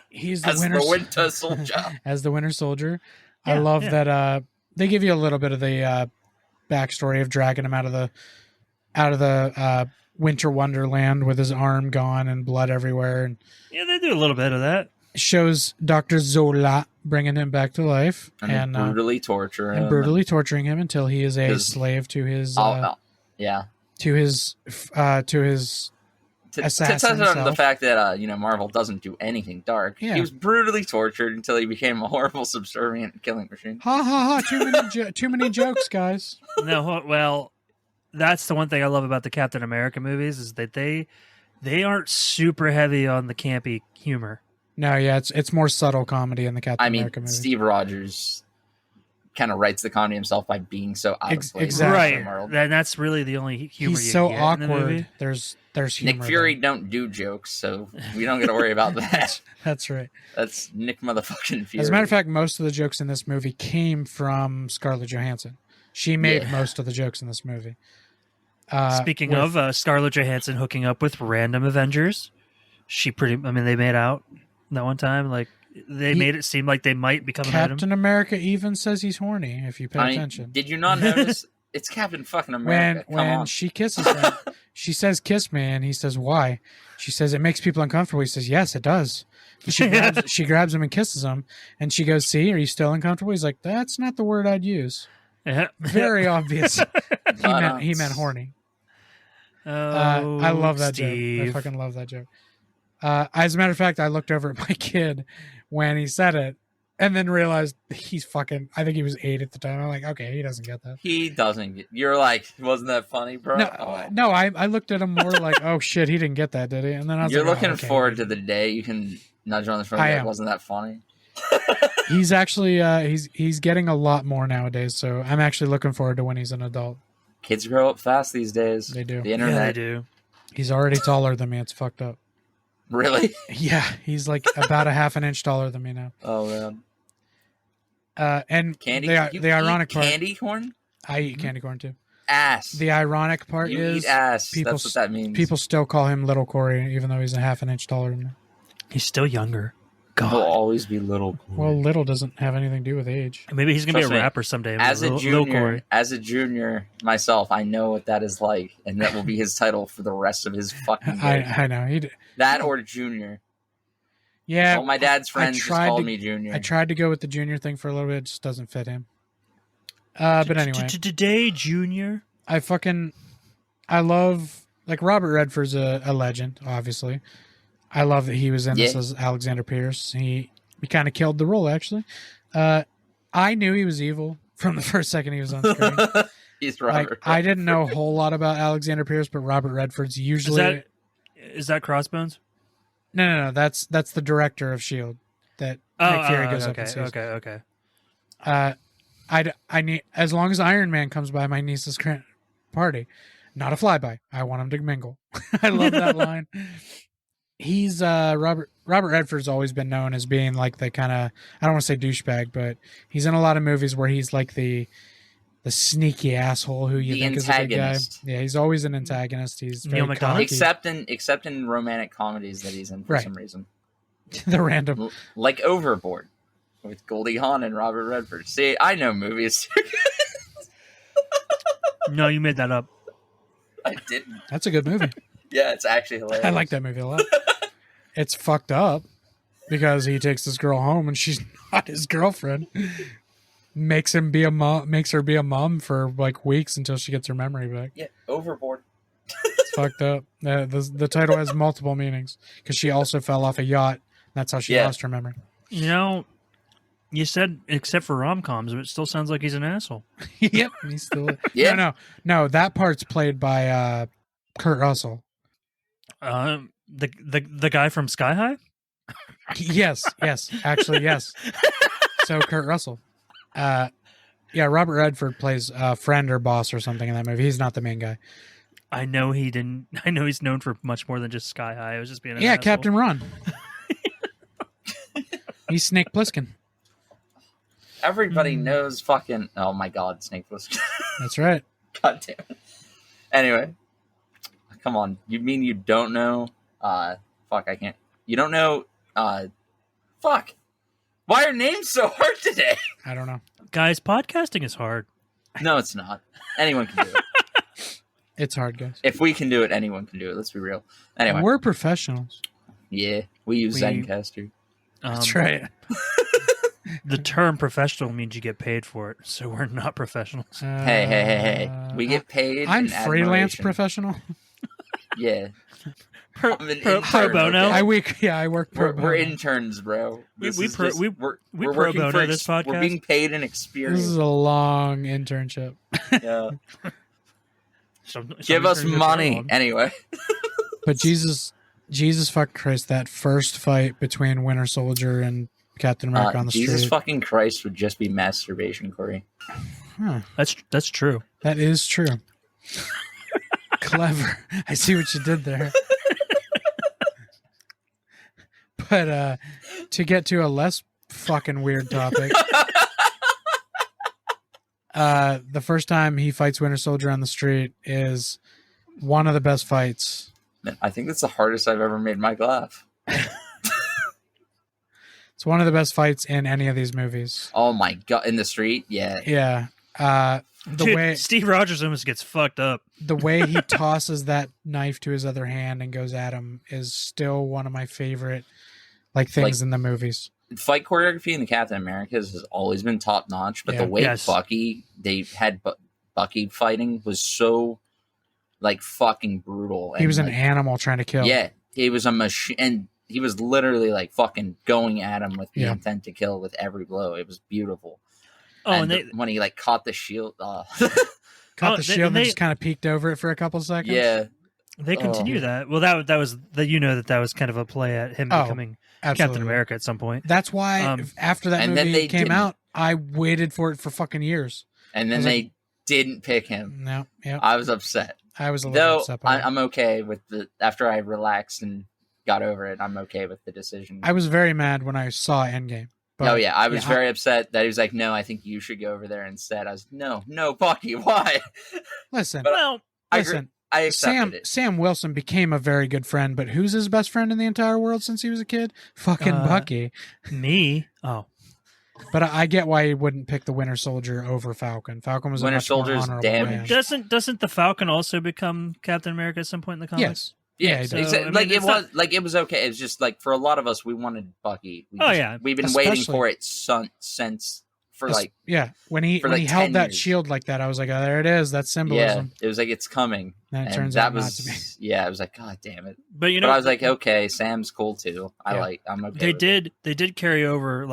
he's the Winter Soldier. As the Winter Soldier, I love that. They give you a little bit of the backstory of dragging him out of the Winter Wonderland with his arm gone and blood everywhere. And yeah, they do a little bit of that. Shows Dr. Zola bringing him back to life and brutally torturing him until he is a slave to his to his assassin. To touch on the fact that Marvel doesn't do anything dark. He was brutally tortured until he became a horrible, subservient killing machine. Ha ha ha! Too many jokes, guys. No, well, that's the one thing I love about the Captain America movies is that they aren't super heavy on the campy humor. No, yeah, it's more subtle comedy in the Captain America movie. Steve Rogers kind of writes the comedy himself by being so out of place. Exactly. Right. And that's really the only humor he's so awkward. There's humor. Nick Fury don't do jokes, so we don't got to worry about that. That's right. That's Nick motherfucking Fury. As a matter of fact, most of the jokes in this movie came from Scarlett Johansson. She made most of the jokes in this movie. Speaking of Scarlett Johansson hooking up with random Avengers, they made out that one time. Like, they made it seem like they might become Captain America even says he's horny, if you pay attention. Did you not notice? It's Captain fucking America. When she kisses him, she says, "Kiss me," and he says, "Why?" She says, "It makes people uncomfortable." He says, "Yes, it does." She grabs him and kisses him, and she goes, "See, are you still uncomfortable?" He's like, "That's not the word I'd use." Very obvious. He meant horny. I love that joke. I fucking love that joke. As a matter of fact, I looked over at my kid when he said it and then realized he's fucking, I think he was 8 at the time. I'm like, okay, he doesn't get that. He doesn't get, you're like, wasn't that funny, bro? No, I looked at him more like, oh shit, he didn't get that, did he? And then I was you're looking forward to the day you can nudge on the front like, wasn't that funny? He's actually, he's getting a lot more nowadays. So I'm actually looking forward to when he's an adult. Kids grow up fast these days. They do. The internet. Yeah, they do. He's already taller than me. It's fucked up. Really? Yeah, he's like about a half an inch taller than me now. Oh man. And candy. The ironic part. Candy corn. I eat candy corn too. Ass. The ironic part is eat ass. That's what that means. People still call him Little Corey, even though he's a half an inch taller than me. He's still younger. God. He'll always be Little Corey. Well, little doesn't have anything to do with age. Maybe he's gonna be a rapper someday. As a junior myself, I know what that is like, and that will be his title for the rest of his fucking day. I know. That or Junior. Yeah. All my dad's friends just called me Junior. I tried to go with the Junior thing for a little bit. It just doesn't fit him. But anyway. Today, Junior. I love, like, Robert Redford's a legend, obviously. I love that he was in this as Alexander Pierce. He kind of killed the role, actually. I knew he was evil from the first second he was on screen. He's Robert. I didn't know a whole lot about Alexander Pierce, but Robert Redford's usually. Is that Crossbones? No. That's the director of Shield. That Nick Fury goes up and sees. Okay. I need, as long as Iron Man comes by my niece's party, not a flyby. I want him to mingle. I love that line. He's Robert Redford's always been known as being like the kind of, I don't want to say douchebag, but he's in a lot of movies where he's like the sneaky asshole who you think is a good guy. Yeah, he's always an antagonist. He's very cocky. Except in romantic comedies that he's in for some reason. The random, like Overboard with Goldie Hawn and Robert Redford. See, I know movies. No, you made that up. I didn't. That's a good movie. Yeah, it's actually hilarious. I like that movie a lot. It's fucked up because he takes this girl home and she's not his girlfriend. Makes her be a mom for like weeks until she gets her memory back. Yeah, Overboard. It's fucked up. The title has multiple meanings because she also fell off a yacht. That's how she lost her memory. You know, you said except for rom-coms, but it still sounds like he's an asshole. Yep, he's still. Yeah. No. That part's played by Kurt Russell. The guy from Sky High. Yes, actually, yes. So Kurt Russell. Robert Redford plays a friend or boss or something in that movie. He's not the main guy. I know he's known for much more than just Sky High. I was just being an asshole. Captain Ron. He's Snake Plissken. Everybody knows fucking. Oh my god, Snake Plissken. That's right. God damn it. Anyway, come on. You mean you don't know? Fuck, I can't. You don't know? Fuck. Why are names so hard today? I don't know. Guys, podcasting is hard. No, it's not. Anyone can do it. It's hard, guys. If we can do it, anyone can do it. Let's be real. Anyway. We're professionals. Yeah, we use Zencaster. That's right. The term professional means you get paid for it, so we're not professionals. Hey. We get paid. I'm freelance professional. Yeah. Pro bono. Okay? I work pro bono. We're interns, bro. We pro bono this podcast. We're being paid in experience. This is a long internship. Yeah. Give us money anyway. But Jesus fucking Christ, that first fight between Winter Soldier and Captain America on the street. Jesus fucking Christ would just be masturbation, Corey. Huh. That's true. That is true. Clever. I see what you did there. But to get to a less fucking weird topic, the first time he fights Winter Soldier on the street is one of the best fights. I think that's the hardest I've ever made Mike laugh. It's one of the best fights in any of these movies. Oh my god! In the street, yeah. Yeah. Way Steve Rogers almost gets fucked up. The way he tosses that knife to his other hand and goes at him is still one of my favorite things in the movies. Fight choreography in the Captain Americas has always been top notch, but the way they had Bucky fighting was so fucking brutal. He was an animal trying to kill. Yeah, he was a machine, and he was literally fucking going at him with the intent to kill with every blow. It was beautiful. Oh, and when he caught the shield, caught the shield and just kind of peeked over it for a couple seconds. Yeah, they continue that. Well, that was that was kind of a play at him becoming Captain America at some point. That's why after that movie came out, I waited for it for fucking years. And then they didn't pick him. No, yeah, I was upset. I was a little upset. I'm okay with after I relaxed and got over it. I'm okay with the decision. I was very mad when I saw Endgame. But, I was very upset that he was like, "No, I think you should go over there instead." I was, "No, Bucky, why?" Listen, I accepted it. Sam Wilson became a very good friend, but who's his best friend in the entire world since he was a kid? Fucking Bucky. Me? Oh. But I get why he wouldn't pick the Winter Soldier over Falcon. Falcon was Winter a much Soldier's more honorable man. Doesn't the Falcon also become Captain America at some point in the comics? Yes. Yeah, it was okay. It was just for a lot of us, we wanted Bucky. We've been waiting for it since when he held that shield like that, I was like, oh, there it is. That's symbolism. Yeah, it was like it's coming. And it turns out not to be. Yeah, I was like, God damn it. But I was like, okay, Sam's cool too. I'm okay. They did carry over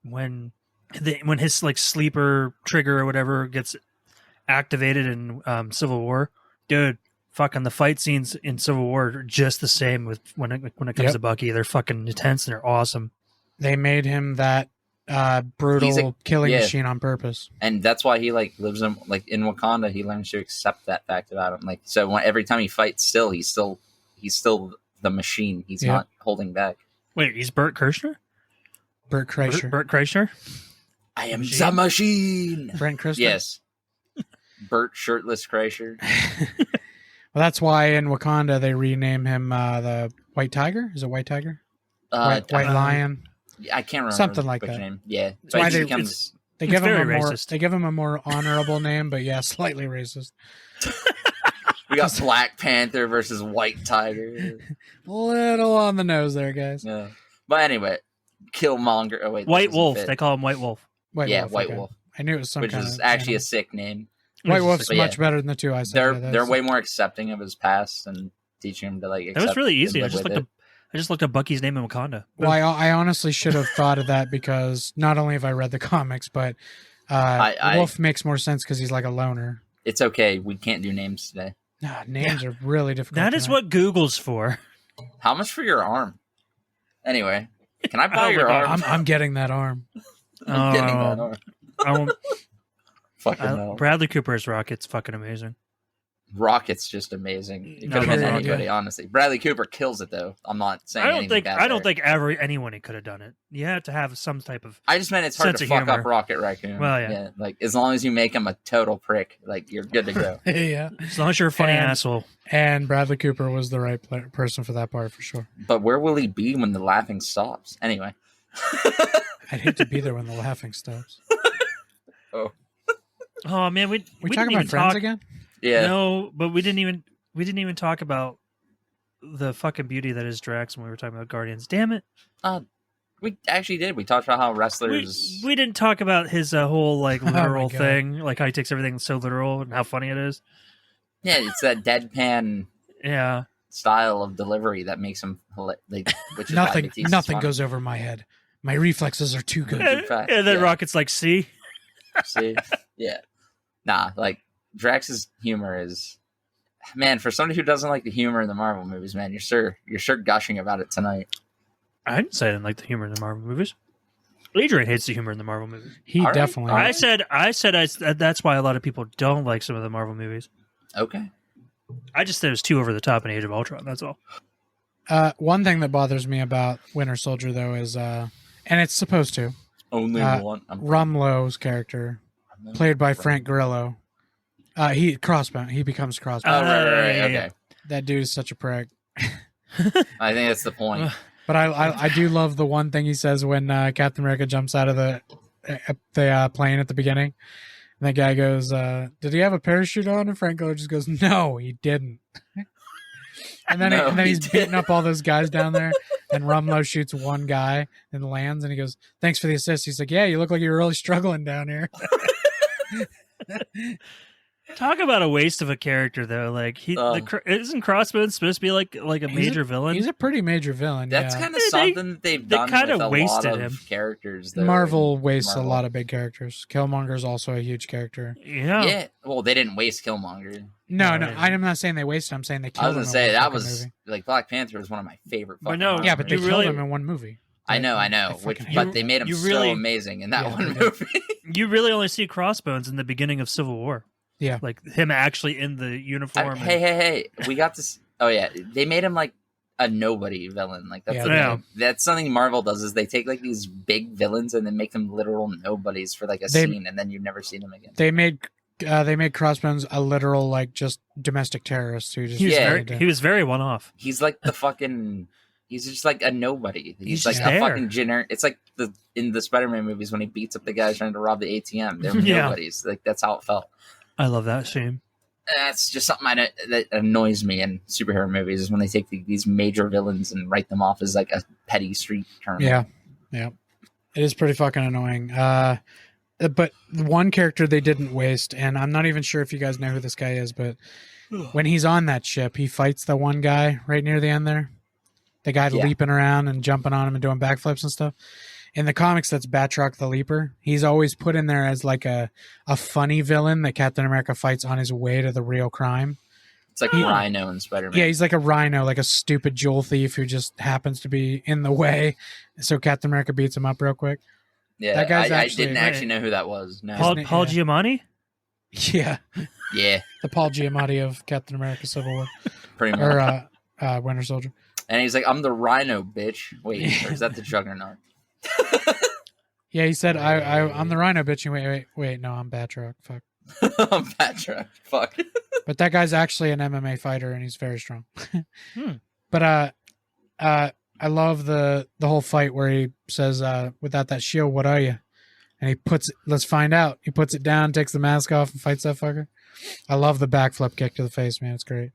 when his sleeper trigger or whatever gets activated in Civil War, dude. Fucking the fight scenes in Civil War are just the same with when it comes to Bucky. They're fucking intense and they're awesome. They made him that brutal killing machine on purpose, and that's why he like lives in Wakanda. He learns to accept that fact about him. Like so, every time he fights, he's still the machine. He's not holding back. Wait, he's Bert Kreischer? Bert Kreischer. Bert Kreischer? I am the machine. Brent Kreischer? Yes. Bert Shirtless Kreischer. Well, that's why in Wakanda they rename him the White Tiger. Is it White Tiger? White Lion. I can't remember something like that. Name. Yeah, that's why they give him a more honorable name, but slightly racist. We got Black Panther versus White Tiger. Little on the nose there, guys. Yeah, but anyway, Killmonger. Oh wait, White Wolf. They call him White Wolf. White Wolf. I knew it was which is actually a sick name. White Wolf's much better than the two I said. They're way more accepting of his past and teaching him to like. It was really easy. I just looked up Bucky's name in Wakanda. Well, I honestly should have thought of that because not only have I read the comics, but Wolf makes more sense because he's like a loner. It's okay. We can't do names today. Names are really difficult. That is what Google's for. How much for your arm? Anyway, can I buy your arm? I'm getting that arm. I'm getting that arm. Bradley Cooper's Rocket's fucking amazing. Rocket's just amazing. It could have been anybody, honestly. Bradley Cooper kills it, though. I'm not saying I don't think anyone could have done it. You had to have some type of. I just meant it's hard to fuck up Rocket Raccoon. Well, yeah. Like as long as you make him a total prick, like you're good to go. Yeah. As long as you're a funny asshole. And Bradley Cooper was the right person for that part for sure. But where will he be when the laughing stops? Anyway. I'd hate to be there when the laughing stops. Oh man, we talking about Friends again? Yeah. No, but we didn't even talk about the fucking beauty that is Drax when we were talking about Guardians. Damn it. We actually did. We talked about how wrestlers. We didn't talk about his whole like literal thing, like how he takes everything so literal and how funny it is. Yeah, it's that deadpan. Style of delivery that makes him which is nothing goes over my head. My reflexes are too good. And then Rocket's like, see, yeah, nah, like Drax's humor is, man, for somebody who doesn't like the humor in the Marvel movies, man, you're sure gushing about it tonight. I didn't say I didn't like the humor in the Marvel movies. Adrian hates the humor in the Marvel movies. He definitely. I said that's why a lot of people don't like some of the Marvel movies. Okay. I just said it was too over the top in Age of Ultron. That's all. One thing that bothers me about Winter Soldier, though, is, and it's supposed to, only one. Rumlow's character, played by Frank Grillo. He becomes Crossbones. Oh, right. Okay. That dude is such a prick. I think that's the point. But I do love the one thing he says when Captain America jumps out of the plane at the beginning. And that guy goes, did he have a parachute on? And Frank Grillo just goes, no, he didn't. And then he's beating up all those guys down there. And Rumlow shoots one guy and lands. And he goes, thanks for the assist. He's like, yeah, you look like you're really struggling down here. Talk about a waste of a character, though. Like isn't Crossbones supposed to be like a major villain? He's a pretty major villain. That's kind of something that they've done with a lot of characters. Marvel wastes a lot of big characters. Killmonger's also a huge character. Yeah. Well, they didn't waste Killmonger. No. I'm not saying they wasted him. I'm saying they killed him. I was gonna say that was like Black Panther was one of my favorite. But they killed him in one movie. I know. But they made him so amazing in that one movie. You really only see Crossbones in the beginning of Civil War. Yeah, like him actually in the uniform. Hey! We got this. Oh yeah, they made him like a nobody villain. Like that's something Marvel does is they take like these big villains and then make them literal nobodies for like a scene, and then you've never seen them again. They made Crossbones a literal like just domestic terrorist who just he was very one off. He's like the fucking. He's just like a nobody. He's like a fucking generic. It's like in the Spider-Man movies when he beats up the guys trying to rob the ATM. They're nobodies. Like that's how it felt. I love that scene. That's just something that annoys me in superhero movies is when they take these major villains and write them off as like a petty street criminal. Yeah. It is pretty fucking annoying. But one character they didn't waste, and I'm not even sure if you guys know who this guy is, but when he's on that ship, he fights the one guy right near the end there. The guy leaping around and jumping on him and doing backflips and stuff. In the comics, that's Batroc the Leaper. He's always put in there as like a funny villain that Captain America fights on his way to the real crime. It's like Rhino and Spider-Man. Yeah, he's like a rhino, like a stupid jewel thief who just happens to be in the way. So Captain America beats him up real quick. Yeah, that guy's I didn't actually know who that was. No. Paul Giamatti? Yeah. Yeah. The Paul Giamatti of Captain America Civil War. Pretty much. Or Winter Soldier. And he's like, I'm the Rhino, bitch. Wait, or is that the Juggernaut? Yeah, he said, I'm the Rhino, bitch. Wait, no, I'm Batroc. Fuck. I'm Batroc. Fuck. But that guy's actually an MMA fighter, and he's very strong. But I love the whole fight where he says, without that shield, what are you? And let's find out. He puts it down, takes the mask off, and fights that fucker. I love the backflip kick to the face, man. It's great.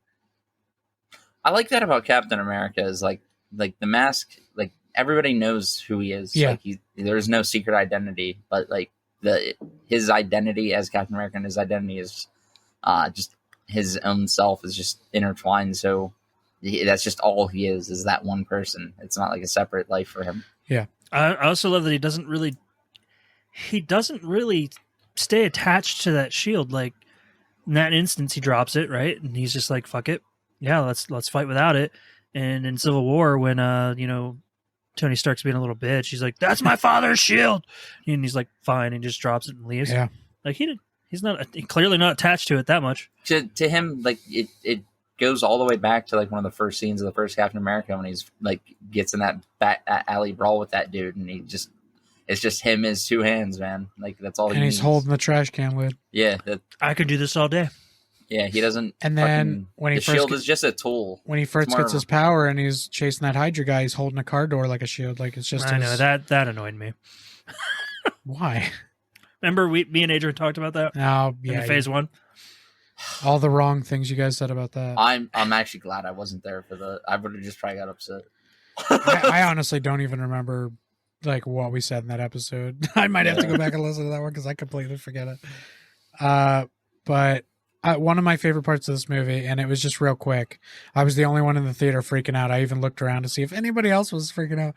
I like that about Captain America is like the mask, like everybody knows who he is. Yeah. Like there's no secret identity, but like his identity as Captain America and his identity is just his own self is just intertwined. So that's just all he is that one person. It's not like a separate life for him. Yeah. I also love that he doesn't really stay attached to that shield. Like in that instance, he drops it, right? And he's just like, fuck it. Yeah, let's fight without it. And in Civil War, when Tony Stark's being a little bitch, he's like, "That's my father's shield," and he's like, "Fine," and just drops it and leaves. Yeah, like he's clearly not attached to it that much. To him, like it goes all the way back to like one of the first scenes of the first Captain America when he's like gets in that alley brawl with that dude, and it's just him, his two hands, man. Like that's all. And he's holding the trash can lid. Yeah, I could do this all day. Yeah, he doesn't. And then when the shield is just a tool. When he first gets his power and he's chasing that Hydra guy, he's holding a car door like a shield. Like it's just. I know that annoyed me. Why? Remember me and Adrian talked about that. Oh yeah, in phase 1. All the wrong things you guys said about that. I'm actually glad I wasn't there for the. I would have just probably got upset. I honestly don't even remember like what we said in that episode. I might have to go back and listen to that one because I completely forget it. But. One of my favorite parts of this movie, and it was just real quick. I was the only one in the theater freaking out. I even looked around to see if anybody else was freaking out.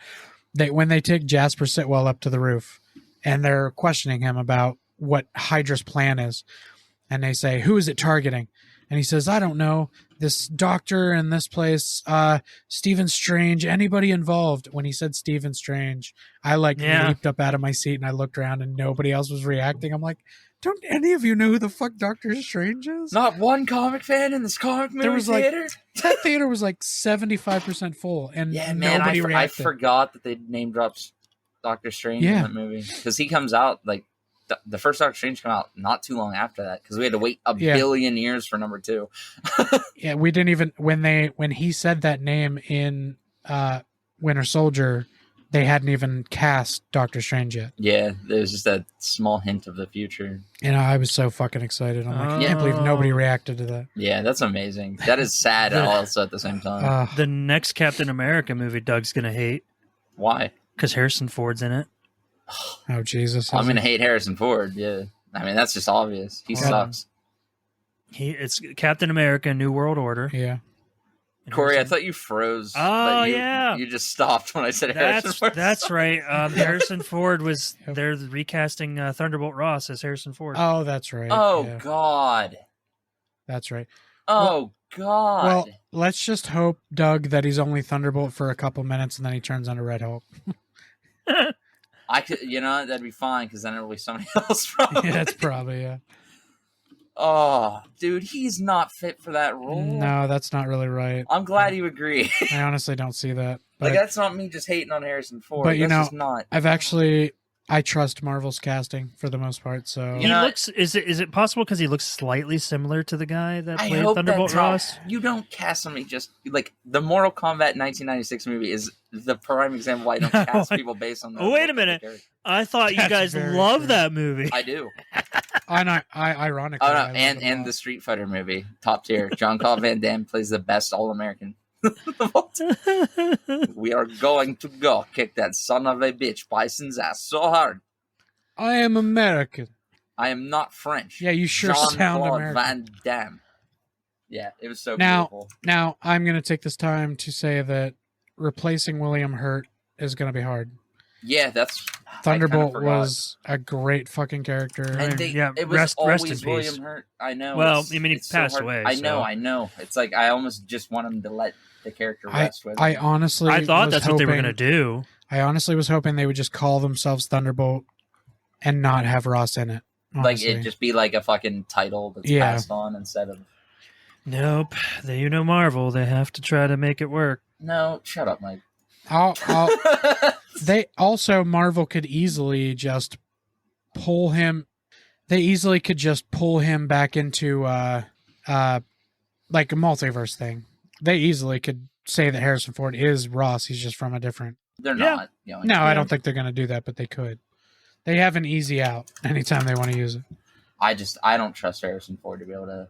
When they take Jasper Sitwell up to the roof, and they're questioning him about what Hydra's plan is, and they say, "Who is it targeting?" And he says, "I don't know. This doctor in this place, Stephen Strange, anybody involved." When he said Stephen Strange, I leaped up out of my seat and I looked around and nobody else was reacting. I'm like, don't any of you know who the fuck Doctor Strange is? Not one comic fan in this comic movie theater? That theater was like 75% full and nobody reacted. I forgot that they name dropped Doctor Strange in that movie. Because he comes out, like, the first Doctor Strange came out not too long after that. Because we had to wait a billion years for number 2. Yeah, we didn't even, when he said that name in Winter Soldier, they hadn't even cast Doctor Strange yet. Yeah, there's just that small hint of the future. And I was so fucking excited. I'm like, I can't believe nobody reacted to that. Yeah, that's amazing. That is sad also at the same time. The next Captain America movie Doug's going to hate. Why? Because Harrison Ford's in it. Oh, Jesus. I'm going to hate Harrison Ford, yeah. I mean, that's just obvious. He sucks. It's Captain America, New World Order. Yeah. Corey, I thought you froze. Oh, yeah. You just stopped when I said Harrison Ford. That's right. Harrison Ford was, they're recasting Thunderbolt Ross as Harrison Ford. Oh, that's right. Oh, God. That's right. Oh, God. Well, let's just hope, Doug, that he's only Thunderbolt for a couple minutes and then he turns into Red Hulk. I could, that'd be fine because then it'll be somebody else. Probably. Yeah, that's probably, yeah. Oh, dude, he's not fit for that role. No, that's not really right. I'm glad you agree. I honestly don't see that. But, that's not me just hating on Harrison Ford. But, just not. I trust Marvel's casting for the most part. So he looks. Is it possible because he looks slightly similar to the guy that played Thunderbolt Ross? You don't cast somebody just like the Mortal Kombat 1996 movie is the prime example why you don't cast people based on that. Wait a minute! I thought you guys love that movie. I do. Ironically. Oh no, and the Street Fighter movie, top tier. Jean-Claude Van Damme plays the best All-American. We are going to go kick that son of a bitch Bison's ass so hard. I am American. I am not French. Yeah, you sure sound American. Van Damme. Yeah, it was so beautiful. Now, I'm going to take this time to say that replacing William Hurt is going to be hard. Yeah, that's Thunderbolt was a great fucking character. And it was always William Hurt. I know. Well, I mean, he passed away. I know. It's like I almost just want him to let the character rest with him. I thought that's what they were going to do. I honestly was hoping they would just call themselves Thunderbolt and not have Ross in it. Honestly. Like it'd just be like a fucking title that's passed on instead of. Nope. Marvel. They have to try to make it work. No, shut up, Mike. They also, Marvel could easily just pull him. They easily could just pull him back into like a multiverse thing. They easily could say that Harrison Ford is Ross. He's just from a different. They're not. No, I don't think they're going to do that, but they could. They have an easy out anytime they want to use it. I don't trust Harrison Ford to be able to,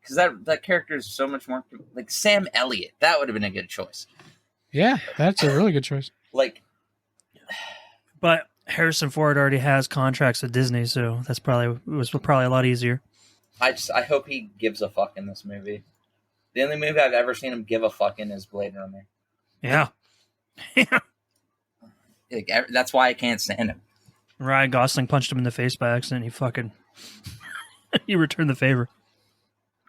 because that character is so much more like Sam Elliott. That would have been a good choice. Yeah, that's a really good choice. But Harrison Ford already has contracts with Disney, so it was probably a lot easier. I hope he gives a fuck in this movie. The only movie I've ever seen him give a fuck in is Blade Runner. Yeah. That's why I can't stand him. Ryan Gosling punched him in the face by accident. He fucking he returned the favor.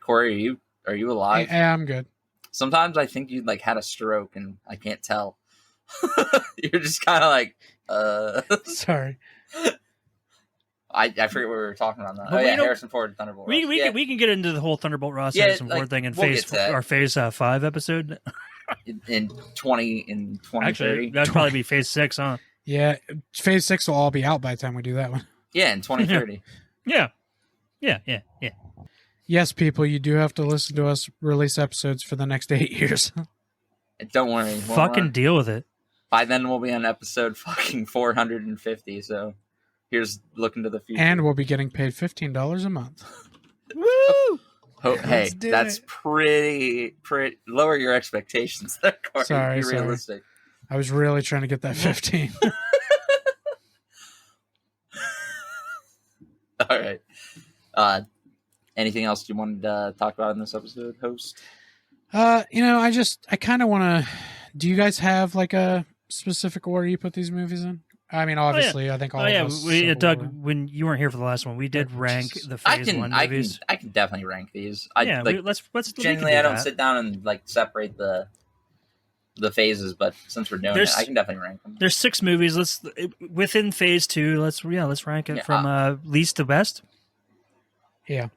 Corey, are you alive? Yeah, I'm good. Sometimes I think you had a stroke and I can't tell. You're just kind of like, Sorry. I forget what we were talking about now. Harrison Ford, Thunderbolt. We can get into the whole Thunderbolt Ross Harrison Ford thing in phase 5 episode. in 2030. Actually, that'd probably be phase 6, huh? Yeah, phase 6 will all be out by the time we do that one. Yeah, in 2030. Yeah. Yes, people, you do have to listen to us release episodes for the next 8 years. Don't worry. Fucking deal with it. By then, we'll be on episode fucking 450, so here's looking to the future. And we'll be getting paid $15 a month. Woo! Hey, that's pretty. Lower your expectations there, Corey. Sorry. Be realistic. I was really trying to get that 15. All right. Anything else you wanted to talk about in this episode, host? I kind of want to. Do you guys have like a specific order you put these movies in? I mean, obviously, I think all of us. Doug, when you weren't here for the last one, we did rank the phase 1 movies. I can definitely rank these. Let's genuinely, I don't sit down and separate the phases, but since we're doing it, I can definitely rank them. There's 6 movies. Let's within phase 2. Let's rank it from least to best. Yeah.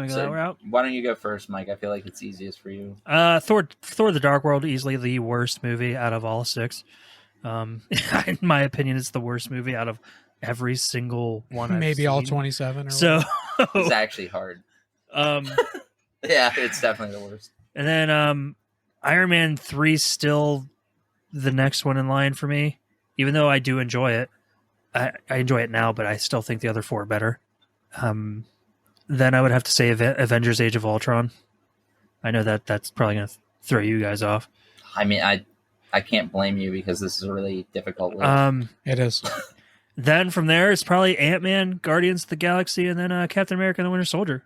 So, why don't you go first, Mike? I feel like it's easiest for you. Thor: The Dark World, easily the worst movie out of all 6. In my opinion, it's the worst movie out of every single one. Maybe all 27. So it's actually hard. Yeah, it's definitely the worst. And then Iron Man 3 still the next one in line for me, even though I do enjoy it. I enjoy it now, but I still think the other 4 are better. Then I would have to say Avengers: Age of Ultron. I know that's probably going to throw you guys off. I mean, I can't blame you because this is a really difficult list. It is. Then from there, it's probably Ant-Man, Guardians of the Galaxy, and then Captain America and the Winter Soldier.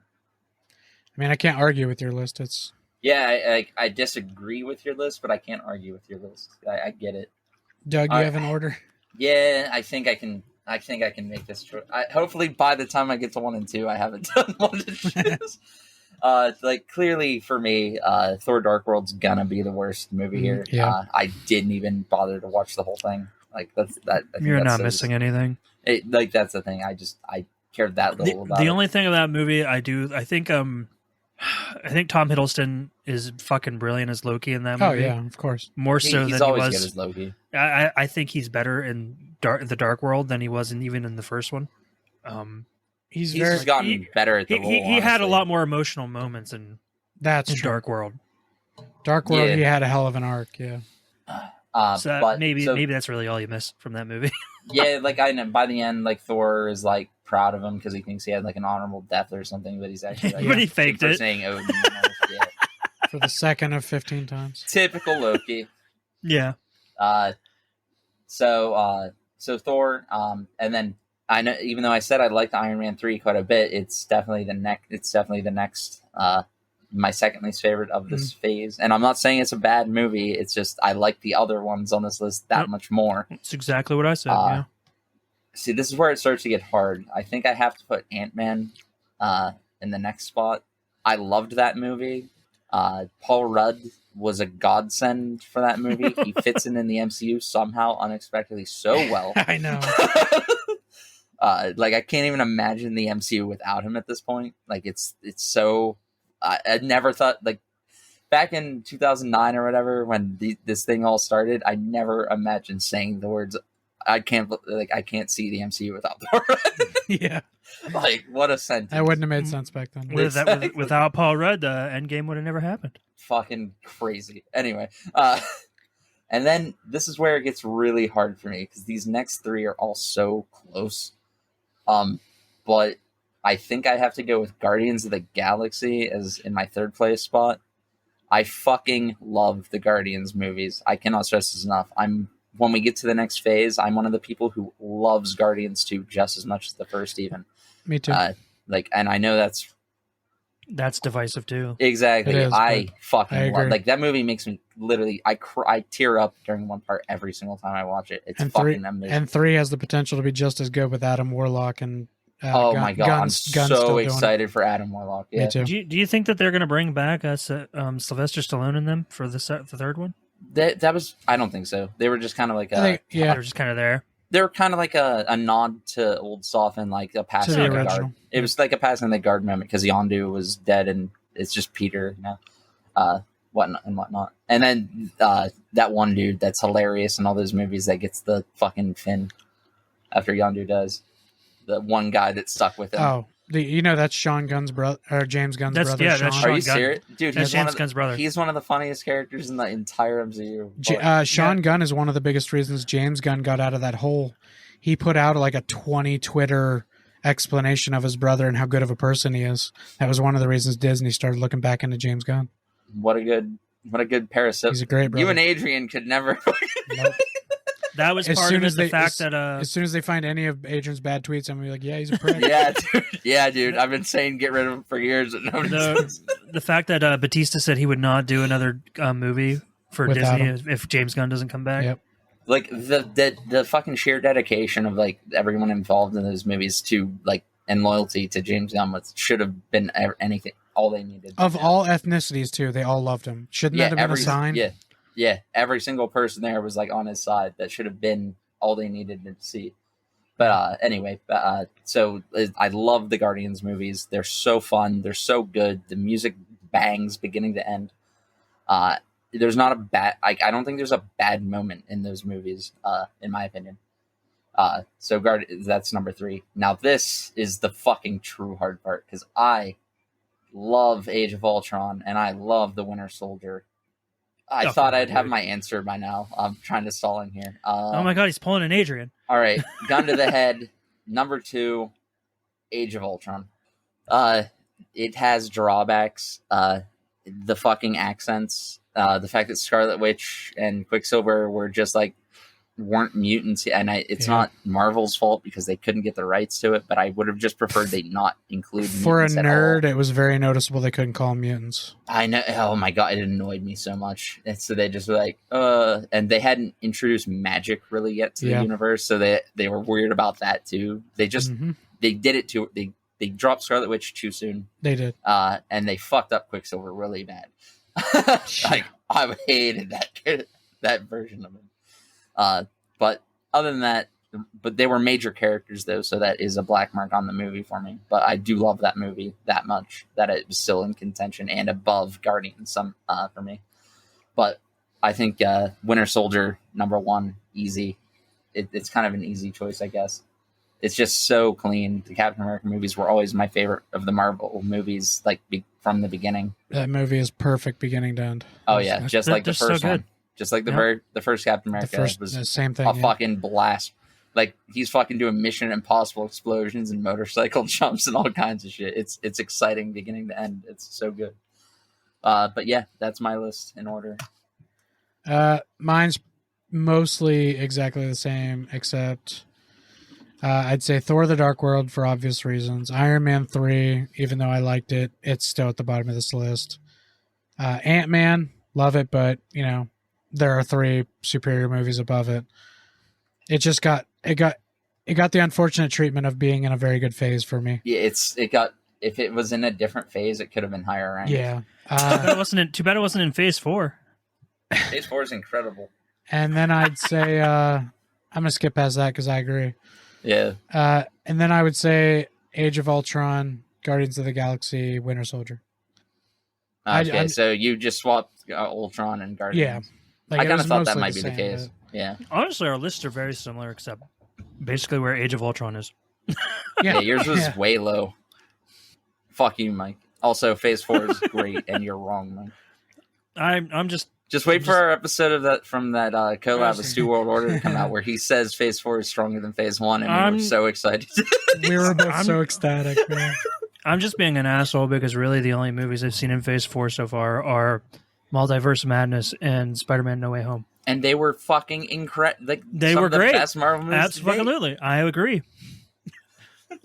I mean, I can't argue with your list. It's I disagree with your list, but I can't argue with your list. I get it. Doug, you have an order? Yeah, I think I can make this choice. Hopefully, by the time I get to 1 and 2, I haven't done one to choose. Clearly for me, Thor: Dark World's gonna be the worst movie here. Yeah. I didn't even bother to watch the whole thing. You're not missing anything. That's the thing. I cared that little about it. The only thing of that movie I think Tom Hiddleston is fucking brilliant as Loki in that movie. Oh yeah, of course. More so he's than always he was good as Loki. I think he's better in the Dark World than he was even in the first one. He's gotten better at the role. He had a lot more emotional moments in Dark World. Dark World, he had a hell of an arc. Yeah. Maybe that's really all you miss from that movie. Yeah, I know by the end, Thor is proud of him because he thinks he had an honorable death or something, but he's actually but he faked it. Saying Odin for the second of 15 times. Typical Loki. Yeah. So Thor, and then I know, even though I said I liked Iron Man 3 quite a bit, it's definitely the next my second least favorite of this phase. And I'm not saying it's a bad movie. It's just I like the other ones on this list that much more. That's exactly what I said. Yeah. See, this is where it starts to get hard. I think I have to put Ant-Man in the next spot. I loved that movie. Paul Rudd was a godsend for that movie. He fits in the MCU somehow unexpectedly so well. I know. Like I can't even imagine the MCU without him at this point. Like it's so. I never thought like back in 2009 or whatever when this thing all started. I never imagined saying the words. I can't see the MCU without Paul Rudd. Yeah. Like what a sentence. That wouldn't have made sense back then. Without Paul Rudd, Endgame would have never happened. Fucking crazy. Anyway, and then this is where it gets really hard for me because these next three are all so close. But I think I have to go with Guardians of the Galaxy as in my third place spot. I fucking love the Guardians movies. I cannot stress this enough. When we get to the next phase, I'm one of the people who loves Guardians 2 just as much as the first even. Me too. And I know that's divisive too. Exactly. I fucking love like that movie makes me literally I tear up during one part every single time I watch it. It's fucking amazing. And 3 has the potential to be just as good with Adam Warlock and oh my god, I'm so excited for Adam Warlock. Yeah. Me too. Do you think that they're going to bring back Sylvester Stallone in them for the third one? That was I don't think so. They were just kind of like they were just kind of there. They were kind of like a nod to old stuff and like a passing of the guard. It was like a passing of the guard moment because Yondu was dead and it's just Peter now, whatnot. And then that one dude that's hilarious in all those movies that gets the fucking fin after Yondu does. The one guy that stuck with him. Oh, that's Sean Gunn's brother or James Gunn's brother. Yeah, that's Sean Are you serious, dude? That's James Gunn's brother. He's one of the funniest characters in the entire MCU. Sean Gunn is one of the biggest reasons James Gunn got out of that hole. He put out like a 20 Twitter explanation of his brother and how good of a person he is. That was one of the reasons Disney started looking back into James Gunn. What a good parasite. He's a great brother. You and Adrian could never. Nope. That was part of the fact that as soon as they find any of Adrian's bad tweets, I'm gonna be like, yeah, he's a prick. dude. I've been saying get rid of him for years. The fact that Batista said he would not do another movie for Without Disney if James Gunn doesn't come back. Yep. Like the fucking sheer dedication of like everyone involved in those movies to like and loyalty to James Gunn should have been anything all they needed. Of all ethnicities too, they all loved him. Shouldn't that have been a sign? Yeah, every single person there was like on his side. That should have been all they needed to see. But anyway, so I love the Guardians movies. They're so fun. They're so good. The music bangs beginning to end. There's not a bad. I don't think there's a bad moment in those movies, in my opinion. So that's number 3. Now this is the fucking true hard part because I love Age of Ultron and I love The Winter Soldier. I thought I'd have my answer by now. I'm trying to stall in here. Oh my god, he's pulling an Adrian. All right, gun to the head. Number 2, Age of Ultron. It has drawbacks. The fucking accents. The fact that Scarlet Witch and Quicksilver were just like weren't mutants, and it's not Marvel's fault because they couldn't get the rights to it. But I would have just preferred they not include for a mutants nerd. It was very noticeable they couldn't call them mutants. I know. Oh my god, it annoyed me so much. And so they just were like, and they hadn't introduced magic really yet to the universe, so they were weird about that too. They just they did it too. They dropped Scarlet Witch too soon. They did, and they fucked up Quicksilver really bad. Like I hated that version of him. But other than that, but they were major characters though, so that is a black mark on the movie for me. But I do love that movie that much that it was still in contention and above Guardians for me. But I think Winter Soldier number 1 easy. It's kind of an easy choice, I guess. It's just so clean. The Captain America movies were always my favorite of the Marvel movies, like from the beginning. That movie is perfect beginning to end. Oh yeah, just like the first one. Just like the first Captain America was the same thing, a fucking blast. Like he's fucking doing Mission Impossible explosions and motorcycle jumps and all kinds of shit. It's exciting beginning to end. It's so good. But yeah, that's my list in order. Mine's mostly exactly the same, except I'd say Thor: The Dark World for obvious reasons. Iron Man 3, even though I liked it, it's still at the bottom of this list. Ant-Man, love it, but there are 3 superior movies above it. It just got the unfortunate treatment of being in a very good phase for me. Yeah, if it was in a different phase, it could have been higher ranked. Yeah. Too bad it wasn't in phase 4. Phase 4 is incredible. And then I'd say I'm gonna skip past that because I agree. Yeah. And then I would say Age of Ultron, Guardians of the Galaxy, Winter Soldier. Okay, so you just swapped Ultron and Guardians. Yeah. I kind of thought that might be the case. Yeah. Honestly, our lists are very similar, except basically where Age of Ultron is. Yeah, yours was way low. Fuck you, Mike. Also, Phase 4 is great, and you're wrong, Mike. I'm just wait for our episode of that from that collab with Stu World Order to come out, where he says Phase 4 is stronger than Phase 1, and we were so excited. We were both so ecstatic, man. I'm just being an asshole because really the only movies I've seen in Phase 4 so far are Multiverse Madness and Spider-Man No Way Home. And they were fucking incredible. Like, they were great. The best Marvel movies. Absolutely. I agree.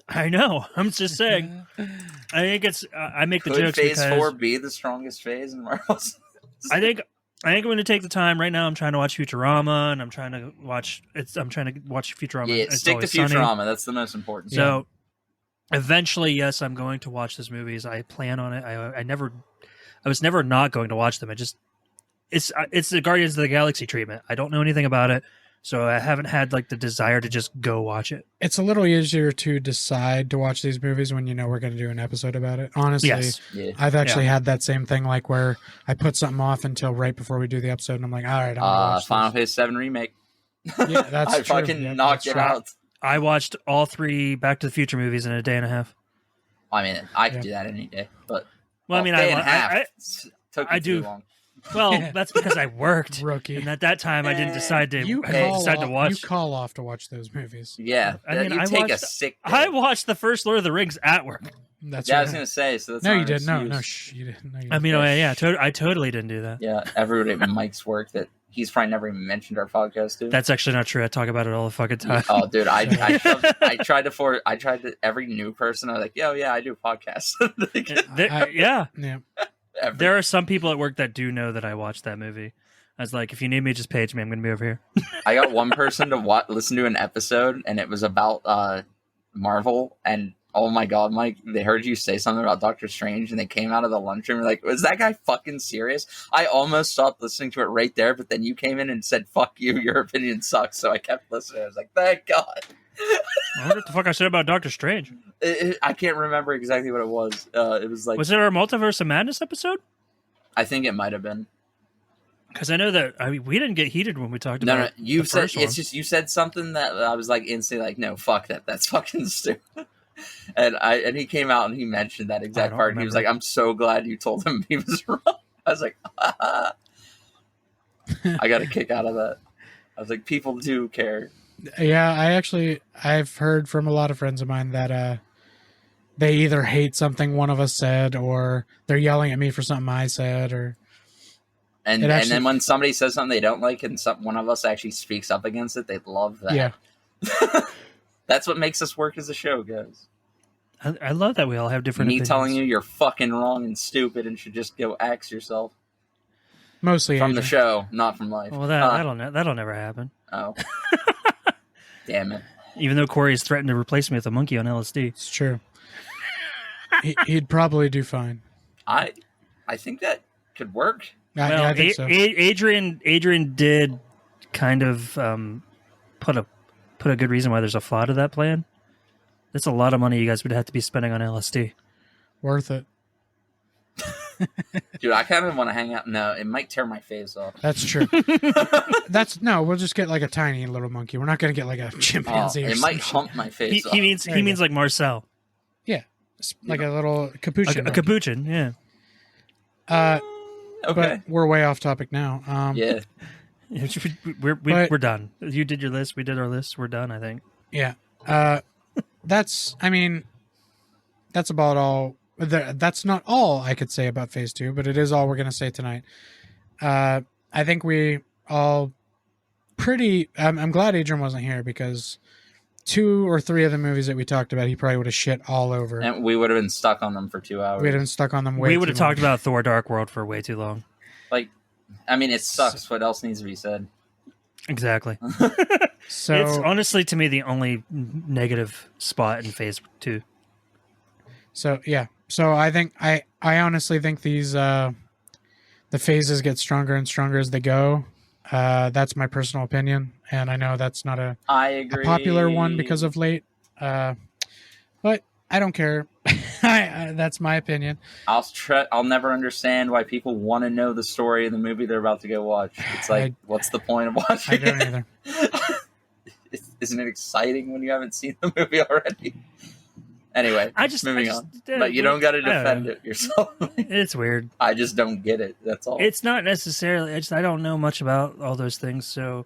I know. I'm just saying. I think it's. I make the jokes Phase because 4 be the strongest phase in Marvel? I think I'm going to take the time right now. I'm trying to watch Futurama, and I'm trying to watch Futurama. Yeah, stick to Futurama. Sunny. That's the most important. So, eventually, yes, I'm going to watch those movies. I plan on it. I was never not going to watch them. It's the Guardians of the Galaxy treatment. I don't know anything about it, so I haven't had the desire to just go watch it. It's a little easier to decide to watch these movies when we're going to do an episode about it. Honestly, yes. I've actually had that same thing, where I put something off until right before we do the episode, and I'm like, all right, I'm going to watch Final Phase 7 remake. Yeah, that's I fucking knocked it out. I watched all 3 Back to the Future movies in a day and a half. I mean, I could do that any day, but I took me too long. Well, that's because I worked, Rookie. And at that time, I didn't decide to. You call off to watch those movies. Yeah, I take a sick day. I watched the first Lord of the Rings at work. That's I was gonna say. So that's no, you didn't. No, you didn't. No, you didn't. I mean, I totally didn't do that. Yeah, everybody at Mike's work that he's probably never even mentioned our podcast to. That's actually not true. I talk about it all the fucking time. Oh, dude, I tried to every new person. I was like, yo, yeah, I do podcasts. Yeah. There are some people at work that do know that I watched that movie. I was like, if you need me, just page me. I'm going to be over here. I got one person to listen to an episode, and it was about Marvel. And oh my god, Mike, they heard you say something about Doctor Strange, and they came out of the lunchroom and were like, was that guy fucking serious? I almost stopped listening to it right there, but then you came in and said, fuck you, your opinion sucks. So I kept listening. I was like, thank God. I wonder what the fuck I said about Doctor Strange. I can't remember exactly what it was. It was like... Was it our Multiverse of Madness episode? I think it might have been. Because I know that we didn't get heated when we talked about No, you said first one. It's just you said something that I was like instantly like, no, fuck that. That's fucking stupid. And he came out and he mentioned that exact part. And he was like, I'm so glad you told him he was wrong. I was like, I got a kick out of that. I was like, people do care. Yeah, I've heard from a lot of friends of mine that they either hate something one of us said, or they're yelling at me for something I said, or and then when somebody says something they don't like, and one of us actually speaks up against it, they love that. Yeah, that's what makes us work as a show, guys. I love that we all have different. Me opinions. telling you you're fucking wrong and stupid and should just go axe yourself. Mostly from the show, not from life. Well, that'll never happen. Oh. Damn it. Even though Corey has threatened to replace me with a monkey on LSD. It's true. He'd probably do fine. I think that could work. Yeah, I think so. Adrian did kind of put a good reason why there's a flaw to that plan. That's a lot of money you guys would have to be spending on LSD. Worth it. Dude, I kind of want to hang out. No, it might tear my face off. That's true. We'll just get a tiny little monkey. We're not going to get a chimpanzee. It might hump my face off. He means like Marcel. Yeah. A little capuchin. A capuchin, yeah. Okay. But we're way off topic now. Yeah. We're done. You did your list. We did our list. We're done, I think. Yeah. That's about all. That's not all I could say about Phase 2, but it is all we're going to say tonight. I think we all I'm glad Adrian wasn't here because 2 or 3 of the movies that we talked about, he probably would have shit all over. And we would have been stuck on them for 2 hours. We would have been stuck on them We would have talked about Thor Dark World for way too long. Like, I mean, it sucks. What else needs to be said? Exactly. So it's honestly, to me, the only negative spot in Phase 2. So, yeah. So I think, I honestly think these, the phases get stronger and stronger as they go. That's my personal opinion. And I know that's not I a agree. popular one because of late. But I don't care. That's my opinion. I'll never understand why people want to know the story of the movie they're about to go watch. It's like, what's the point of watching I don't either. Isn't it exciting when you haven't seen the movie already? Anyway, moving on. But you don't got to defend it yourself. It's weird. I just don't get it. That's all. It's not necessarily. I don't know much about all those things. So,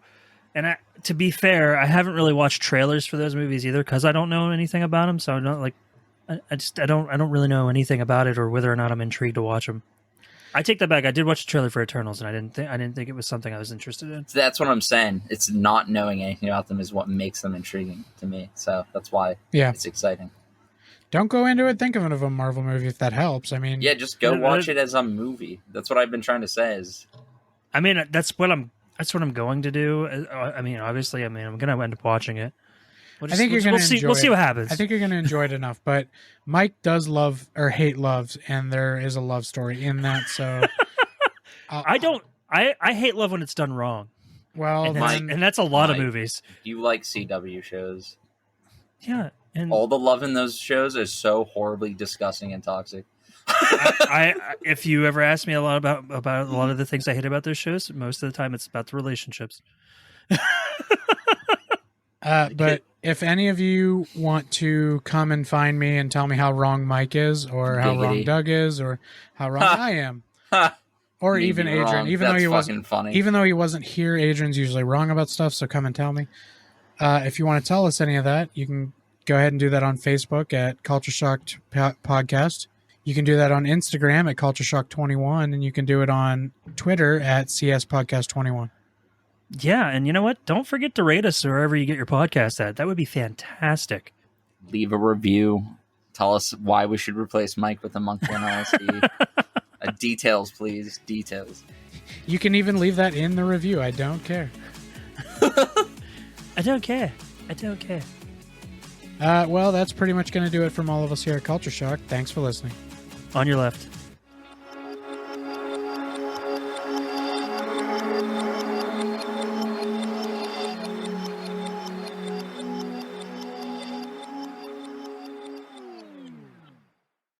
and to be fair, I haven't really watched trailers for those movies either because I don't know anything about them. So I'm not like, I don't really know anything about it or whether or not I'm intrigued to watch them. I take that back. I did watch the trailer for Eternals, and I didn't think it was something I was interested in. That's what I'm saying. It's not knowing anything about them is what makes them intriguing to me. So that's why it's exciting. Don't go into it thinking of a Marvel movie if that helps. I mean, yeah, just go watch it as a movie. That's what I've been trying to say. I mean, that's what I'm going to do. I mean, obviously, I'm going to end up watching it. I think you're going to enjoy it. We'll see what happens. I think you're going to enjoy it enough. But Mike does love or hate loves, and there is a love story in that. So I hate love when it's done wrong. Well, and that's a lot of movies. You like CW shows? Yeah, and all the love in those shows is so horribly disgusting and toxic. If you ever ask me a lot about a lot of the things I hate about those shows, most of the time it's about the relationships. But if any of you want to come and find me and tell me how wrong Mike is, or how wrong Doug is, or how wrong I am, or even Adrian, even though he wasn't here, Adrian's usually wrong about stuff. So come and tell me. If you want to tell us any of that, you can go ahead and do that on Facebook at Culture Shock Podcast. You can do that on Instagram at Culture Shock 21, and you can do it on Twitter at CS Podcast 21. Yeah, and you know what? Don't forget to rate us wherever you get your podcast at. That would be fantastic. Leave a review. Tell us why we should replace Mike with a monkey on LSD. Details, please. Details. You can even leave that in the review. I don't care. I don't care. Well, that's pretty much going to do it from all of us here at Culture Shock. Thanks for listening. On your left.